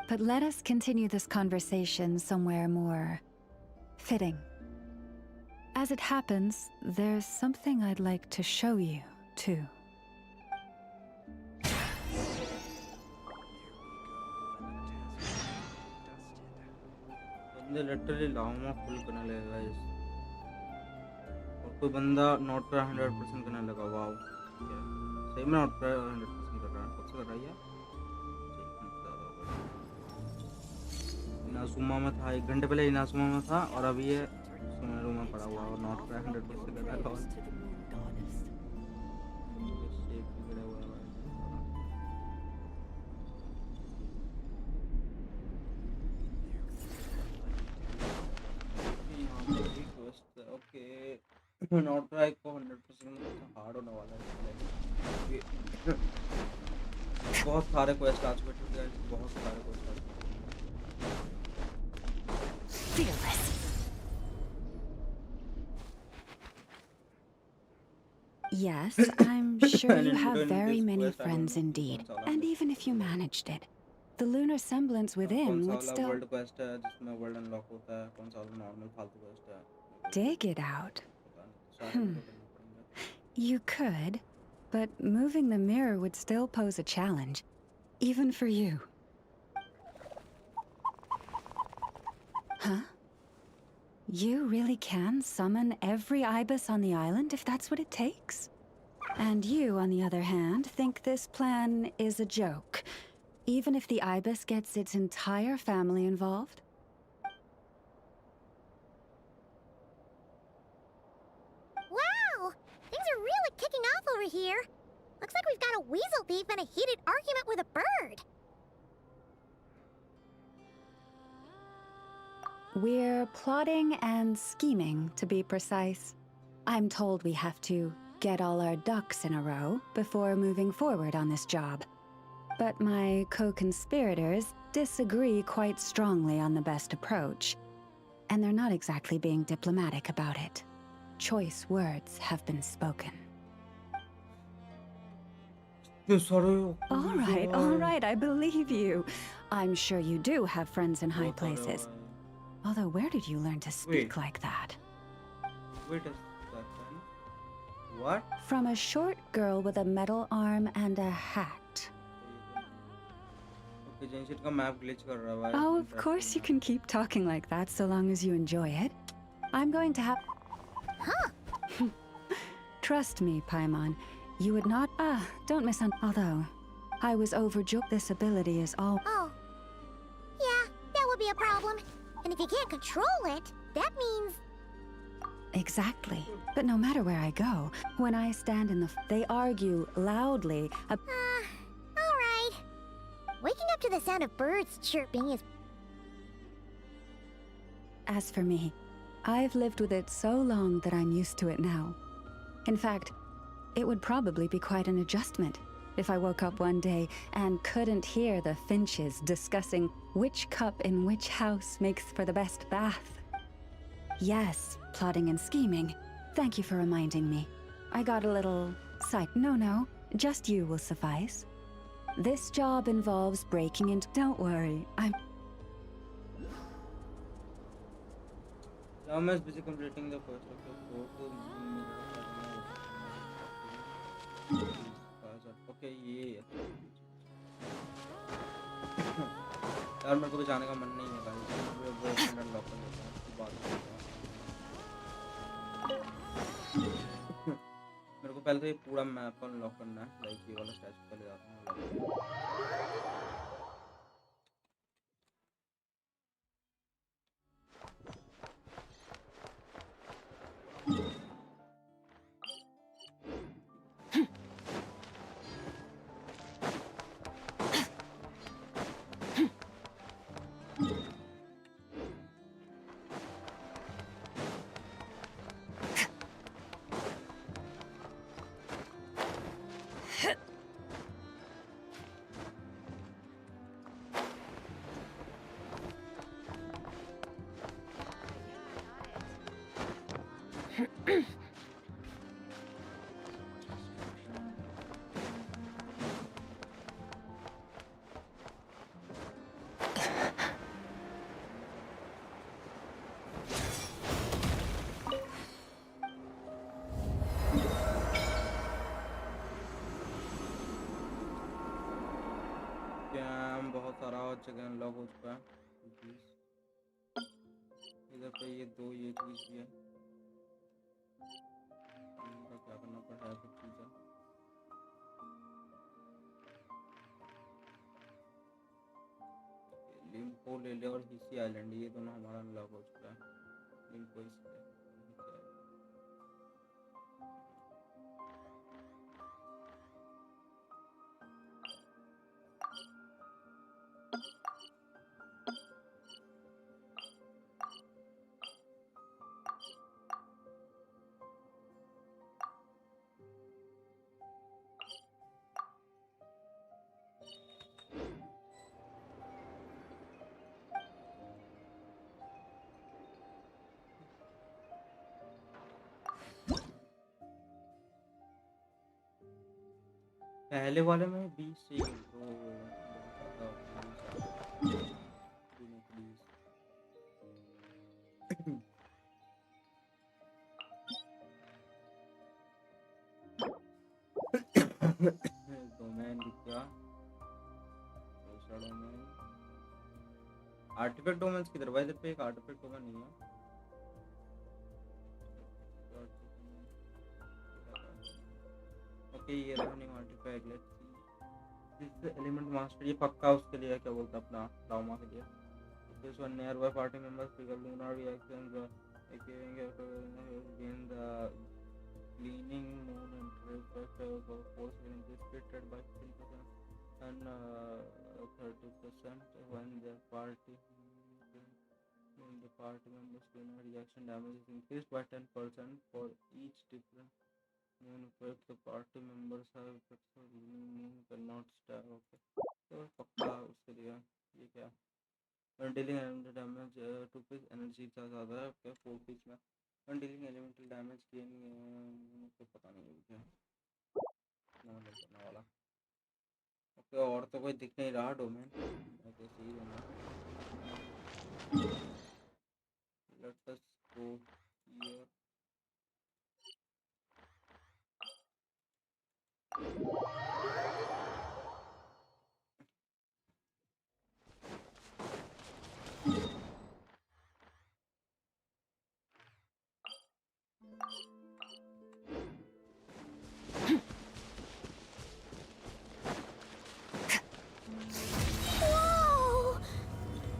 But let us continue this conversation somewhere more... fitting. As it happens, there's something I'd like to show you, too. बंदे literally Lama full करने लगेगा इस और कोई बंदा not cry 100% करने लगा wow सही में नॉट क्राई 100% कर रहा है कब से कर रहा है यार इनासुमा में था 1 घंटे पहले इनासुमा में था और अभी ये सुमेरु में पड़ा हुआ और नॉट क्राई 100% कर रहा है और Okay. नॉट ट्राई को 100% हार्ड होने वाला है इसलिए बहुत सारे क्वेस्ट आ चुके हैं guys, बहुत सारे क्वेस्ट आ चुके Fearless. Yes, I'm sure And you in have doing very this many quest, I don't friends know indeed. कौन सा वाला And even if you managed it, the lunar semblance कौन within सा would वाला still world quest है जिसमें world unlock होता है, कौन सा वाला नॉर्मल फालतू क्वेस्ट है, मेरे को dig it out. पता नहीं, सारे को तो करना पड़ेंगे। You could, but moving the mirror would still pose a challenge, even for you. Huh? You really can summon every ibis on the island if that's what it takes? And you, on the other hand, think this plan is a joke, even if the ibis gets its entire family involved? Wow! Things are really kicking off over here. Looks like we've got a weasel thief and a heated argument with a bird. We're plotting and scheming, to be precise. I'm told we have to get all our ducks in a row before moving forward on this job. But my co-conspirators disagree quite strongly on the best approach. And they're not exactly being diplomatic about it. Choice words have been spoken. All right, I believe you. I'm sure you do have friends in high places. Although, where did you learn to speak like that? Wait a second. What? From a short girl with a metal arm and a hat. Okay, Genshin का map glitch कर रहा है भाई। Oh, of course you can keep talking like that so long as you enjoy it. I'm going to have... Huh? Trust me, Paimon. You would not... don't Although, I was overjoyed this ability is all... Oh. Yeah, that would be a problem. And if you can't control it, that means... Exactly. But no matter where I go, when I stand in the... They argue loudly... Alright. Waking up to the sound of birds chirping is... As for me, I've lived with it so long that I'm used to it now. In fact, it would probably be quite an adjustment if I woke up one day and couldn't hear the finches discussing which cup in which house makes for the best bath. Yes, plotting and scheming. Thank you for reminding me. I got a little No, just you will suffice. This job involves breaking into... Don't worry, I'm... I'm busy completing the first okay, ये यार मेरे को तो जाने का मन नहीं है गाइस, मैं वो अनलॉक कर लेता हूँ उसके बाद मेरे को पहले तो ये पूरा मैप अनलॉक करना है, लाइक ये वाला स्टेज पहले जाता हूँ। बहुत सारा जगह अनलॉक हो चुका है। इधर पे ये दो ये चीज भी है, इनका क्या करना पड़ रहा है कुछ चीज़ें। लिम्पो ले ले और हिसी आइलैंड, ये दोनों हमारा अनलॉक हो चुका है। लिम्पो हिसी पहले वाले में 20 चाहिए ब्रो। प्लीज। डोमेन दिख गया। दूसरा डोमेन आर्टिफैक्ट डोमेन्स किधर भाई? इधर पे एक आर्टिफैक्ट डोमेन नहीं है। ओके ये रहा new artifact. Let's see this element master. ये पक्का उसके लिए क्या बोलता अपना लाउमा के लिए। This one near by party members trigger lunar reactions again the gleaning moon and refresh force will increase splitted by 15% and 30% when the party members lunar reaction damage is increased by 10% for each different moon effect the party members have effects of moon cannot stab. Okay तो पक्का उसके लिए ये क्या when dealing elemental damage to piece energy का ज़्यादा है क्या 4 piece में when dealing elemental damage gain को पता नहीं है क्या नहीं करने वाला। ओके और तो कोई दिख नहीं रहा डोमेन। ओके सही है। Let's us go here. Whoa!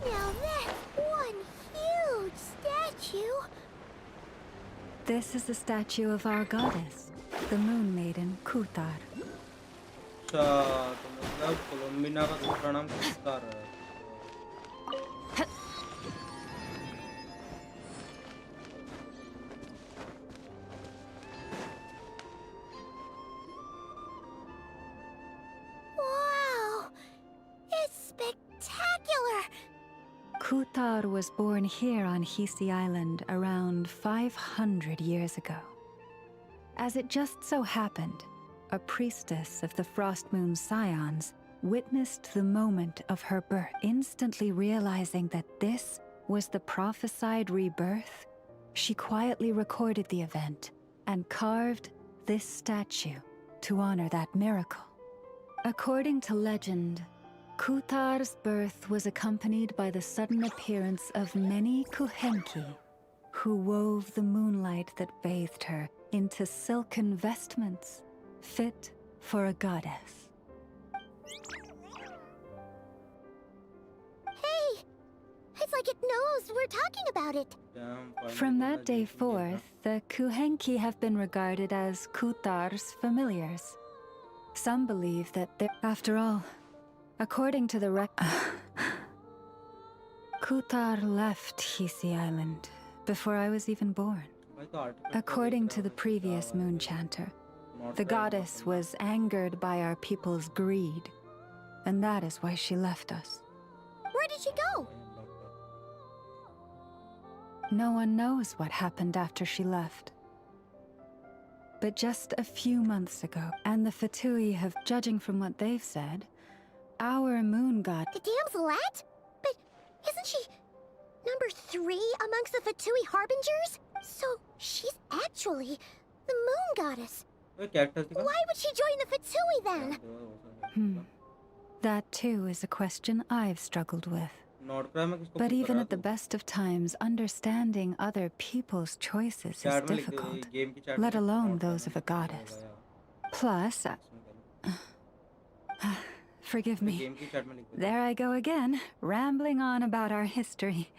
Now that's one huge statue. This is a statue of our goddess, the Moon Maiden Kuthar. अच्छा तो मतलब कोलंबिना का दूसरा नाम कुत्तार है। Wow! It's spectacular! Kuthar was born here on Hisi Island around 500 years ago. As it just so happened, a priestess of the Frost Moon Scions witnessed the moment of her birth. Instantly realizing that this was the prophesied rebirth, she quietly recorded the event and carved this statue to honor that miracle. According to legend, Kuthar's birth was accompanied by the sudden appearance of many Kuhenki, who wove the moonlight that bathed her into silken vestments fit for a goddess. Hey! It's like it knows we're talking about it. From that day forth, the Kuhenki have been regarded as Kuthar's familiars. Some believe that they're... After all, according to the Kuthar left Hisi Island before I was even born. According to the previous moon chanter, the goddess was angered by our people's greed, and that is why she left us. Where did she go? No one knows what happened after she left. But just a few months ago, and the Fatui have, judging from what they've said, our moon god... The Damselat? But isn't she number 3 amongst the Fatui Harbingers? So she's actually the moon goddess. Why would she join the Fatui then? That too is a question I've struggled with. Nod Krai में किसको But pick even करा at the तू? best of times, understanding other people's choices is Chat में लिख दे, difficult, game की chat let में alone Nod Krai those of a मैंने किसको goddess. लगाया? Plus, forgive me. Game की chat में लिख दे। There I go again, rambling on about our history.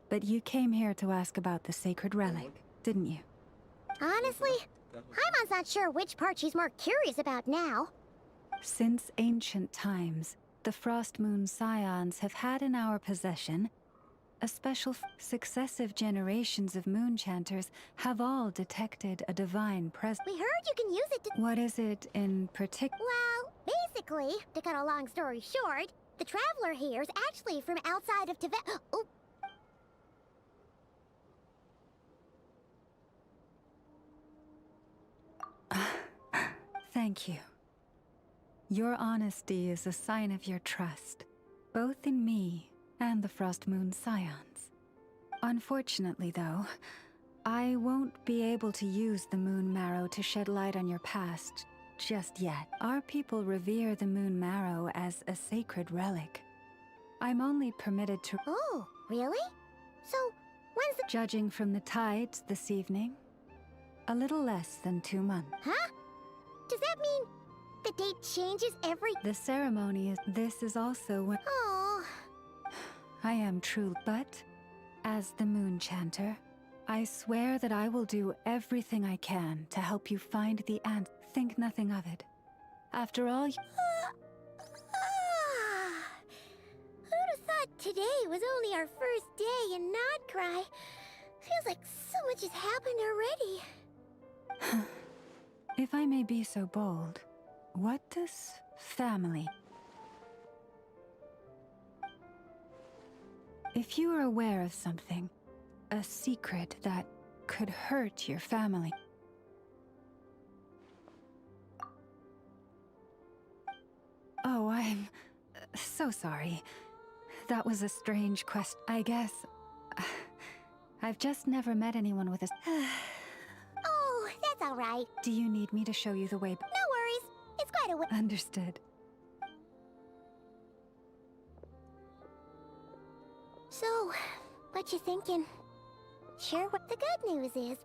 But you came here to ask about the sacred relic, didn't you? Honestly, Paimon's not sure which part she's more curious about now. Since ancient times, the Frost Moon Scions have had in our possession a special... Successive generations of moon chanters have all detected a divine presence. We heard you can use it to... What is it in particular? Well, basically, to cut a long story short, the traveler here is actually from outside of Tibet. Oh. Thank you. Your honesty is a sign of your trust, both in me and the Frost Moon Scions. Unfortunately, though, I won't be able to use the Moon Marrow to shed light on your past just yet. Our people revere the Moon Marrow as a sacred relic. I'm only permitted to— Oh, really? So, when's the— Judging from the tides this evening, a little less than 2 months. Huh? Does that mean the date changes every— The ceremony is— This is also when— Oh. I am true, but as the Moon Chanter, I swear that I will do everything I can to help you find the ant. Think nothing of it. After all, Who'd have thought today was only our first day in Nod Krai? Feels like so much has happened already. if I may be so bold, what does family— If you are aware of something, a secret that could hurt your family— Oh, I'm so sorry. That was a strange question. I guess I've just never met anyone with a— Oh, that's all right. Do you need me to show you the way? No worries. It's quite a way. Understood. So, what you thinking? Sure what the good news is.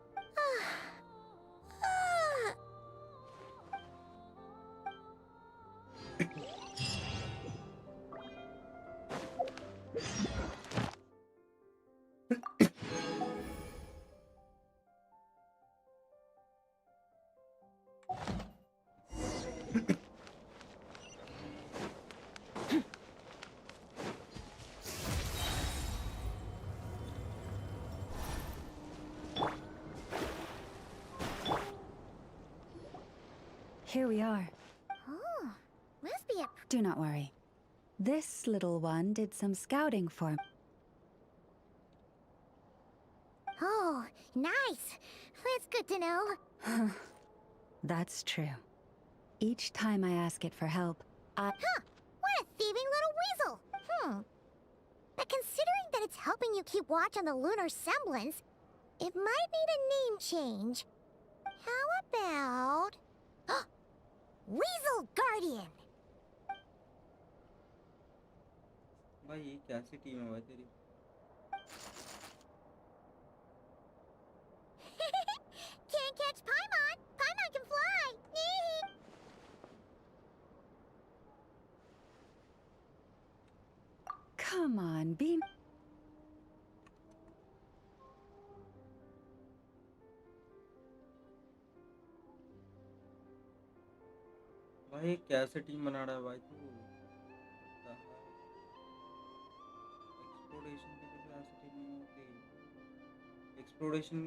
Here we are. Oh, must be a— Do not worry. This little one did some scouting for me. Oh, nice. That's good to know. That's true. Each time I ask it for help, Huh, what a thieving little weasel. But considering that it's helping you keep watch on the lunar semblance, it might need a name change. How about... Weasel Guardian! भाई ये कैसी team है भाई तेरी? Can't catch Paimon! Paimon can fly! come on, be— भाई कैसे team बना रहा है भाई तू? एक्सप्लोरेशन की तो ऐसी टीम नहीं होती। एक्सप्लोरेशन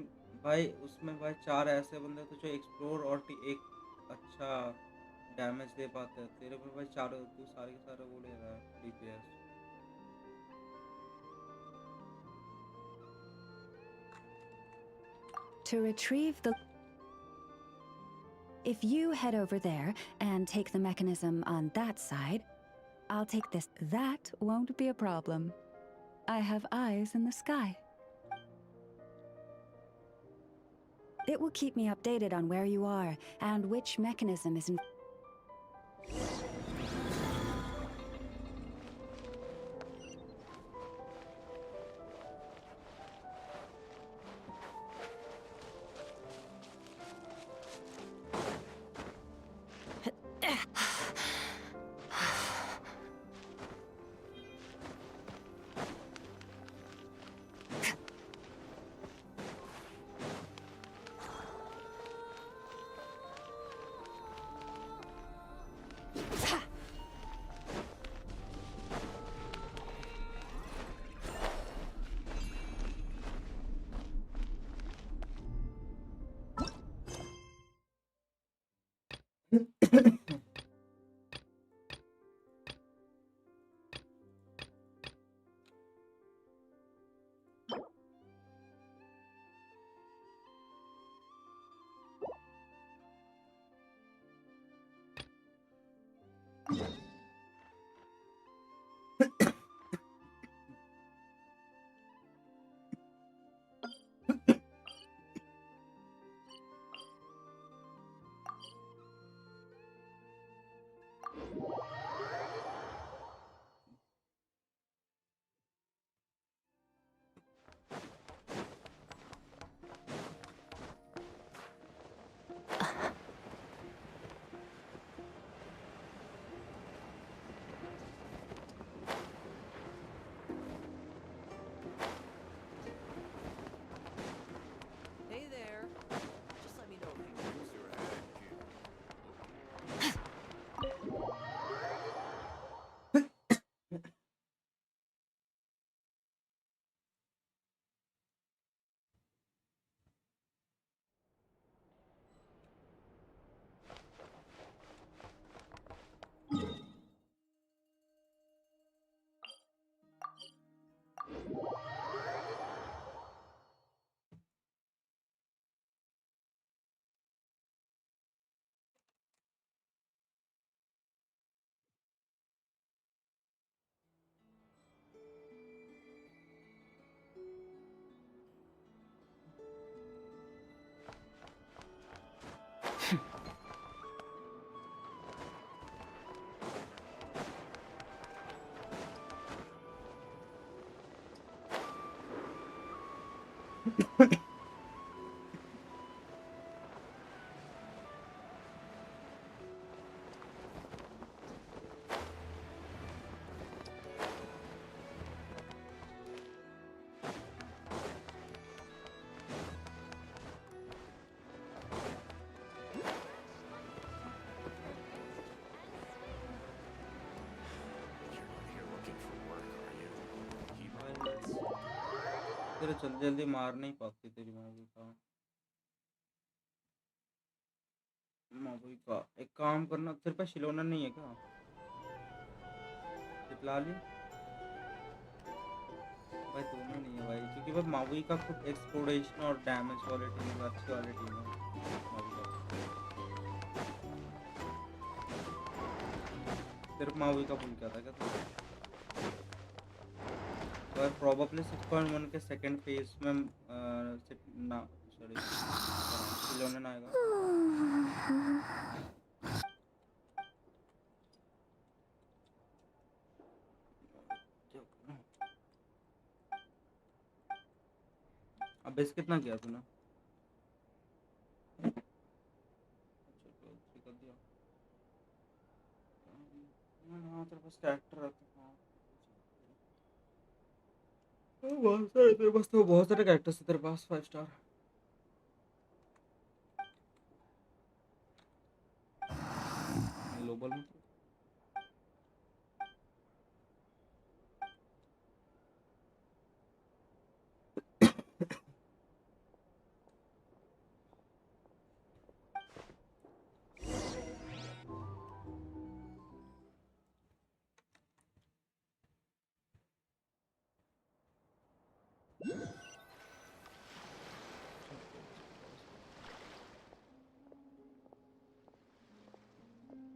भाई उसमें भाई 4 ऐसे बंदे तो जो एक्सप्लोर और एक अच्छा डैमेज दे पाते हैं। तेरे में भाई 4 तू सारे के सारे वो ले रहा है DPS. To retrieve the— If you head over there and take the mechanism on that side, I'll take this. That won't be a problem. I have eyes in the sky. It will keep me updated on where you are and which mechanism is in— तेरे जल्दी जल्दी मार नहीं पाती तेरी मावी का एक काम करना, तेरे पास खिलौना नहीं है क्या? चितला ली भाई, दोनों नहीं है भाई, क्योंकि भाई मावी का खुद एक्सप्लोरेशन और डैमेज वाली टीम अच्छी वाली टीम है मावी का। सिर्फ मावी का पुल क्या था क्या तुझे? तो प्रोबेबली 6.1 के सेकंड फेज में ना सॉरी खिलौने ना आएगा। अब बेस कितना किया तूने? अच्छा तो कर दिया। हाँ तेरे पास कैरेक्टर रहता है। बहुत सारे तेरे पास, तो बहुत सारे कैरेक्टर्स है तेरे पास 5 स्टार। ग्लोबल में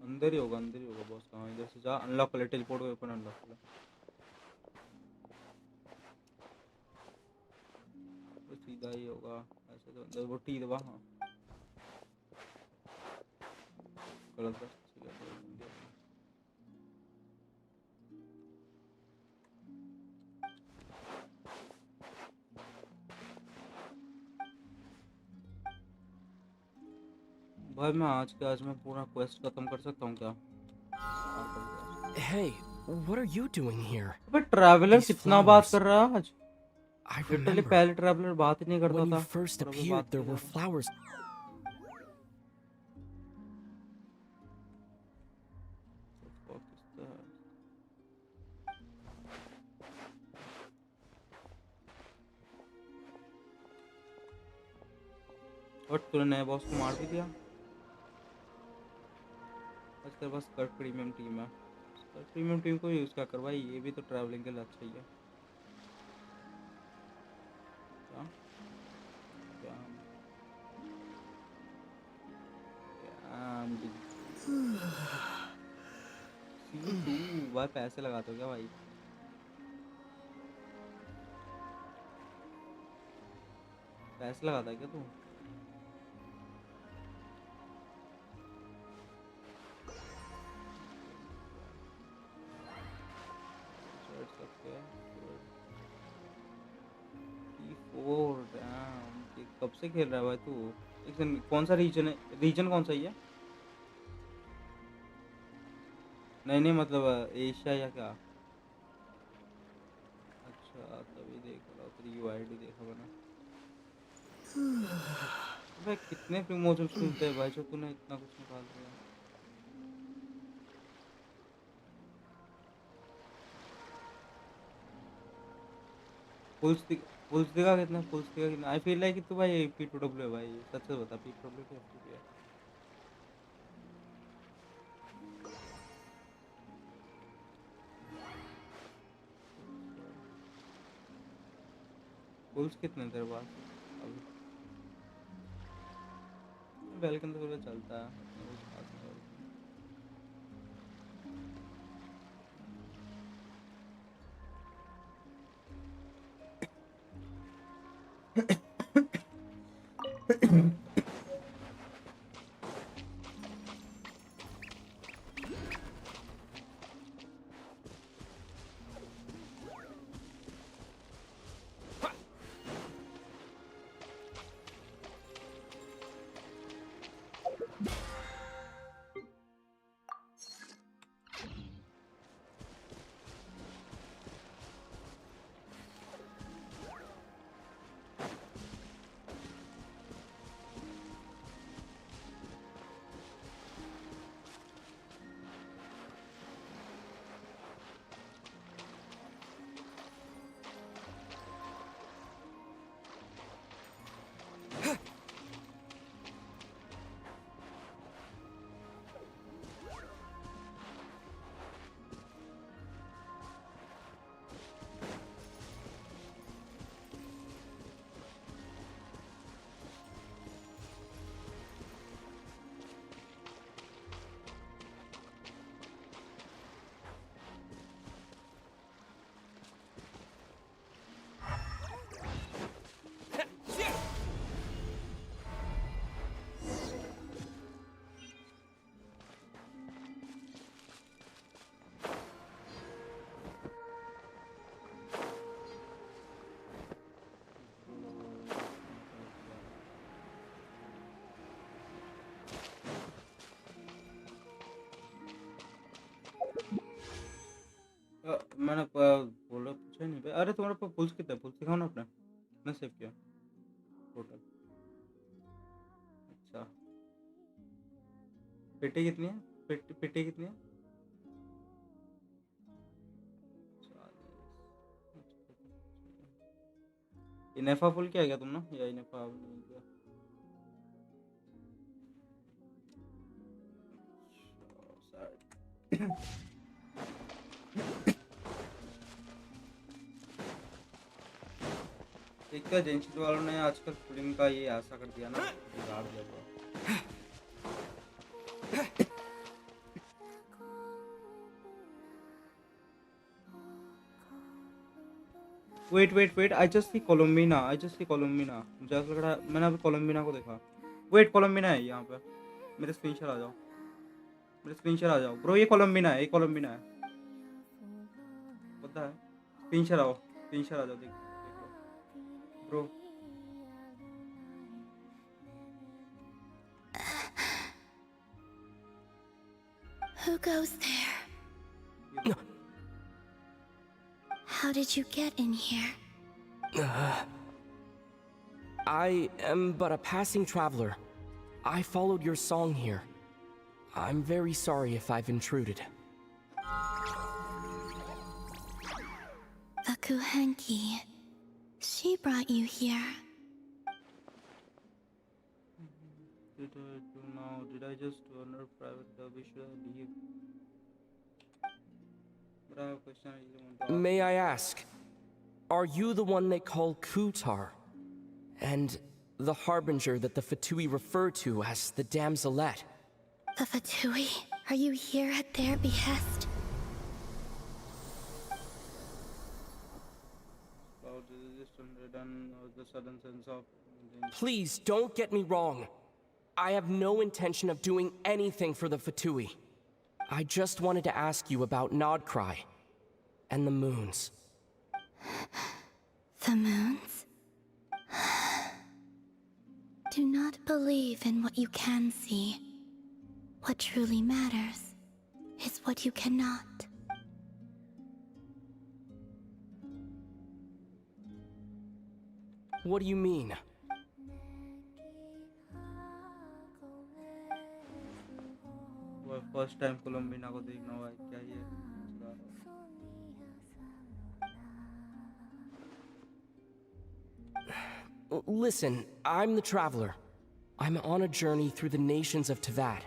अंदर ही होगा, अंदर ही होगा बॉस। कहाँ इधर से जा, अनलॉक कर ले, टेलीपोर्ट वेपन अनलॉक कर ले। तो सीधा ही होगा ऐसे, तो अंदर वो टी दबा। हाँ गलत बस भाई, मैं आज के आज में पूरा क्वेस्ट खत्म कर सकता हूँ क्या? Hey, what are you doing here? अबे ट्रैवलर These कितना बात flowers. कर रहा है आज? I literally remember. पहले ट्रैवलर बात ही नहीं करता When you था, first और अभी appeared, बात there कर were रहा है। flowers. और तूने नए बॉस को मार भी दिया। आज तेरे पास स्कर्ट प्रीमियम टीम है, स्कर्ट प्रीमियम टीम को यूज़ क्या कर भाई, ये भी तो ट्रैवलिंग के लिए अच्छा ही है। क्या क्या भाई पैसे लगाते हो क्या भाई? पैसे लगाता है क्या तू? कब से खेल रहा है भाई तू? एक सेकंड, कौन सा रीजन है? रीजन कौन सा ही है? नहीं नहीं मतलब एशिया या क्या? अच्छा तभी देख रहा हूँ, तेरी यूआईडी देखा मैंने। भाई कितने प्रमोशंस मिलते हैं भाई जो तूने इतना कुछ निकाल दिया? फुल्स दिखा कितना, फुल्स दिखा कितना? आई फील लाइक कि तू भाई P2W है भाई, सच से बता, P2W की FTP है? फुल्स कितने तेरे पास अभी? वेलकम तो पूरा चलता है, इतना कुछ खास नहीं है। मैंने बोला पूछा ही नहीं भाई। अरे तुम्हारे पास पुल्स कितना है? पुल्स दिखाओ ना अपने। कितना सेव किया टोटल? अच्छा, पेटे कितनी है? पेटे कितनी है? 40। इनेफा फुल किया क्या तुमने या इनेफा नहीं किया? एक तो जेंशिन वालों ने आजकल फिल्म का ये ऐसा कर दिया ना, बिगाड़ दिया पूरा। Wait, I just see Columbina. मुझे ऐसा लग रहा है मैंने अभी कोलम्बिना को देखा। वेट, कोलम्बिना है यहाँ पे। मेरे स्क्रीनशॉट आ जाओ ब्रो, ये कोलम्बिना है। पता है, स्क्रीनशॉट आ जाओ, देख लो bro. Who goes there? How did you get in here? I am but a passing traveler. I followed your song here. I'm very sorry if I've intruded. The Kuhenki. She brought you here. Did I just honor private derby? Should I leave? But I have a question I really want to ask. May I ask, are you the one they call Kutar? And the harbinger that the Fatui refer to as the Damselette? The Fatui? Are you here at their behest? About the just done the sudden sense of Please don't get me wrong. I have no intention of doing anything for the Fatui. I just wanted to ask you about Nod Krai and the moons. The moons? Do not believe in what you can see. What truly matters is what you cannot. What do you mean? First time Columbina को देखना हुआ है क्या ये? Listen, I'm the traveler. I'm on a journey through the nations of Teyvat.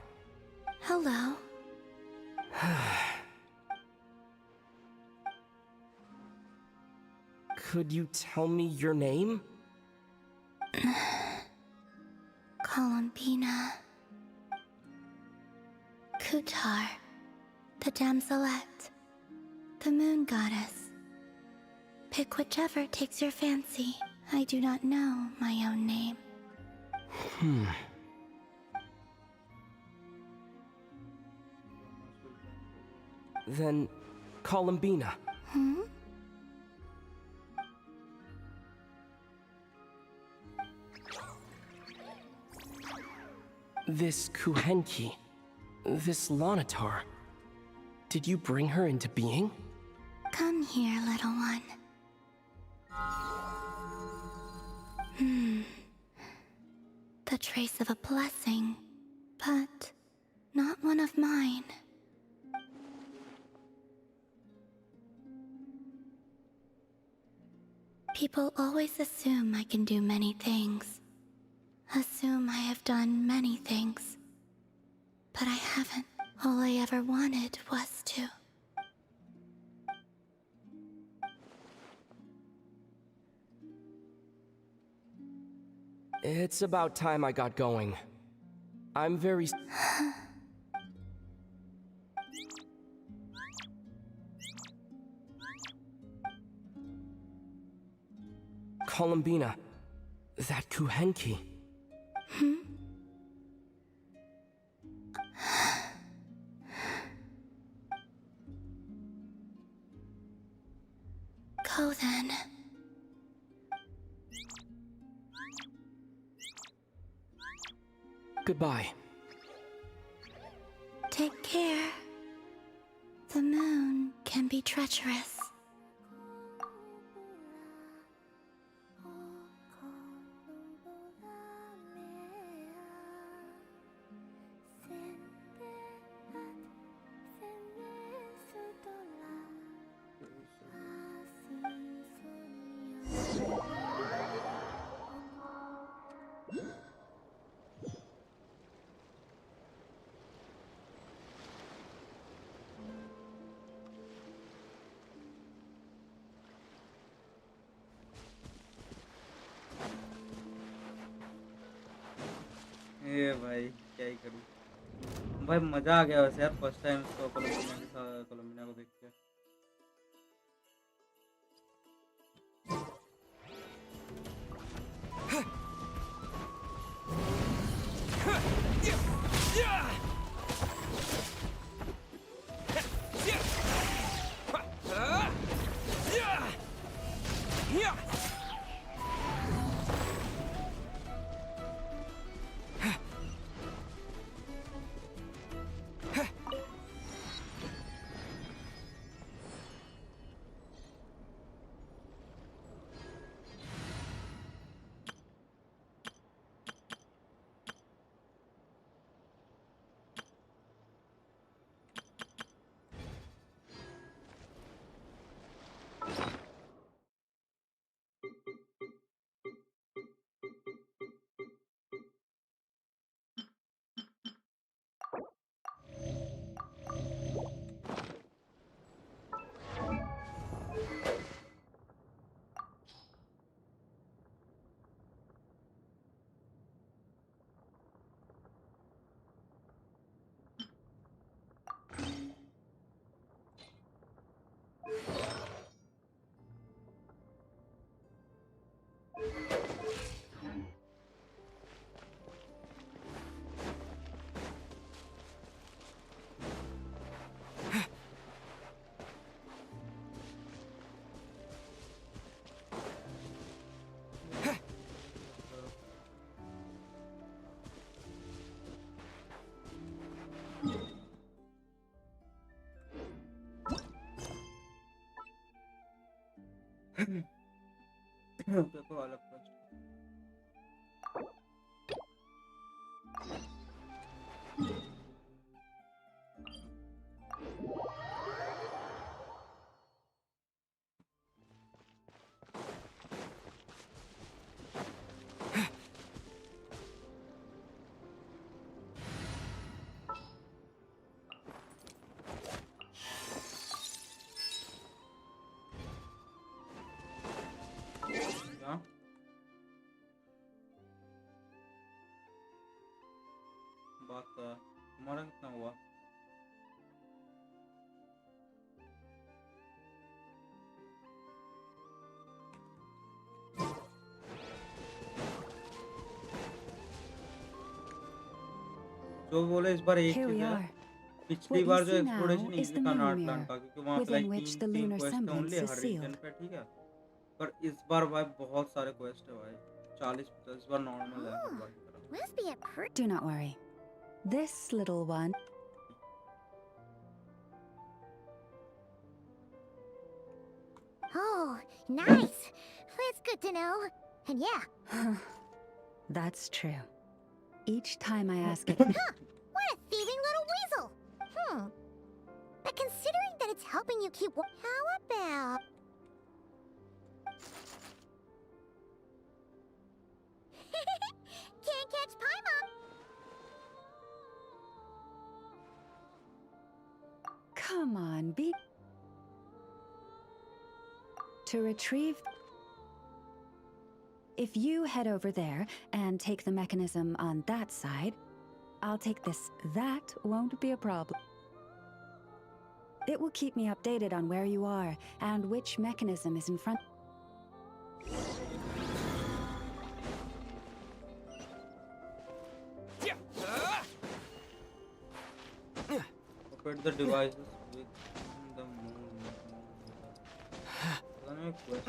Hello. Could you tell me your name? Columbina. Kutar. The Damselette. The moon goddess. Pick whichever takes your fancy. I do not know my own name. Then, Columbina. This Kuhenki, this Lanatar, did you bring her into being? Come here, little one. The trace of a blessing, but not one of mine. People always assume I can do many things. Assume I have done many things. But I haven't. All I ever wanted was to. It's about time I got going. I'm very... Columbina, that Kuhenki. Go then. Goodbye. Take care. The moon can be treacherous. ए भाई क्या ही करूं भाई मजा आ गया वैसे यार first time इसको कोलंबिना को देख के पेपर वाला फर्स्ट बात तुम्हारा कितना हुआ जो बोले इस बार एक Here we चीज है are. पिछली What बार you जो see exploration now is easy the था moon नॉट mirror, प्लान का क्योंकि वहाँ पे within लाइक which the तीन lunar क्वेस्ट थे ओनली semblance is हर रीजन sealed. पे ठीक है पर इस बार भाई बहुत सारे क्वेस्ट है भाई 40-50 इस बार नॉर्मल है हर बार की तरह Must be a pretty. Do not worry. This little one. Oh, nice. That's good to know. And yeah. That's true. Each time I ask it. Huh, what a thieving little weasel. But considering that it's helping you keep... How about... Can't catch Paimon. Come on, be. To retrieve. If you head over there and take the mechanism on that side, I'll take this. That won't be a problem. It will keep me updated on where you are and which mechanism is in front. Operate the devices with the moon. Quest.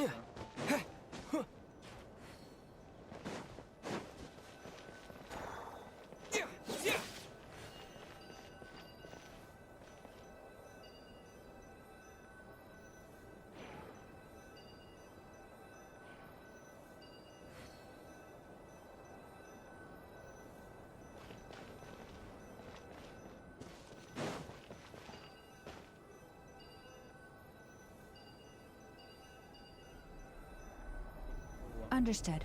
Understood.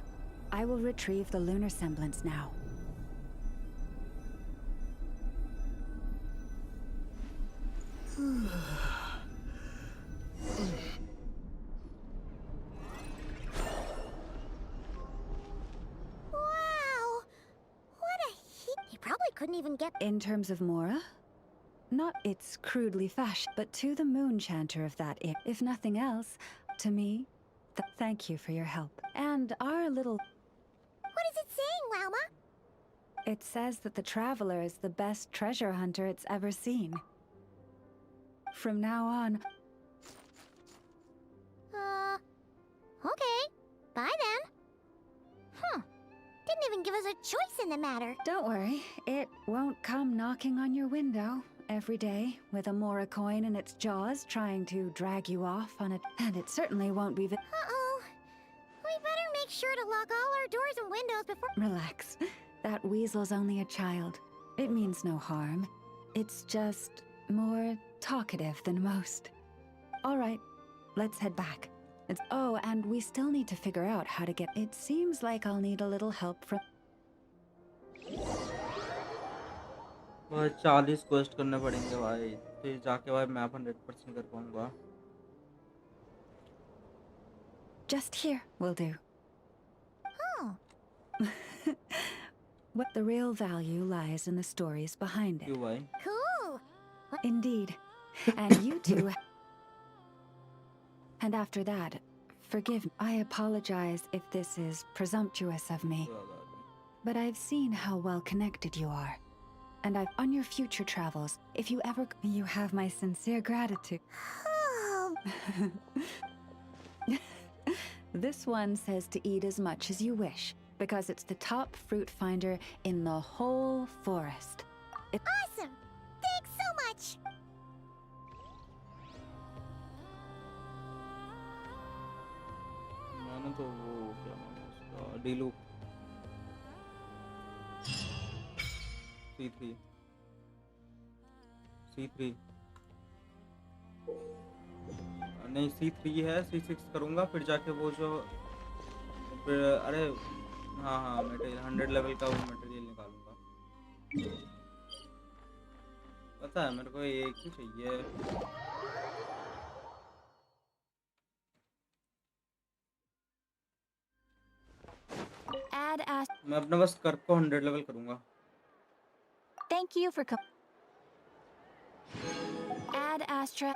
I will retrieve the lunar semblance now. Wow! What a heat. He probably couldn't even get... In terms of Mora? Not its crudely fashioned, but to the moon chanter of that if nothing else, to me, thank you for your help. And our little... What is it saying, Lauma? It says that the Traveler is the best treasure hunter it's ever seen. From now on... Okay. Bye then. Didn't even give us a choice in the matter. Don't worry, it won't come knocking on your window every day with a Mora coin in its jaws trying to drag you off on it. And it certainly won't be... Uh-oh. We better make sure to lock all our doors and windows before... Relax. That weasel's only a child. It means no harm. It's just more talkative than most. All right, let's head back. Oh, and we still need to figure out how to get... It seems like I'll need a little help from... भाई 40 quest करने पड़ेंगे भाई, फिर जाके भाई map 100% कर पाऊंगा. Just here will do. Oh. What the real value lies in the stories behind it. क्यों भाई? Cool. Indeed. And you two... And after that, forgive me. I apologize if this is presumptuous of me. But I've seen how well connected you are. And on your future travels, if you ever... You have my sincere gratitude. This one says to eat as much as you wish, because it's the top fruit finder in the whole forest. Awesome! Thanks so much! मैंने तो वो क्या नाम है उसका डीलू C3 नहीं C3 है, C6 करूँगा फिर जाके वो जो फिर अरे हाँ मटेरियल 100 लेवल का वो मटेरियल निकालूंगा. पता है मेरे को एक ही चाहिए. मैं अपना बस कर्क को 100 लेवल करूँगा. Thank you for Add Astra.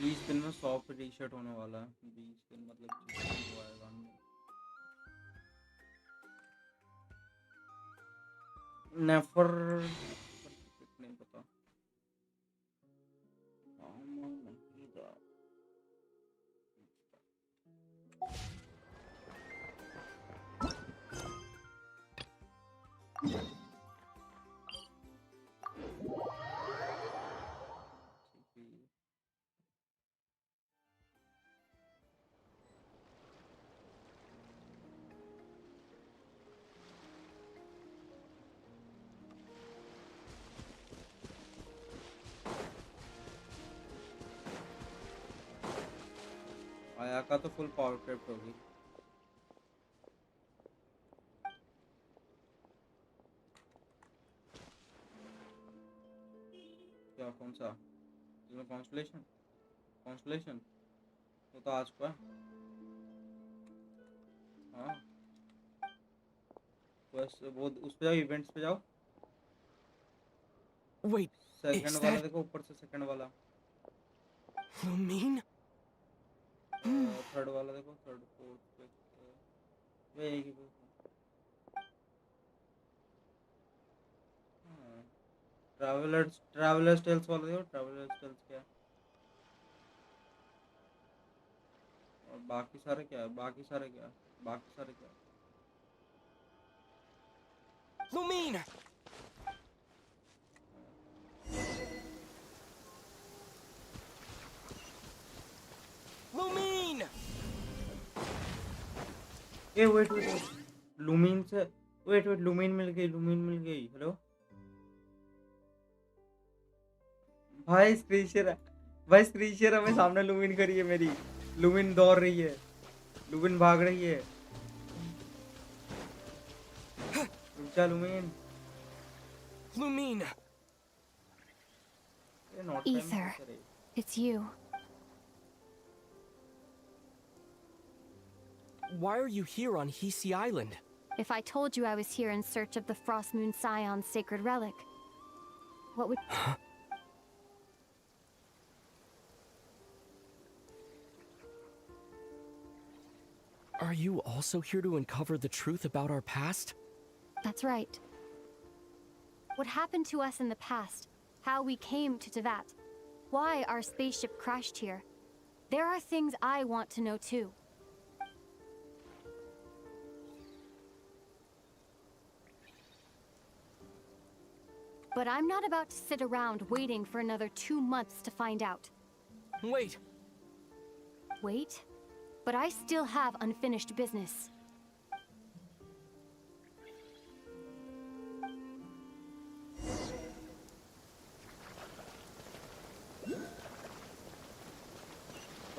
20 दिन में 100 पे टी शर्ट होने वाला है 20 दिन मतलब जिस दिन वो आएगा नेफर नहीं पता आया का तो फुल पावर क्रिप्ट होगी क्या कौन सा इसमें कॉन्स्टलेशन वो तो आज को है हाँ बस वो उस पे जाओ इवेंट्स पे जाओ Wait, सेकंड वाला देखो ऊपर से सेकंड वाला Lumine? थर्ड वाला देखो थर्ड फोर्थ पे यही की ट्रैवलर्स टेल्स वाला देखो ट्रैवलर्स टेल्स क्या है और बाकी सारे क्या है बाकी सारे क्या है Lumine! Lumine! ए वेट लूमिन से वेट लूमिन मिल गई हेलो भाई स्क्रीन शेयर हमें सामने लूमिन करी है मेरी लूमिन दौड़ रही है लूमिन भाग रही है रुक जा लूमिन Lumine! Ether, it's you. Why are you here on Hisi Island? If I told you I was here in search of the Frost Moon Scion's sacred relic, what would... Are you also here to uncover the truth about our past? That's right. What happened to us in the past, how we came to Tevat, why our spaceship crashed here. There are things I want to know too. But I'm not about to sit around waiting for another 2 months to find out. Wait! Wait? But I still have unfinished business.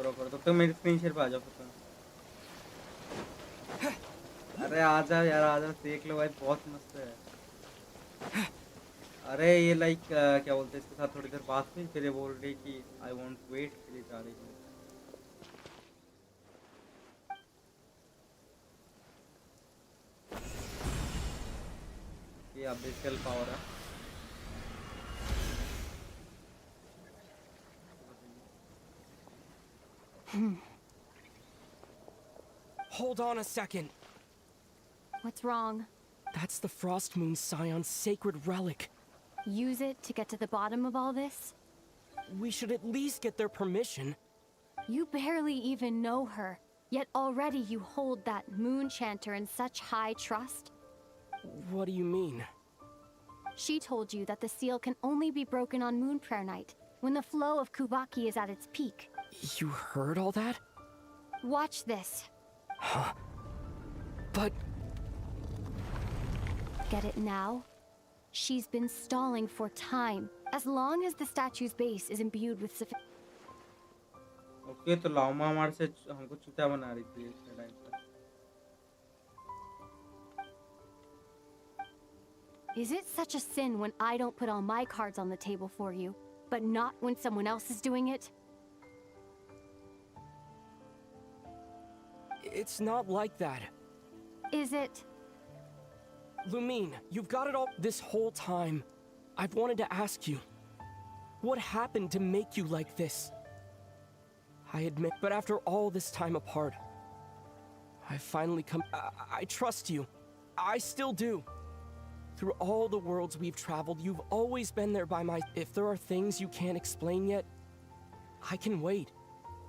करो तो मेरी screen share पे आ जाओ अरे आ जाओ यार आ जाओ देख लो भाई बहुत मस्त है अरे ये लाइक क्या बोलते हैं इसके साथ थोड़ी देर बात हुई फिर ये बोल रही कि आई वांट वेट के लिए जा रही है ये अबिसियल पावर है Hold on a second. What's wrong? That's the Frost Moon Scion's sacred relic. Use it to get to the bottom of all this? We should at least get their permission. You barely even know her, yet already you hold that moon chanter in such high trust? What do you mean? She told you that the seal can only be broken on Moon Prayer Night, when the flow of Kuvaki is at its peak. You heard all that? Watch this. Huh? But... Get it now? She's been stalling for time, as long as the statue's base is imbued with sufficient... Okay, तो लामा हमारे से हमको चुतिया बना रही थी इस time पे. Is it such a sin when I don't put all my cards on the table for you, but not when someone else is doing it? It's not like that. Is it? Lumine, you've got it all this whole time. I've wanted to ask you, what happened to make you like this? I admit, but after all this time apart, I finally come. I trust you. I still do. Through all the worlds we've traveled, you've always been there by my. If there are things you can't explain yet, I can wait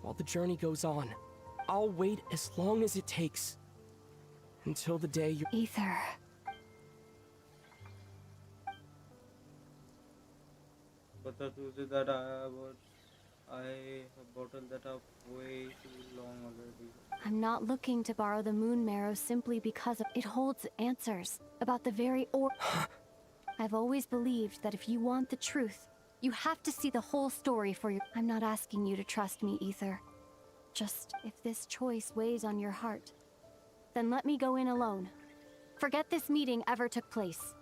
while the journey goes on. I'll wait as long as it takes. Until the day you. Ether. But Tuesday that I have bottled that up way too long already. I'm not looking to borrow the moon marrow simply because it holds answers about the very I've always believed that if you want the truth, you have to see the whole story for your. I'm not asking you to trust me, Ether. Just if this choice weighs on your heart, then let me go in alone. Forget this meeting ever took place.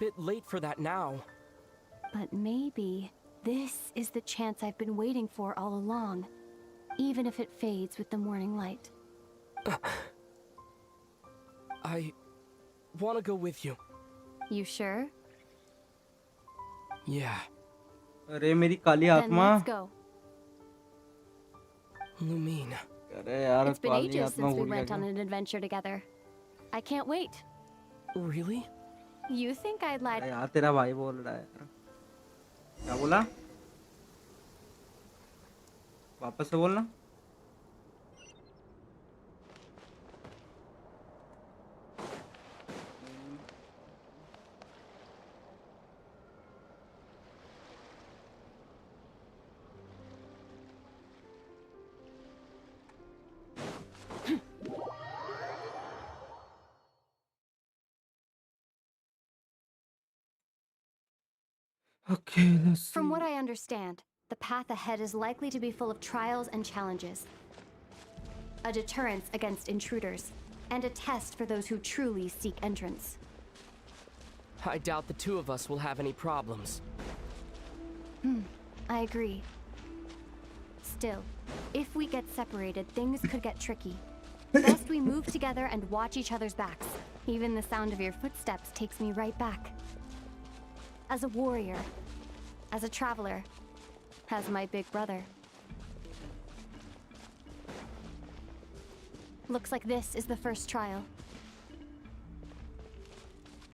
Bit late for that now. But maybe this is the chance I've been waiting for all along, even if it fades with the morning light. I want to go with you. You sure? Yeah. अरे मेरी काली Then आत्मा. let's go. Lumine. अरे यार It's been Kali ages आत्मा since we भूल went गया on क्या? an adventure together. I can't wait. Really? You think I'd lie? अरे यार तेरा भाई बोल रहा है यार. क्या बोला? वापस से बोलना. Okay, let's see. From what I understand, the path ahead is likely to be full of trials and challenges. A deterrence against intruders, and a test for those who truly seek entrance. I doubt the two of us will have any problems. I agree. Still, if we get separated, things could get tricky. Best we move together and watch each other's backs. Even the sound of your footsteps takes me right back. As a warrior, as a traveler, as my big brother. Looks like this is the first trial.